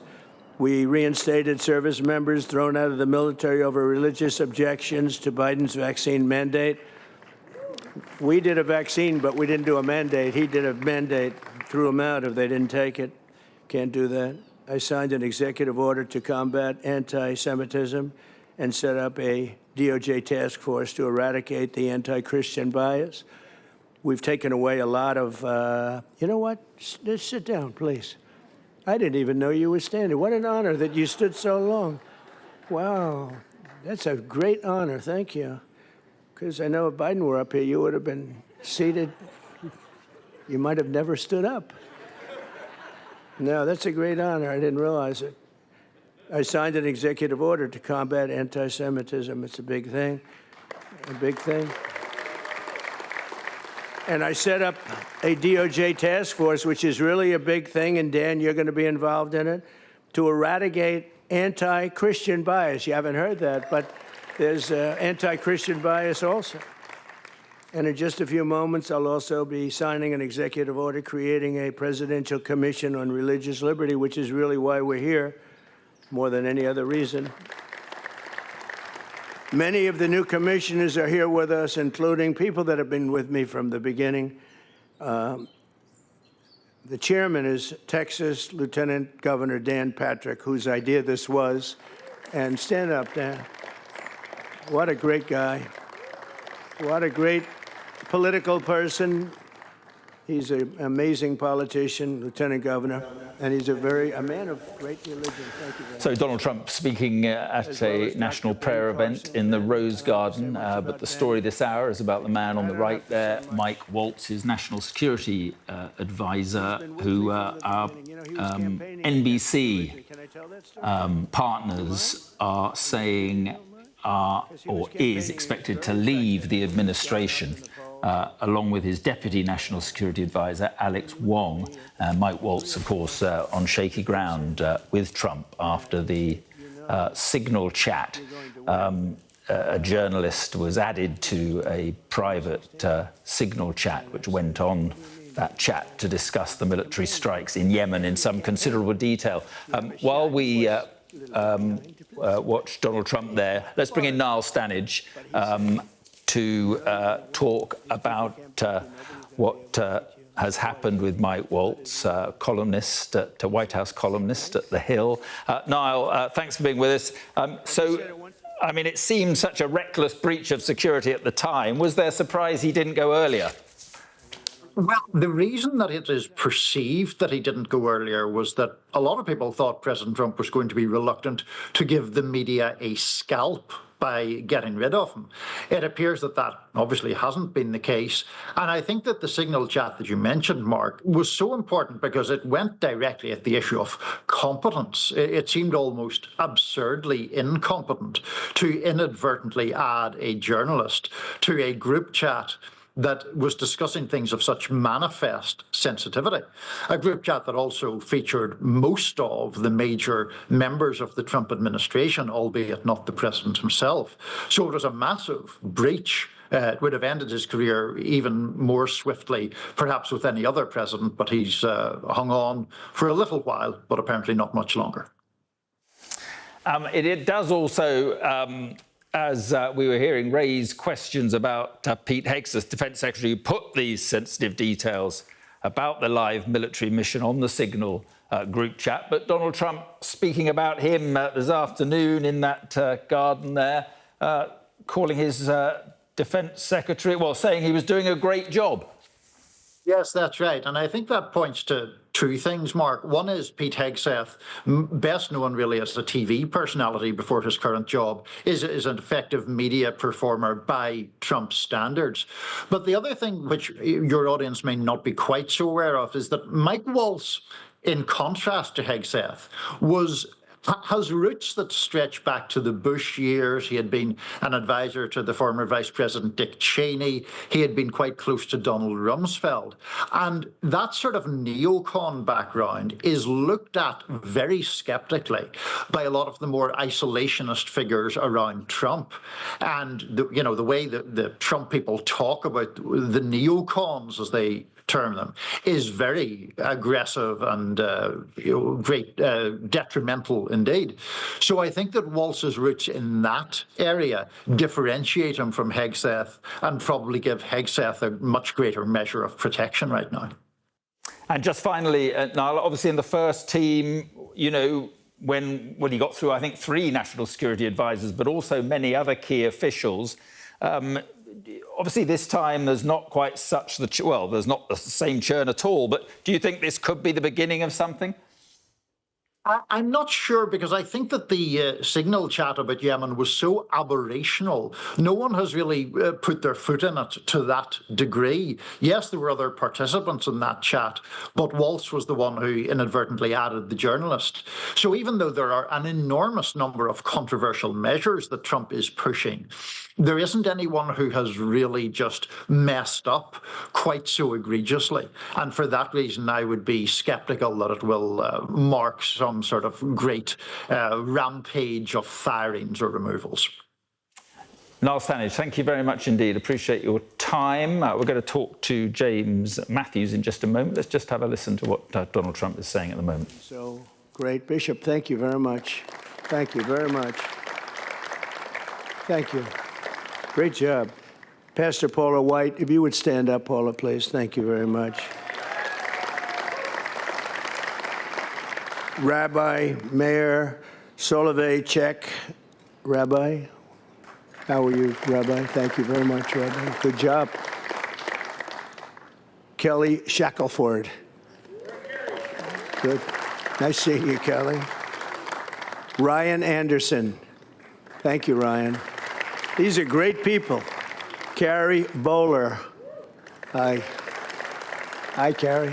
We reinstated service members thrown out of the military over religious objections to Biden's vaccine mandate. We did a vaccine, but we didn't do a mandate. He did a mandate, threw them out if they didn't take it. Can't do that. I signed an executive order to combat anti-Semitism and set up a DOJ task force to eradicate the anti-Christian bias. We've taken away a lot of, you know what? Just sit down, please. I didn't even know you were standing. What an honor that you stood so long. Wow, that's a great honor. Thank you. Because I know if Biden were up here, you would have been seated. You might have never stood up. No, that's a great honor. I didn't realize it. I signed an executive order to combat anti-Semitism. It's a big thing, a big thing. And I set up a DOJ task force, which is really a big thing, and Dan, you're going to be involved in it, to eradicate anti-Christian bias. You haven't heard that, but there's anti-Christian bias also. And in just a few moments, I'll also be signing an executive order creating a presidential commission on religious liberty, which is really why we're here, more than any other reason. Many of the new commissioners are here with us, including people that have been with me from the beginning. The chairman is Texas Lieutenant Governor Dan Patrick, whose idea this was. And stand up, Dan. What a great guy. What a great political person. He's an amazing politician, Lieutenant Governor, and he's a man of great religion. Thank you very much. So Donald Trump speaking at a national prayer event in the Rose Garden, but the story this hour is about the man on the right there, Mike Waltz, his national security advisor, who our NBC partners are saying or is expected to leave the administration. Along with his deputy national security advisor, Alex Wong. Mike Waltz, of course, on shaky ground with Trump after the Signal chat. A journalist was added to a private Signal chat, which went on that chat to discuss the military strikes in Yemen in some considerable detail. While we watch Donald Trump there, let's bring in Niall Stanage to talk about what has happened with Mike Waltz, columnist, White House columnist at The Hill. Niall, thanks for being with us. I mean, it seemed such a reckless breach of security at the time. Was there surprise he didn't go earlier? Well, the reason that it is perceived that he didn't go earlier was that a lot of people thought President Trump was going to be reluctant to give the media a scalp by getting rid of him. It appears that that obviously hasn't been the case. And I think that the Signal chat that you mentioned, Mark, was so important because it went directly at the issue of competence. It seemed almost absurdly incompetent to inadvertently add a journalist to a group chat that was discussing things of such manifest sensitivity. A group chat that also featured most of the major members of the Trump administration, albeit not the president himself. So it was a massive breach. It would have ended his career even more swiftly, perhaps with any other president, but he's hung on for a little while, but apparently not much longer. It does also as we were hearing, raised questions about Pete Hegseth, Defence Secretary, who put these sensitive details about the live military mission on the Signal group chat. But Donald Trump speaking about him this afternoon in that garden there, calling his Defence Secretary, well, saying he was doing a great job. Yes, that's right. And I think that points to two things, Mark. One is Pete Hegseth, best known really as a TV personality before his current job, is an effective media performer by Trump's standards. But the other thing, which your audience may not be quite so aware of, is that Mike Waltz, in contrast to Hegseth, has roots that stretch back to the Bush years. He had been an advisor to the former Vice President Dick Cheney. He had been quite close to Donald Rumsfeld. And that sort of neocon background is looked at very skeptically by a lot of the more isolationist figures around Trump. And the way that the Trump people talk about the neocons, as they term them, is very aggressive and great detrimental indeed. So I think that Waltz's roots in that area differentiate him from Hegseth and probably give Hegseth a much greater measure of protection right now. And just finally, Niall, obviously in the first team, when he got through, I think, 3 national security advisors, but also many other key officials, obviously, this time there's not quite there's not the same churn at all. But do you think this could be the beginning of something? I'm not sure, because I think that the Signal chat about Yemen was so aberrational. No one has really put their foot in it to that degree. Yes, there were other participants in that chat, but Waltz was the one who inadvertently added the journalist. So even though there are an enormous number of controversial measures that Trump is pushing, there isn't anyone who has really just messed up quite so egregiously. And for that reason, I would be sceptical that it will mark some sort of great rampage of firings or removals. Niall Stanage, thank you very much indeed. Appreciate your time. We're going to talk to James Matthews in just a moment. Let's just have a listen to what Donald Trump is saying at the moment. So great. Bishop, thank you very much. Thank you very much. Thank you. Great job. Pastor Paula White, if you would stand up, Paula, please. Thank you very much. Rabbi, Mayor, Solovey-Check. Rabbi, how are you, Rabbi? Thank you very much, Rabbi. Good job. Kelly Shackelford. Good. Nice seeing you, Kelly. Ryan Anderson. Thank you, Ryan. These are great people. Carrie Bowler. Hi. Hi, Carrie.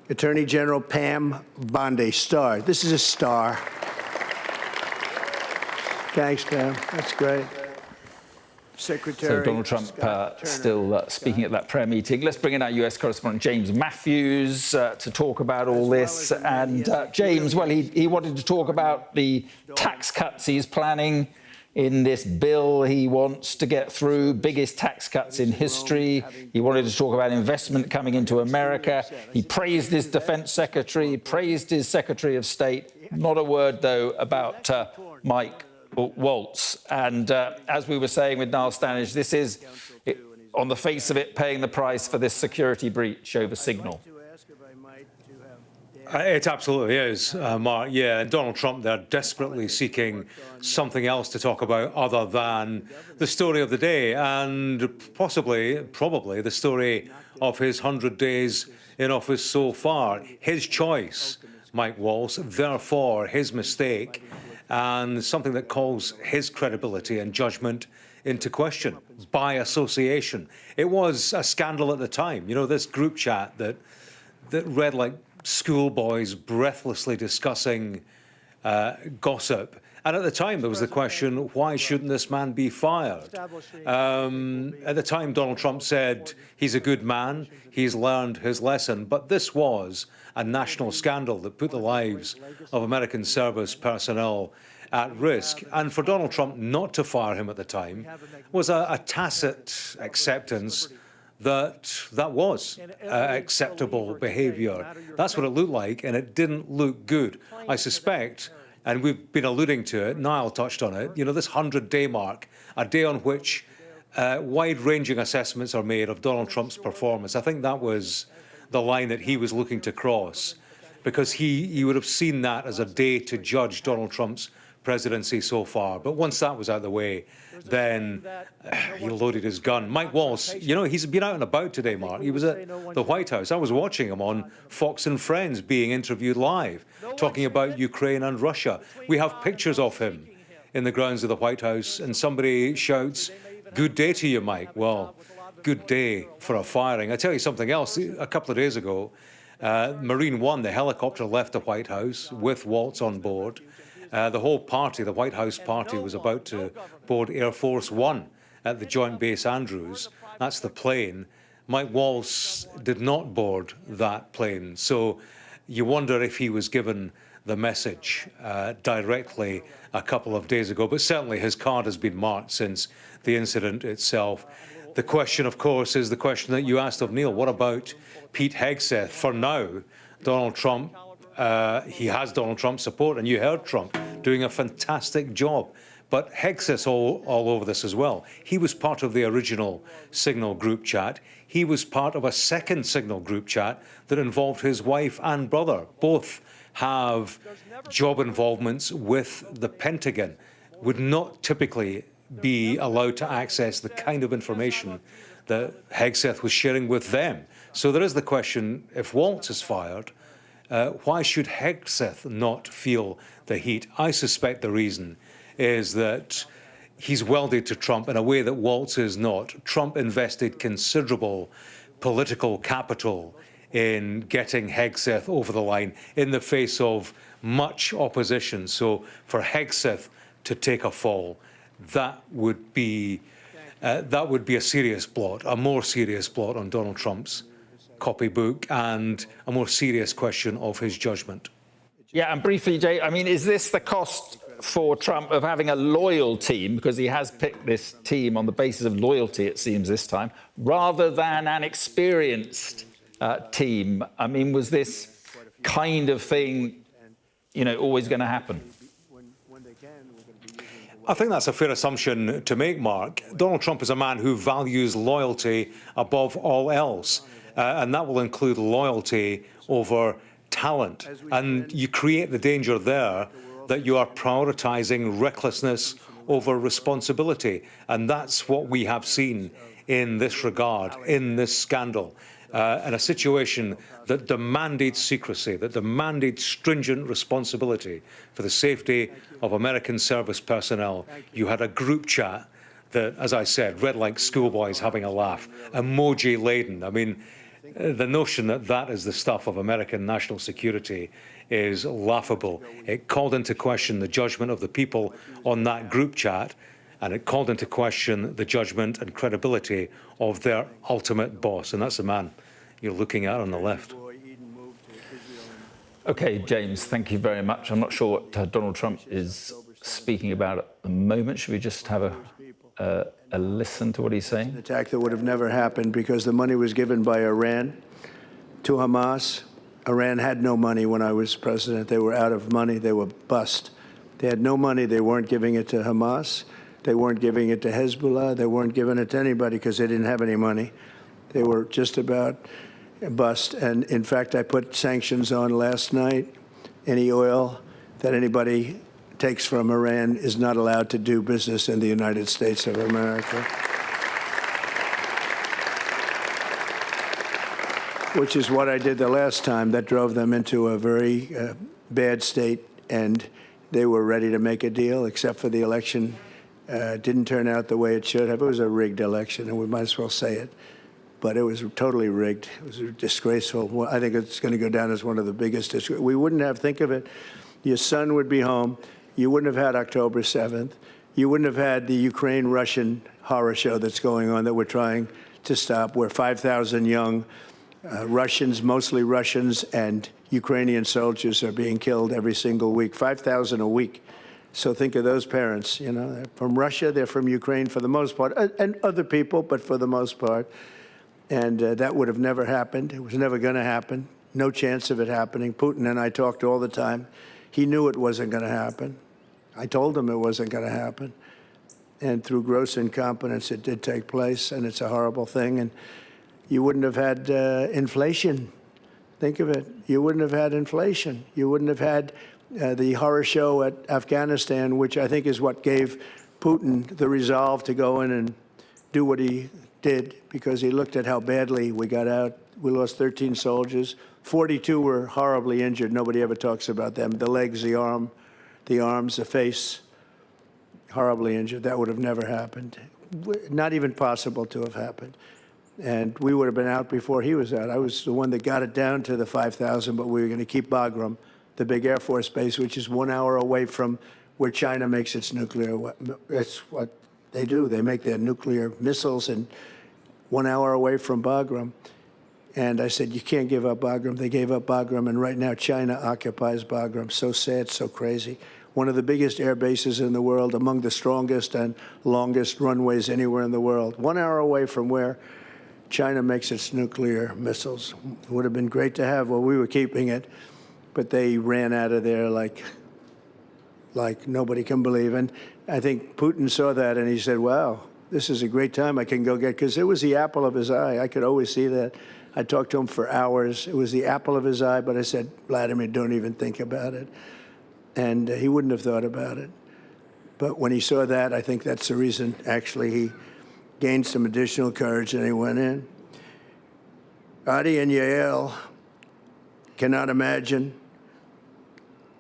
Attorney General Pam Bondi, star. This is a star. Thanks, Pam. That's great. Secretary. So Donald Trump still speaking at that prayer meeting. Let's bring in our US correspondent James Matthews to talk about all this. And James, well, he wanted to talk about the tax cuts he's planning in this bill he wants to get through, biggest tax cuts in history. He wanted to talk about investment coming into America. He praised his defense secretary, praised his Secretary of State. Not a word, though, about Mike Waltz. And as we were saying with Niall Stanage, this is, on the face of it, paying the price for this security breach over Signal. It absolutely is, Mark. Yeah, and Donald Trump, they're desperately seeking something else to talk about other than the story of the day and probably the story of his 100 days in office so far. His choice, Mike Waltz, therefore his mistake, and something that calls his credibility and judgment into question by association. It was a scandal at the time. This group chat that read like schoolboys breathlessly discussing gossip. And at the time, there was the question, why shouldn't this man be fired? At the time, Donald Trump said he's a good man, he's learned his lesson. But this was a national scandal that put the lives of American service personnel at risk. And for Donald Trump not to fire him at the time was a tacit acceptance that was acceptable behaviour. That's what it looked like, and it didn't look good. I suspect And we've been alluding to it, Niall touched on it, this 100-day mark, a day on which wide-ranging assessments are made of Donald Trump's performance. I think that was the line that he was looking to cross, because he would have seen that as a day to judge Donald Trump's presidency so far. But once that was out of the way, then he loaded his gun. Mike Waltz, he's been out and about today, Mark. He was at the White House. I was watching him on Fox and Friends being interviewed live, talking about Ukraine and Russia. We have pictures of him in the grounds of the White House, and somebody shouts, "Good day to you, Mike." Well, good day for a firing. I tell you something else. A couple of days ago, Marine One, the helicopter, left the White House with Waltz on board. The whole party, the White House party, was about to board Air Force One at the Joint Base Andrews. That's the plane. Mike Waltz did not board that plane. So you wonder if he was given the message directly a couple of days ago. But certainly his card has been marked since the incident itself. The question, of course, is the question that you asked of Neil. What about Pete Hegseth? For now, Donald Trump, he has Donald Trump's support, and you heard Trump doing a fantastic job. But Hegseth's all over this as well. He was part of the original Signal group chat. He was part of a second Signal group chat that involved his wife and brother. Both have job involvements with the Pentagon, would not typically be allowed to access the kind of information that Hegseth was sharing with them. So there is the question, if Waltz is fired, why should Hegseth not feel the heat? I suspect the reason is that he's welded to Trump in a way that Waltz is not. Trump invested considerable political capital in getting Hegseth over the line in the face of much opposition. So for Hegseth to take a fall, that would be a serious blot, a more serious blot on Donald Trump's copybook, and a more serious question of his judgment. Yeah, and briefly, Jay, I mean, is this the cost for Trump of having a loyal team, because he has picked this team on the basis of loyalty, it seems, this time, rather than an experienced team? I mean, was this kind of thing, always going to happen? I think that's a fair assumption to make, Mark. Donald Trump is a man who values loyalty above all else, and that will include loyalty over talent. And you create the danger there that you are prioritizing recklessness over responsibility. And that's what we have seen in this regard, in this scandal. In a situation that demanded secrecy, that demanded stringent responsibility for the safety of American service personnel, you had a group chat that, as I said, read like schoolboys having a laugh, emoji-laden. I mean, the notion that that is the stuff of American national security is laughable. It called into question the judgment of the people on that group chat, and it called into question the judgment and credibility of their ultimate boss, and that's the man you're looking at on the left. OK, James, thank you very much. I'm not sure what Donald Trump is speaking about at the moment. Should we just have a listen to what he's saying? An attack that would have never happened because the money was given by Iran to Hamas. Iran had no money when I was president. They were out of money. They were bust. They had no money. They weren't giving it to Hamas. They weren't giving it to Hezbollah. They weren't giving it to anybody because they didn't have any money. They were just about bust. And in fact, I put sanctions on last night. Any oil that anybody takes from Iran is not allowed to do business in the United States of America. Which is what I did the last time. That drove them into a very bad state, and they were ready to make a deal, except for the election. Didn't turn out the way it should have. It was a rigged election, and we might as well say it. But it was totally rigged. It was disgraceful. I think it's going to go down as one of the biggest. We wouldn't have, think of it, your son would be home. You wouldn't have had October 7th. You wouldn't have had the Ukraine-Russian horror show that's going on that we're trying to stop, where 5,000 young Russians, mostly Russians, and Ukrainian soldiers are being killed every single week, 5,000 a week. So think of those parents, they're from Russia, they're from Ukraine for the most part, and other people, but for the most part. And that would have never happened. It was never going to happen. No chance of it happening. Putin and I talked all the time. He knew it wasn't going to happen. I told him it wasn't going to happen. And through gross incompetence, it did take place, and it's a horrible thing. And you wouldn't have had inflation. Think of it. You wouldn't have had inflation. You wouldn't have had the horror show at Afghanistan, which I think is what gave Putin the resolve to go in and do what he did, because he looked at how badly we got out. We lost 13 soldiers. 42 were horribly injured. Nobody ever talks about them. The legs, the arms, the face, horribly injured. That would have never happened. Not even possible to have happened. And we would have been out before he was out. I was the one that got it down to the 5,000, but we were going to keep Bagram, the big Air Force base, which is 1 hour away from where China makes its nuclear weapon. That's what they do. They make their nuclear missiles, and 1 hour away from Bagram. And I said, you can't give up Bagram. They gave up Bagram, and right now China occupies Bagram. So sad, so crazy. One of the biggest air bases in the world, among the strongest and longest runways anywhere in the world. 1 hour away from where China makes its nuclear missiles. It would have been great to have. Well, we were keeping it, but they ran out of there like nobody can believe. And I think Putin saw that, and he said, wow, this is a great time I can go get, because it was the apple of his eye. I could always see that. I talked to him for hours. It was the apple of his eye, but I said, Vladimir, don't even think about it. And he wouldn't have thought about it. But when he saw that, I think that's the reason, actually, he gained some additional courage, and he went in. Adi and Yael cannot imagine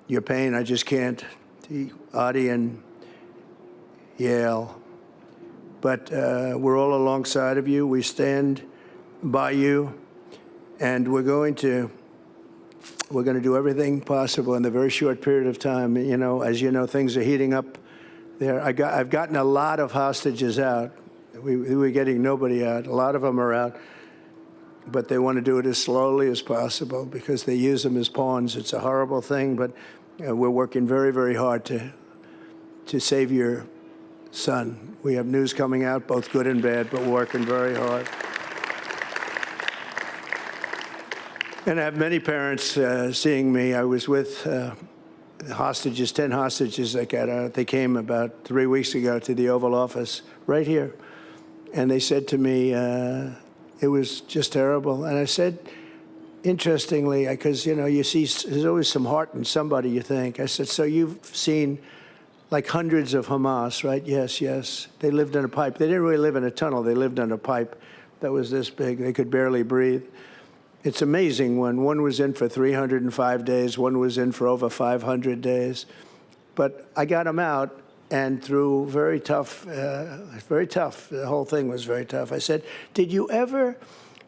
your pain. I just can't. Adi and Yael. But we're all alongside of you. We stand by you, and we're going to do everything possible in a very short period of time. You know, as you know, things are heating up there. I've gotten a lot of hostages out. We were getting nobody out. A lot of them are out, but they want to do it as slowly as possible because they use them as pawns. It's a horrible thing, but we're working very, very hard to save your son. We have news coming out, both good and bad, but we're working very hard. And I have many parents seeing me. I was with hostages, 10 hostages that got out. They came about 3 weeks ago to the Oval Office right here. And they said to me, it was just terrible. And I said, interestingly, because, you know, you see there's always some heart in somebody, you think. I said, so you've seen like hundreds of Hamas, right? Yes, yes. They lived in a pipe. They didn't really live in a tunnel. They lived in a pipe that was this big. They could barely breathe. It's amazing when one was in for 305 days, one was in for over 500 days. But I got them out, and through very tough, the whole thing was very tough. I said, did you ever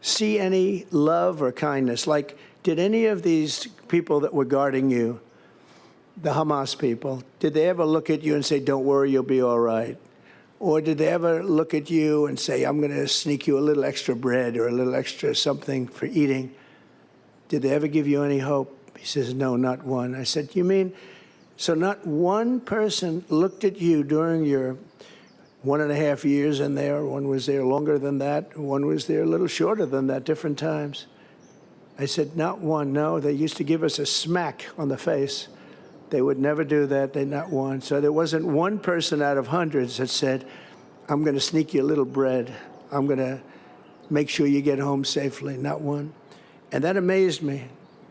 see any love or kindness? Like, did any of these people that were guarding you, the Hamas people, did they ever look at you and say, don't worry, you'll be all right? Or did they ever look at you and say, I'm going to sneak you a little extra bread or a little extra something for eating? Did they ever give you any hope? He says, no, not one. I said, you mean, so not one person looked at you during your 1.5 years in there? One was there longer than that. One was there a little shorter than that, different times. I said, not one. No, they used to give us a smack on the face. They would never do that. They not one. So there wasn't one person out of hundreds that said, I'm going to sneak you a little bread. I'm going to make sure you get home safely. Not one. And that amazed me,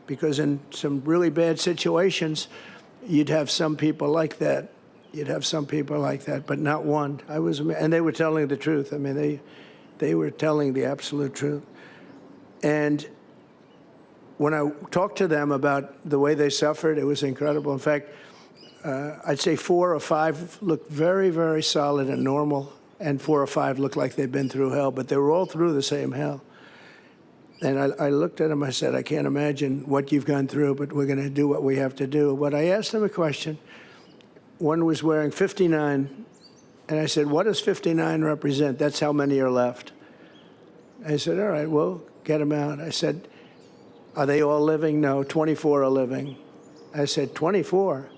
because in some really bad situations, you'd have some people like that. You'd have some people like that, but not one. And they were telling the truth. I mean, they were telling the absolute truth. And when I talked to them about the way they suffered, it was incredible. In fact, I'd say 4 or 5 looked very, very solid and normal, and 4 or 5 looked like they'd been through hell, but they were all through the same hell. And I looked at them, I said, I can't imagine what you've gone through, but we're going to do what we have to do. But I asked them a question. One was wearing 59, and I said, what does 59 represent? That's how many are left. I said, all right, well, get them out. I said, are they all living? No, 24 are living. I said, 24?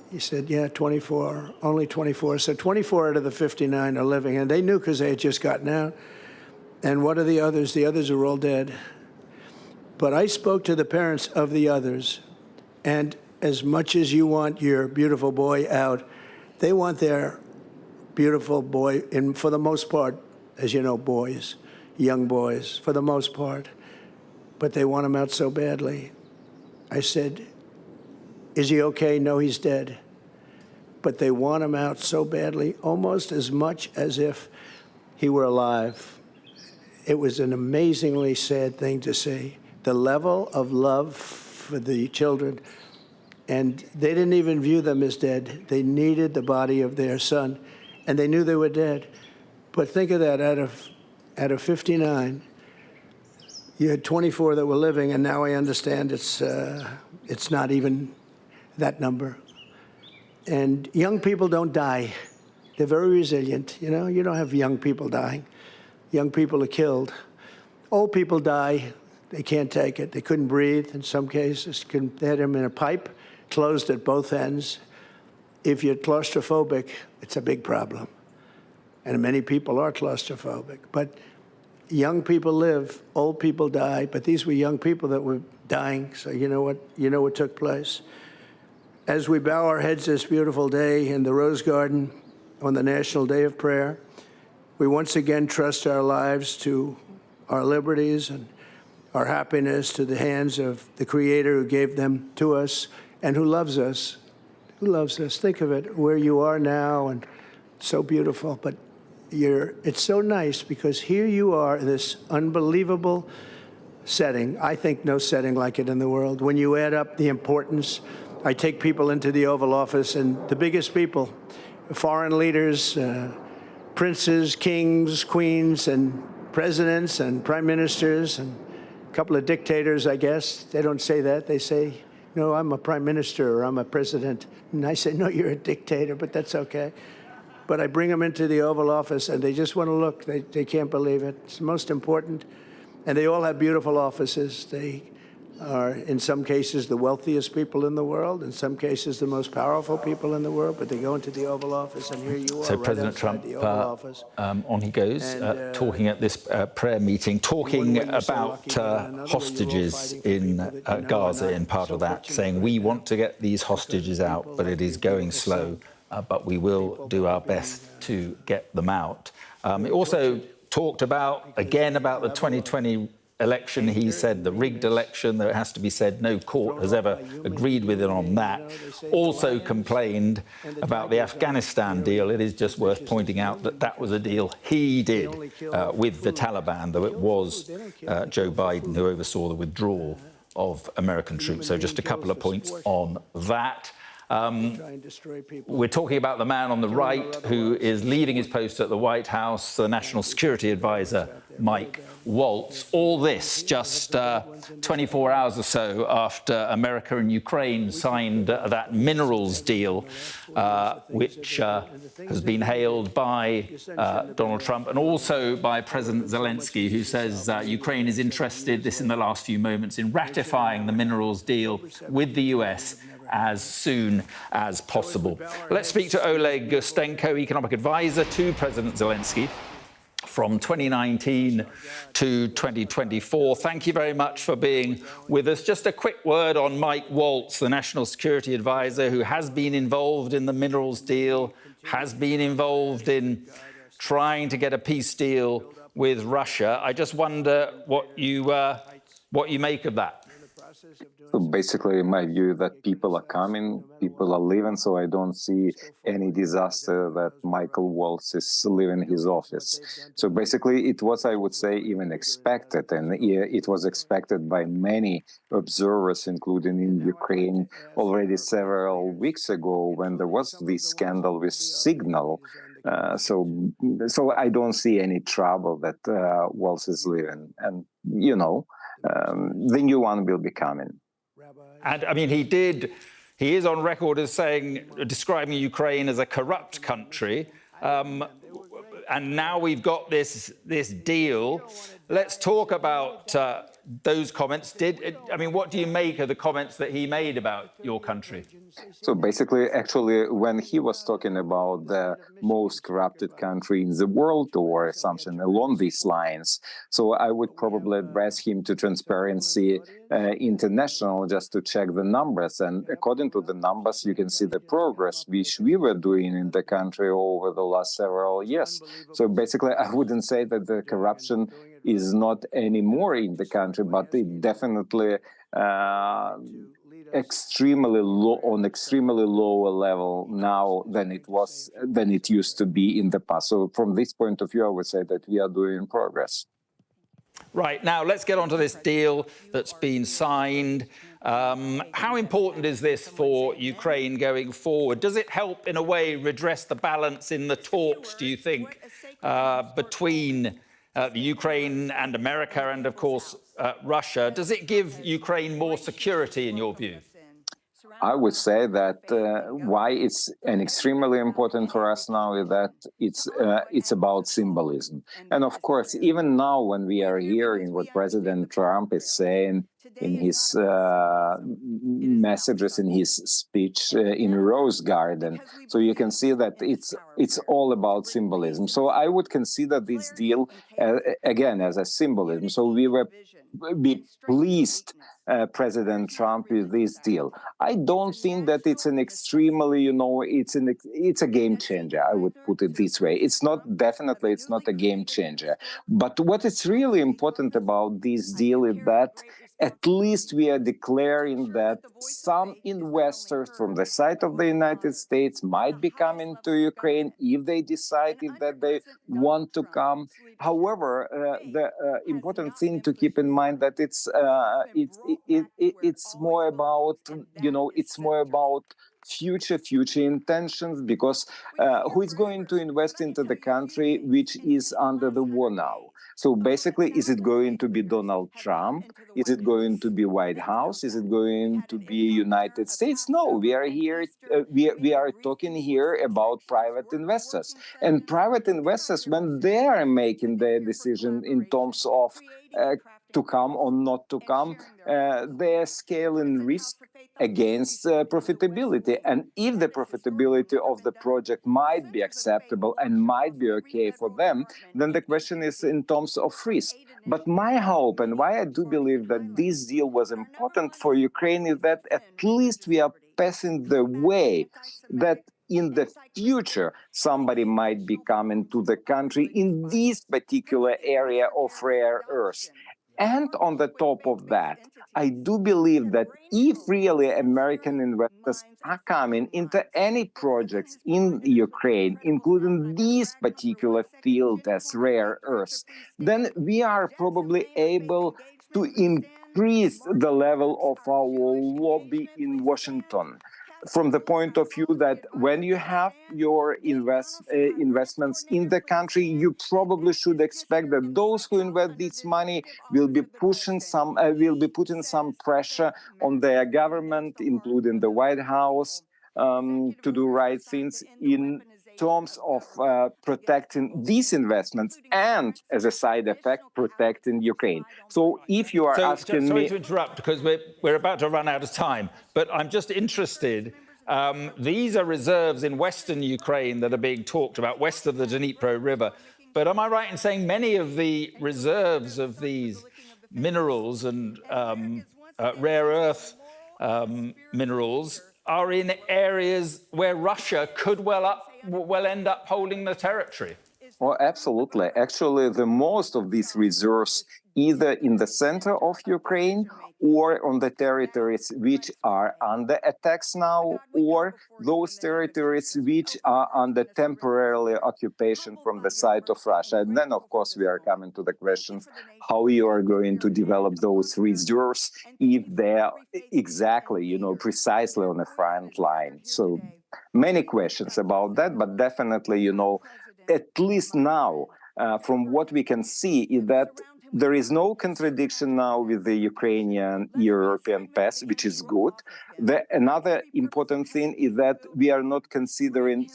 He said, yeah, 24, only 24. So 24 out of the 59 are living, and they knew because they had just gotten out. And what are the others? The others are all dead. But I spoke to the parents of the others, and as much as you want your beautiful boy out, they want their beautiful boy, and for the most part, as you know, boys, young boys, for the most part, but they want him out so badly. I said, is he okay? No, he's dead. But they want him out so badly, almost as much as if he were alive. It was an amazingly sad thing to see, the level of love for the children. And they didn't even view them as dead. They needed the body of their son, and they knew they were dead. But think of that, out of 59, you had 24 that were living, and now I understand it's not even that number. And young people don't die. They're very resilient. You know, you don't have young people dying. Young people are killed. Old people die. They can't take it. They couldn't breathe in some cases. They had them in a pipe, closed at both ends. If you're claustrophobic, it's a big problem. And many people are claustrophobic. But young people live, old people die. But these were young people that were dying. So you know what took place. As we bow our heads this beautiful day in the Rose Garden on the National Day of Prayer, we once again trust our lives to our liberties and our happiness to the hands of the Creator who gave them to us and who loves us. Who loves us? Think of it, where you are now, and so beautiful. But it's so nice because here you are in this unbelievable setting. I think no setting like it in the world. When you add up the importance, I take people into the Oval Office, and the biggest people, foreign leaders, princes, kings, queens, and presidents, and prime ministers, and a couple of dictators, I guess. They don't say that. They say, no, I'm a prime minister or I'm a president. And I say, no, you're a dictator, but that's okay. But I bring them into the Oval Office, and they just want to look. They can't believe it. It's the most important. And they all have beautiful offices. They are, in some cases, the wealthiest people in the world, in some cases, the most powerful people in the world, but they go into the Oval Office, and here you are, so right President outside Trump, the Oval Office. on he goes, And, talking at this prayer meeting, talking about hostages in Gaza in part of that, saying we want to get these hostages out, but it is going slow, but we will do our best to get them out. He also talked again about the 2020 election. He said the rigged election, though it has to be said no court has ever agreed with it on that. Also complained about the Afghanistan deal. It is just worth pointing out that that was a deal he did with the Taliban, though it was Joe Biden who oversaw the withdrawal of American troops. So just a couple of points on that. We're talking about the man on the right who is leaving his post at the White House, the National Security Advisor, Mike Waltz. All this just 24 hours or so after America and Ukraine signed that minerals deal, which has been hailed by Donald Trump and also by President Zelensky, who says Ukraine is interested, this in the last few moments, in ratifying the minerals deal with the US as soon as possible. Let's speak to Oleg Gustenko, economic advisor to President Zelensky from 2019 to 2024. Thank you very much for being with us. Just a quick word on Mike Waltz, the National Security Advisor, who has been involved in the minerals deal, has been involved in trying to get a peace deal with Russia. I just wonder what you make of that. So basically, my view is that people are coming, people are leaving, so I don't see any disaster that Michael Waltz is leaving his office. So basically, it was, I would say, even expected, and it was expected by many observers, including in Ukraine, already several weeks ago when there was this scandal with Signal. So I don't see any trouble that Waltz is leaving, and the new one will be coming. And I mean, he is on record as describing Ukraine as a corrupt country. And now we've got this deal. Let's talk about those comments. What do you make of the comments that he made about your country? So basically, actually, when he was talking about the most corrupted country in the world or something along these lines, so I would probably address him to Transparency International just to check the numbers. And according to the numbers, you can see the progress which we were doing in the country over the last several years. So basically, I wouldn't say that the corruption is not anymore in the country, but it definitely extremely lower level now than it used to be in the past. So from this point of view, I would say that we are doing progress. Right, now let's get on to this deal that's been signed. How important is this for Ukraine going forward? Does it help, in a way, redress the balance in the talks, do you think, between the Ukraine and America and, of course, Russia? Does it give Ukraine more security, in your view? I would say that why it's extremely important for us now is that it's about symbolism. And of course, even now when we are hearing what President Trump is saying in his messages, in his speech in Rose Garden, so you can see that it's all about symbolism. So I would consider this deal again as a symbolism. So we were pleased President Trump with this deal. I don't think that it's an extremely, it's a game changer. I would put it this way. It's not a game changer. But what is really important about this deal is that at least we are declaring that some investors from the side of the United States might be coming to Ukraine if they decide that they want to come. However, the important thing to keep in mind that it's more about, it's more about future intentions, because who is going to invest into the country which is under the war now? So basically, is it going to be Donald Trump? Is it going to be White House? Is it going to be United States? No, we are here. We are talking here about private investors, and private investors, when they are making their decision in terms of to come or not to come, they are scaling risk against profitability. And if the profitability of the project might be acceptable and might be okay for them, then the question is in terms of risk. But my hope, and why I do believe that this deal was important for Ukraine, is that at least we are passing the way that in the future somebody might be coming to the country in this particular area of rare earths. And on the top of that, I do believe that if really American investors are coming into any projects in Ukraine, including this particular field as rare earths, then we are probably able to increase the level of our lobby in Washington. From the point of view that when you have your investments in the country, you probably should expect that those who invest this money will be putting some pressure on their government, including the White House, to do right things in terms of protecting these investments and, as a side effect, protecting Ukraine. So if you are asking me... Sorry to interrupt, because we're about to run out of time, but I'm just interested. These are reserves in western Ukraine that are being talked about, west of the Dnipro River. But am I right in saying many of the reserves of these minerals and rare earth minerals are in areas where Russia could well end up holding the territory? Oh, absolutely. Actually, the most of these reserves either in the center of Ukraine or on the territories which are under attacks now, or those territories which are under temporary occupation from the side of Russia. And then, of course, we are coming to the questions how you are going to develop those reserves if they're exactly, precisely on the front line. So many questions about that, but definitely, at least now, from what we can see, is that there is no contradiction now with the Ukrainian-European path, which is good. Another important thing is that we are not considering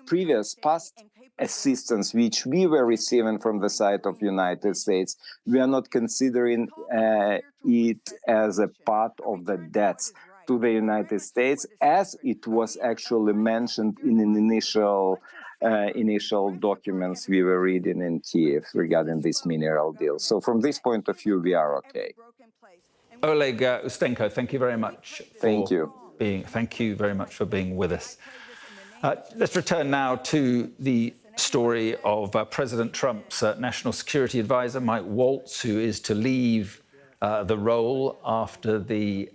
previous past assistance which we were receiving from the side of United States, we are not considering it as a part of the debts to the United States, as it was actually mentioned in an initial documents we were reading in Kiev regarding this mineral deal. So from this point of view, we are okay. Oleg Ustenko, thank you very much. Thank you. Thank you very much for being with us. Let's return now to the story of President Trump's national security advisor, Mike Waltz, who is to leave the role after the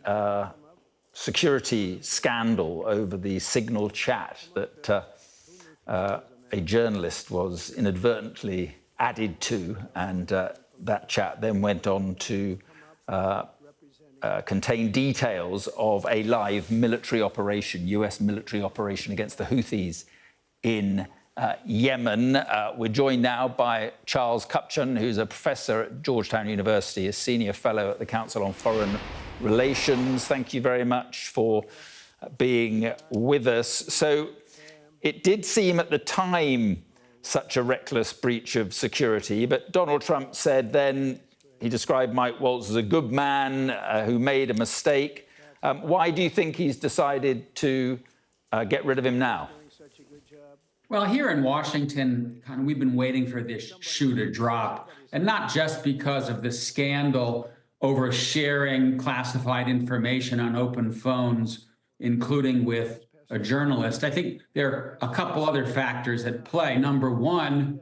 security scandal over the Signal chat that a journalist was inadvertently added to, and that chat then went on to contain details of a live military operation, US military operation against the Houthis in Yemen. We're joined now by Charles Kupchan, who's a professor at Georgetown University, a senior fellow at the Council on Foreign Relations. Thank you very much for being with us. So it did seem at the time such a reckless breach of security, but Donald Trump said then, he described Mike Waltz as a good man who made a mistake. Why do you think he's decided to get rid of him now? Well, here in Washington, we've been waiting for this shoe to drop, and not just because of the scandal over sharing classified information on open phones, including with a journalist. I think there are a couple other factors at play. Number one,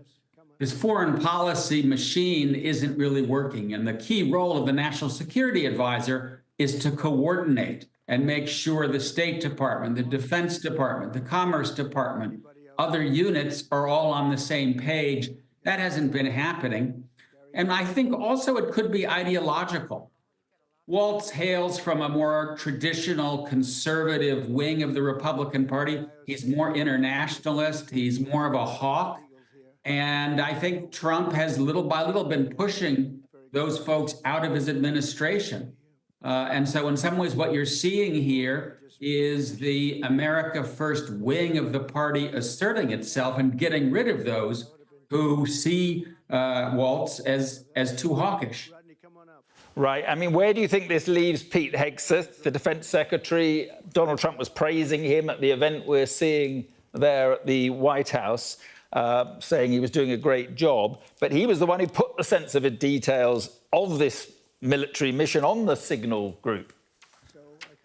this foreign policy machine isn't really working, and the key role of the National Security Advisor is to coordinate and make sure the State Department, the Defense Department, the Commerce Department, other units are all on the same page. That hasn't been happening. And I think also it could be ideological. Waltz hails from a more traditional conservative wing of the Republican Party. He's more internationalist. He's more of a hawk. And I think Trump has little by little been pushing those folks out of his administration. And so in some ways, what you're seeing here is the America First wing of the party asserting itself and getting rid of those who see Waltz as too hawkish. Right. I mean, where do you think this leaves Pete Hegseth, the defense secretary? Donald Trump was praising him at the event we're seeing there at the White House, saying he was doing a great job. But he was the one who put the sensitive details of this military mission on the Signal group.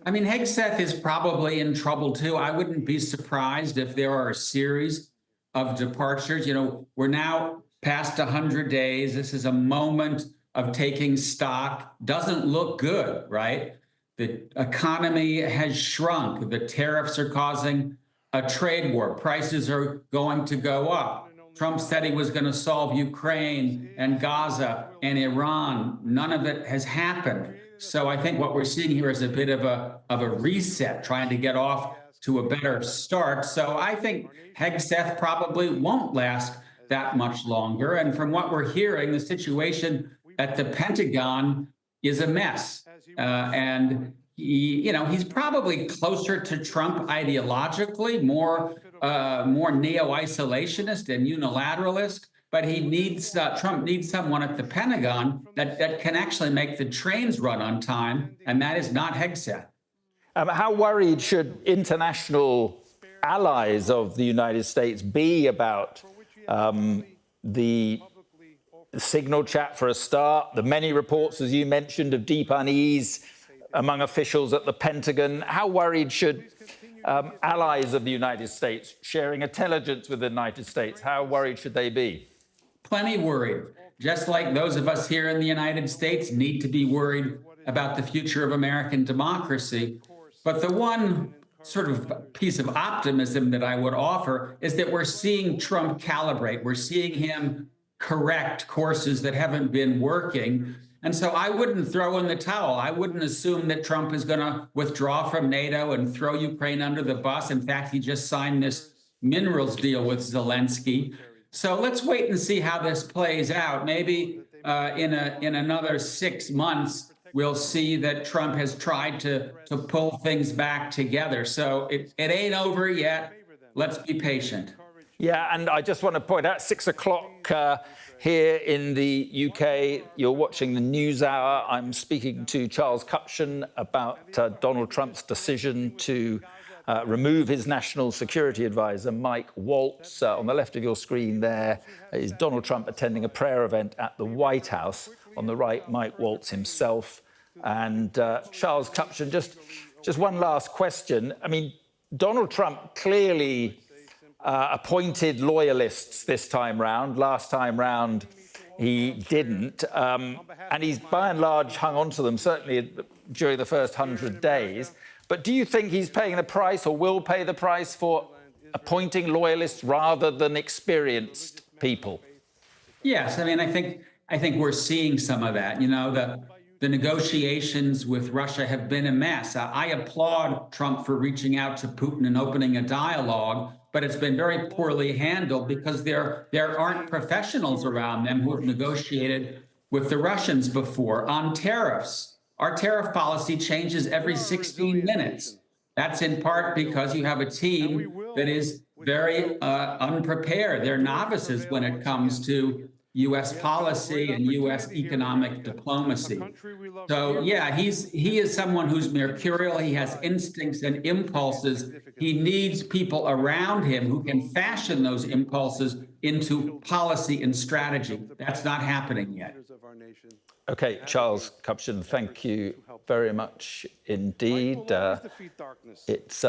I mean, Hegseth is probably in trouble, too. I wouldn't be surprised if there are a series of departures. You know, we're now past 100 days. This is a moment of taking stock. Doesn't look good, right? The economy has shrunk. The tariffs are causing a trade war. Prices are going to go up. Trump said he was going to solve Ukraine and Gaza and Iran. None of it has happened. So I think what we're seeing here is a bit of a reset, trying to get off to a better start. So I think Hegseth probably won't last that much longer. And from what we're hearing, the situation at the Pentagon is a mess. And he's probably closer to Trump ideologically, more neo-isolationist and unilateralist. But he needs Trump needs someone at the Pentagon that can actually make the trains run on time, and that is not Hegseth. How worried should international allies of the United States be about the Signal chat for a start? The many reports, as you mentioned, of deep unease among officials at the Pentagon. How worried should allies of the United States sharing intelligence with the United States, how worried should they be? Plenty worried. Just like those of us here in the United States need to be worried about the future of American democracy. But the one sort of piece of optimism that I would offer is that we're seeing Trump calibrate. We're seeing him correct courses that haven't been working. And so I wouldn't throw in the towel. I wouldn't assume that Trump is going to withdraw from NATO and throw Ukraine under the bus. In fact, he just signed this minerals deal with Zelensky. So let's wait and see how this plays out. Maybe in another 6 months, we'll see that Trump has tried to pull things back together. So it ain't over yet. Let's be patient. Yeah, and I just want to point out, 6 o'clock here in the UK, you're watching the News Hour. I'm speaking to Charles Cupshan about Donald Trump's decision to remove his national security advisor, Mike Waltz. On the left of your screen there is Donald Trump attending a prayer event at the White House. On the right, Mike Waltz himself. And Charles Cupshan, just one last question. I mean, Donald Trump clearly appointed loyalists this time round. Last time round, he didn't. And he's by and large hung on to them, certainly during the first 100 days. But do you think he's paying the price or will pay the price for appointing loyalists rather than experienced people? Yes, I mean, I think we're seeing some of that. You know, the negotiations with Russia have been a mess. I applaud Trump for reaching out to Putin and opening a dialogue, but it's been very poorly handled because there aren't professionals around them who have negotiated with the Russians before on tariffs. Our tariff policy changes every 16 minutes. That's in part because you have a team that is very unprepared. They're novices when it comes to U.S. policy and U.S. economic diplomacy. So, yeah, he is someone who's mercurial. He has instincts and impulses. He needs people around him who can fashion those impulses into policy and strategy. That's not happening yet. OK, Charles Cupshan, thank you very much indeed. Let's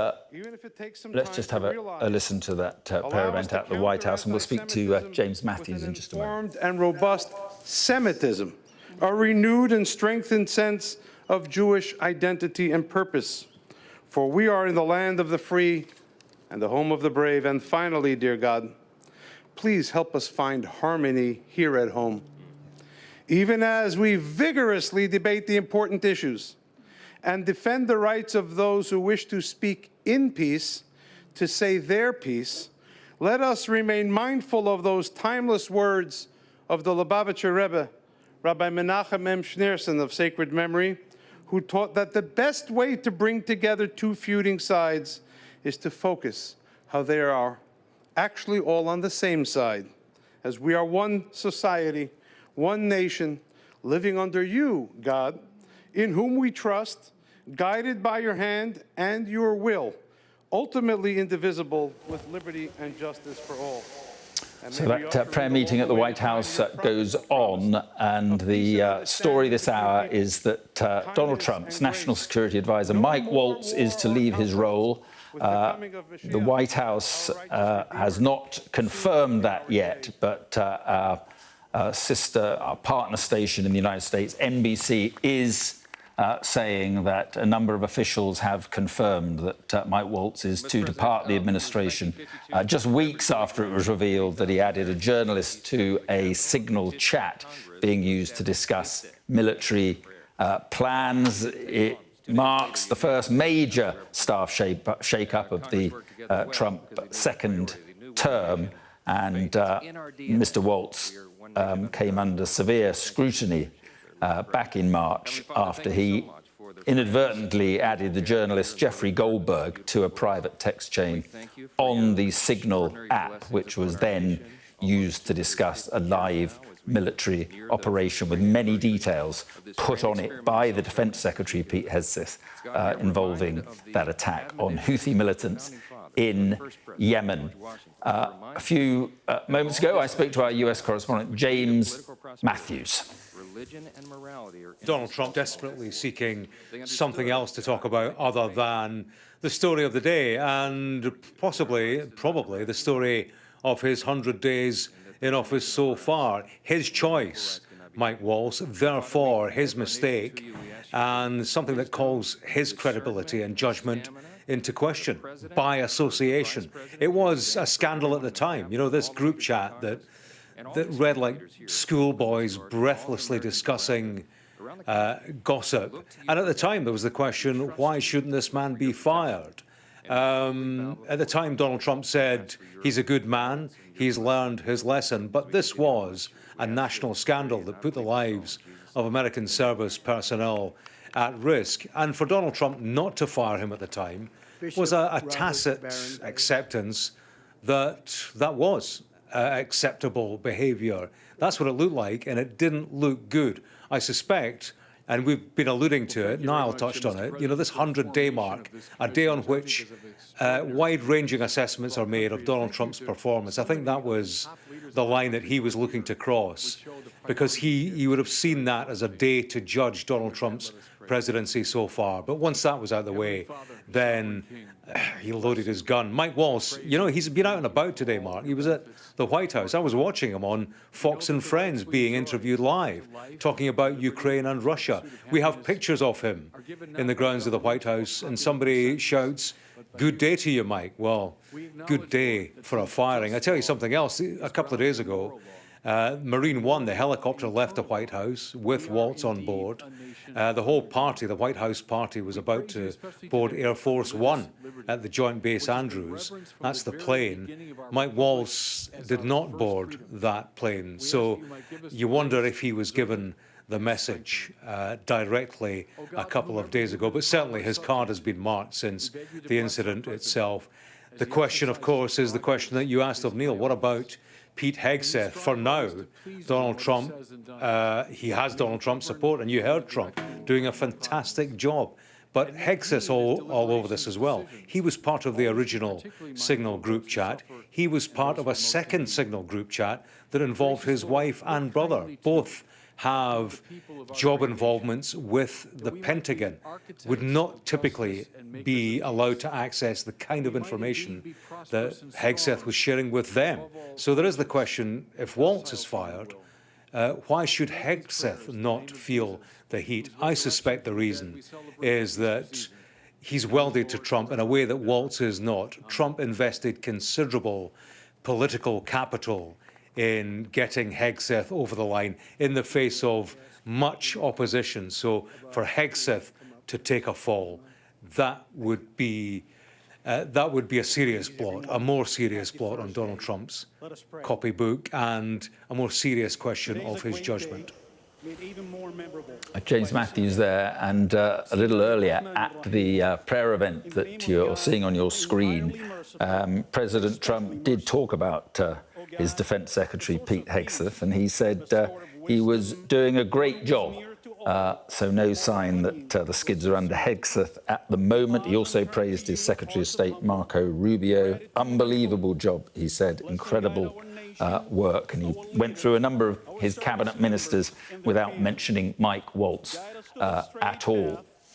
just have a listen to that prayer event at the White House, and we'll speak to James Matthews in just a moment. And robust Semitism, a renewed and strengthened sense of Jewish identity and purpose. For we are in the land of the free and the home of the brave. And finally, dear God, please help us find harmony here at home, even as we vigorously debate the important issues and defend the rights of those who wish to speak in peace, to say their piece. Let us remain mindful of those timeless words of the Lubavitcher Rebbe, Rabbi Menachem M. Schneerson of sacred memory, who taught that the best way to bring together two feuding sides is to focus how they are actually all on the same side, as we are one society, one nation, living under you, God, in whom we trust, guided by your hand and your will, ultimately indivisible, with liberty and justice for all. So that prayer meeting at the White House goes on, and the story this hour is that Donald Trump's national security advisor, Mike Waltz, is to leave his role. The White House has not confirmed that yet, but our partner station in the United States, NBC, is saying that a number of officials have confirmed that Mike Waltz is to depart the administration just weeks after it was revealed that he added a journalist to a Signal chat being used to discuss military plans. It marks the first major staff shake-up of the Trump second term, and Mr. Waltz came under severe scrutiny back in March after he inadvertently added the journalist Jeffrey Goldberg to a private text chain on the Signal app, which was then used to discuss a live military operation with many details put on it by the Defense Secretary, Pete Hegseth, involving that attack on Houthi militants in Yemen. A few moments ago, I spoke to our US correspondent, James Matthews. Donald Trump desperately seeking something else to talk about other than the story of the day and probably the story of his 100 days in office so far. His choice, Mike Waltz, therefore his mistake, and something that calls his credibility and judgment into question by association. It was a scandal at the time. You know, this group chat that read like schoolboys breathlessly discussing gossip. And at the time, there was the question, why shouldn't this man be fired? At the time, Donald Trump said he's a good man, he's learned his lesson, but this was a national scandal that put the lives of American service personnel at risk. And for Donald Trump not to fire him at the time was a tacit acceptance that that was acceptable behaviour. That's what it looked like, and it didn't look good. I suspect, and we've been alluding to it, Niall touched on it, you know, this 100-day mark, a day on which wide-ranging assessments are made of Donald Trump's performance. I think that was the line that he was looking to cross, because he would have seen that as a day to judge Donald Trump's presidency so far. But once that was out of the way, then he loaded his gun. Mike Waltz, you know, he's been out and about today, Mark. He was at the White House. I was watching him on Fox and Friends being interviewed live, talking about Ukraine and Russia. We have pictures of him in the grounds of the White House, and somebody shouts, "Good day to you, Mike." Well, good day for a firing. I tell you something else. A couple of days ago, Marine One, the helicopter, left the White House with Waltz on board. The whole party, the White House party, was about to board Air Force One at the Joint Base Andrews. That's the plane. Mike Waltz did not board that plane. So you wonder if he was given the message directly a couple of days ago. But certainly his card has been marked since the incident itself. The question, of course, is the question that you asked of Neil. What about Pete Hegseth? For now, Donald Trump, he has Donald Trump's support, and you heard Trump doing a fantastic job. But Hegseth all over this as well. He was part of the original Signal group chat. He was part of a second Signal group chat that involved his wife and brother. Both have job involvements with the Pentagon, would not typically be allowed to access the kind of information that Hegseth was sharing with them. So there is the question, if Waltz is fired, why should Hegseth not feel the heat? I suspect the reason is that he's welded to Trump in a way that Waltz is not. Trump invested considerable political capital in getting Hegseth over the line in the face of much opposition. So for Hegseth to take a fall, that would be a serious blot, a more serious blot on Donald Trump's copybook, and a more serious question of his judgment. James Matthews there, and a little earlier at the prayer event that you're seeing on your screen, President Trump did talk about his Defense Secretary, Pete Hegseth, and he said he was doing a great job. So no sign that the skids are under Hegseth at the moment. He also praised his Secretary of State, Marco Rubio. Unbelievable job, he said. Incredible work. And he went through a number of his cabinet ministers without mentioning Mike Waltz at all.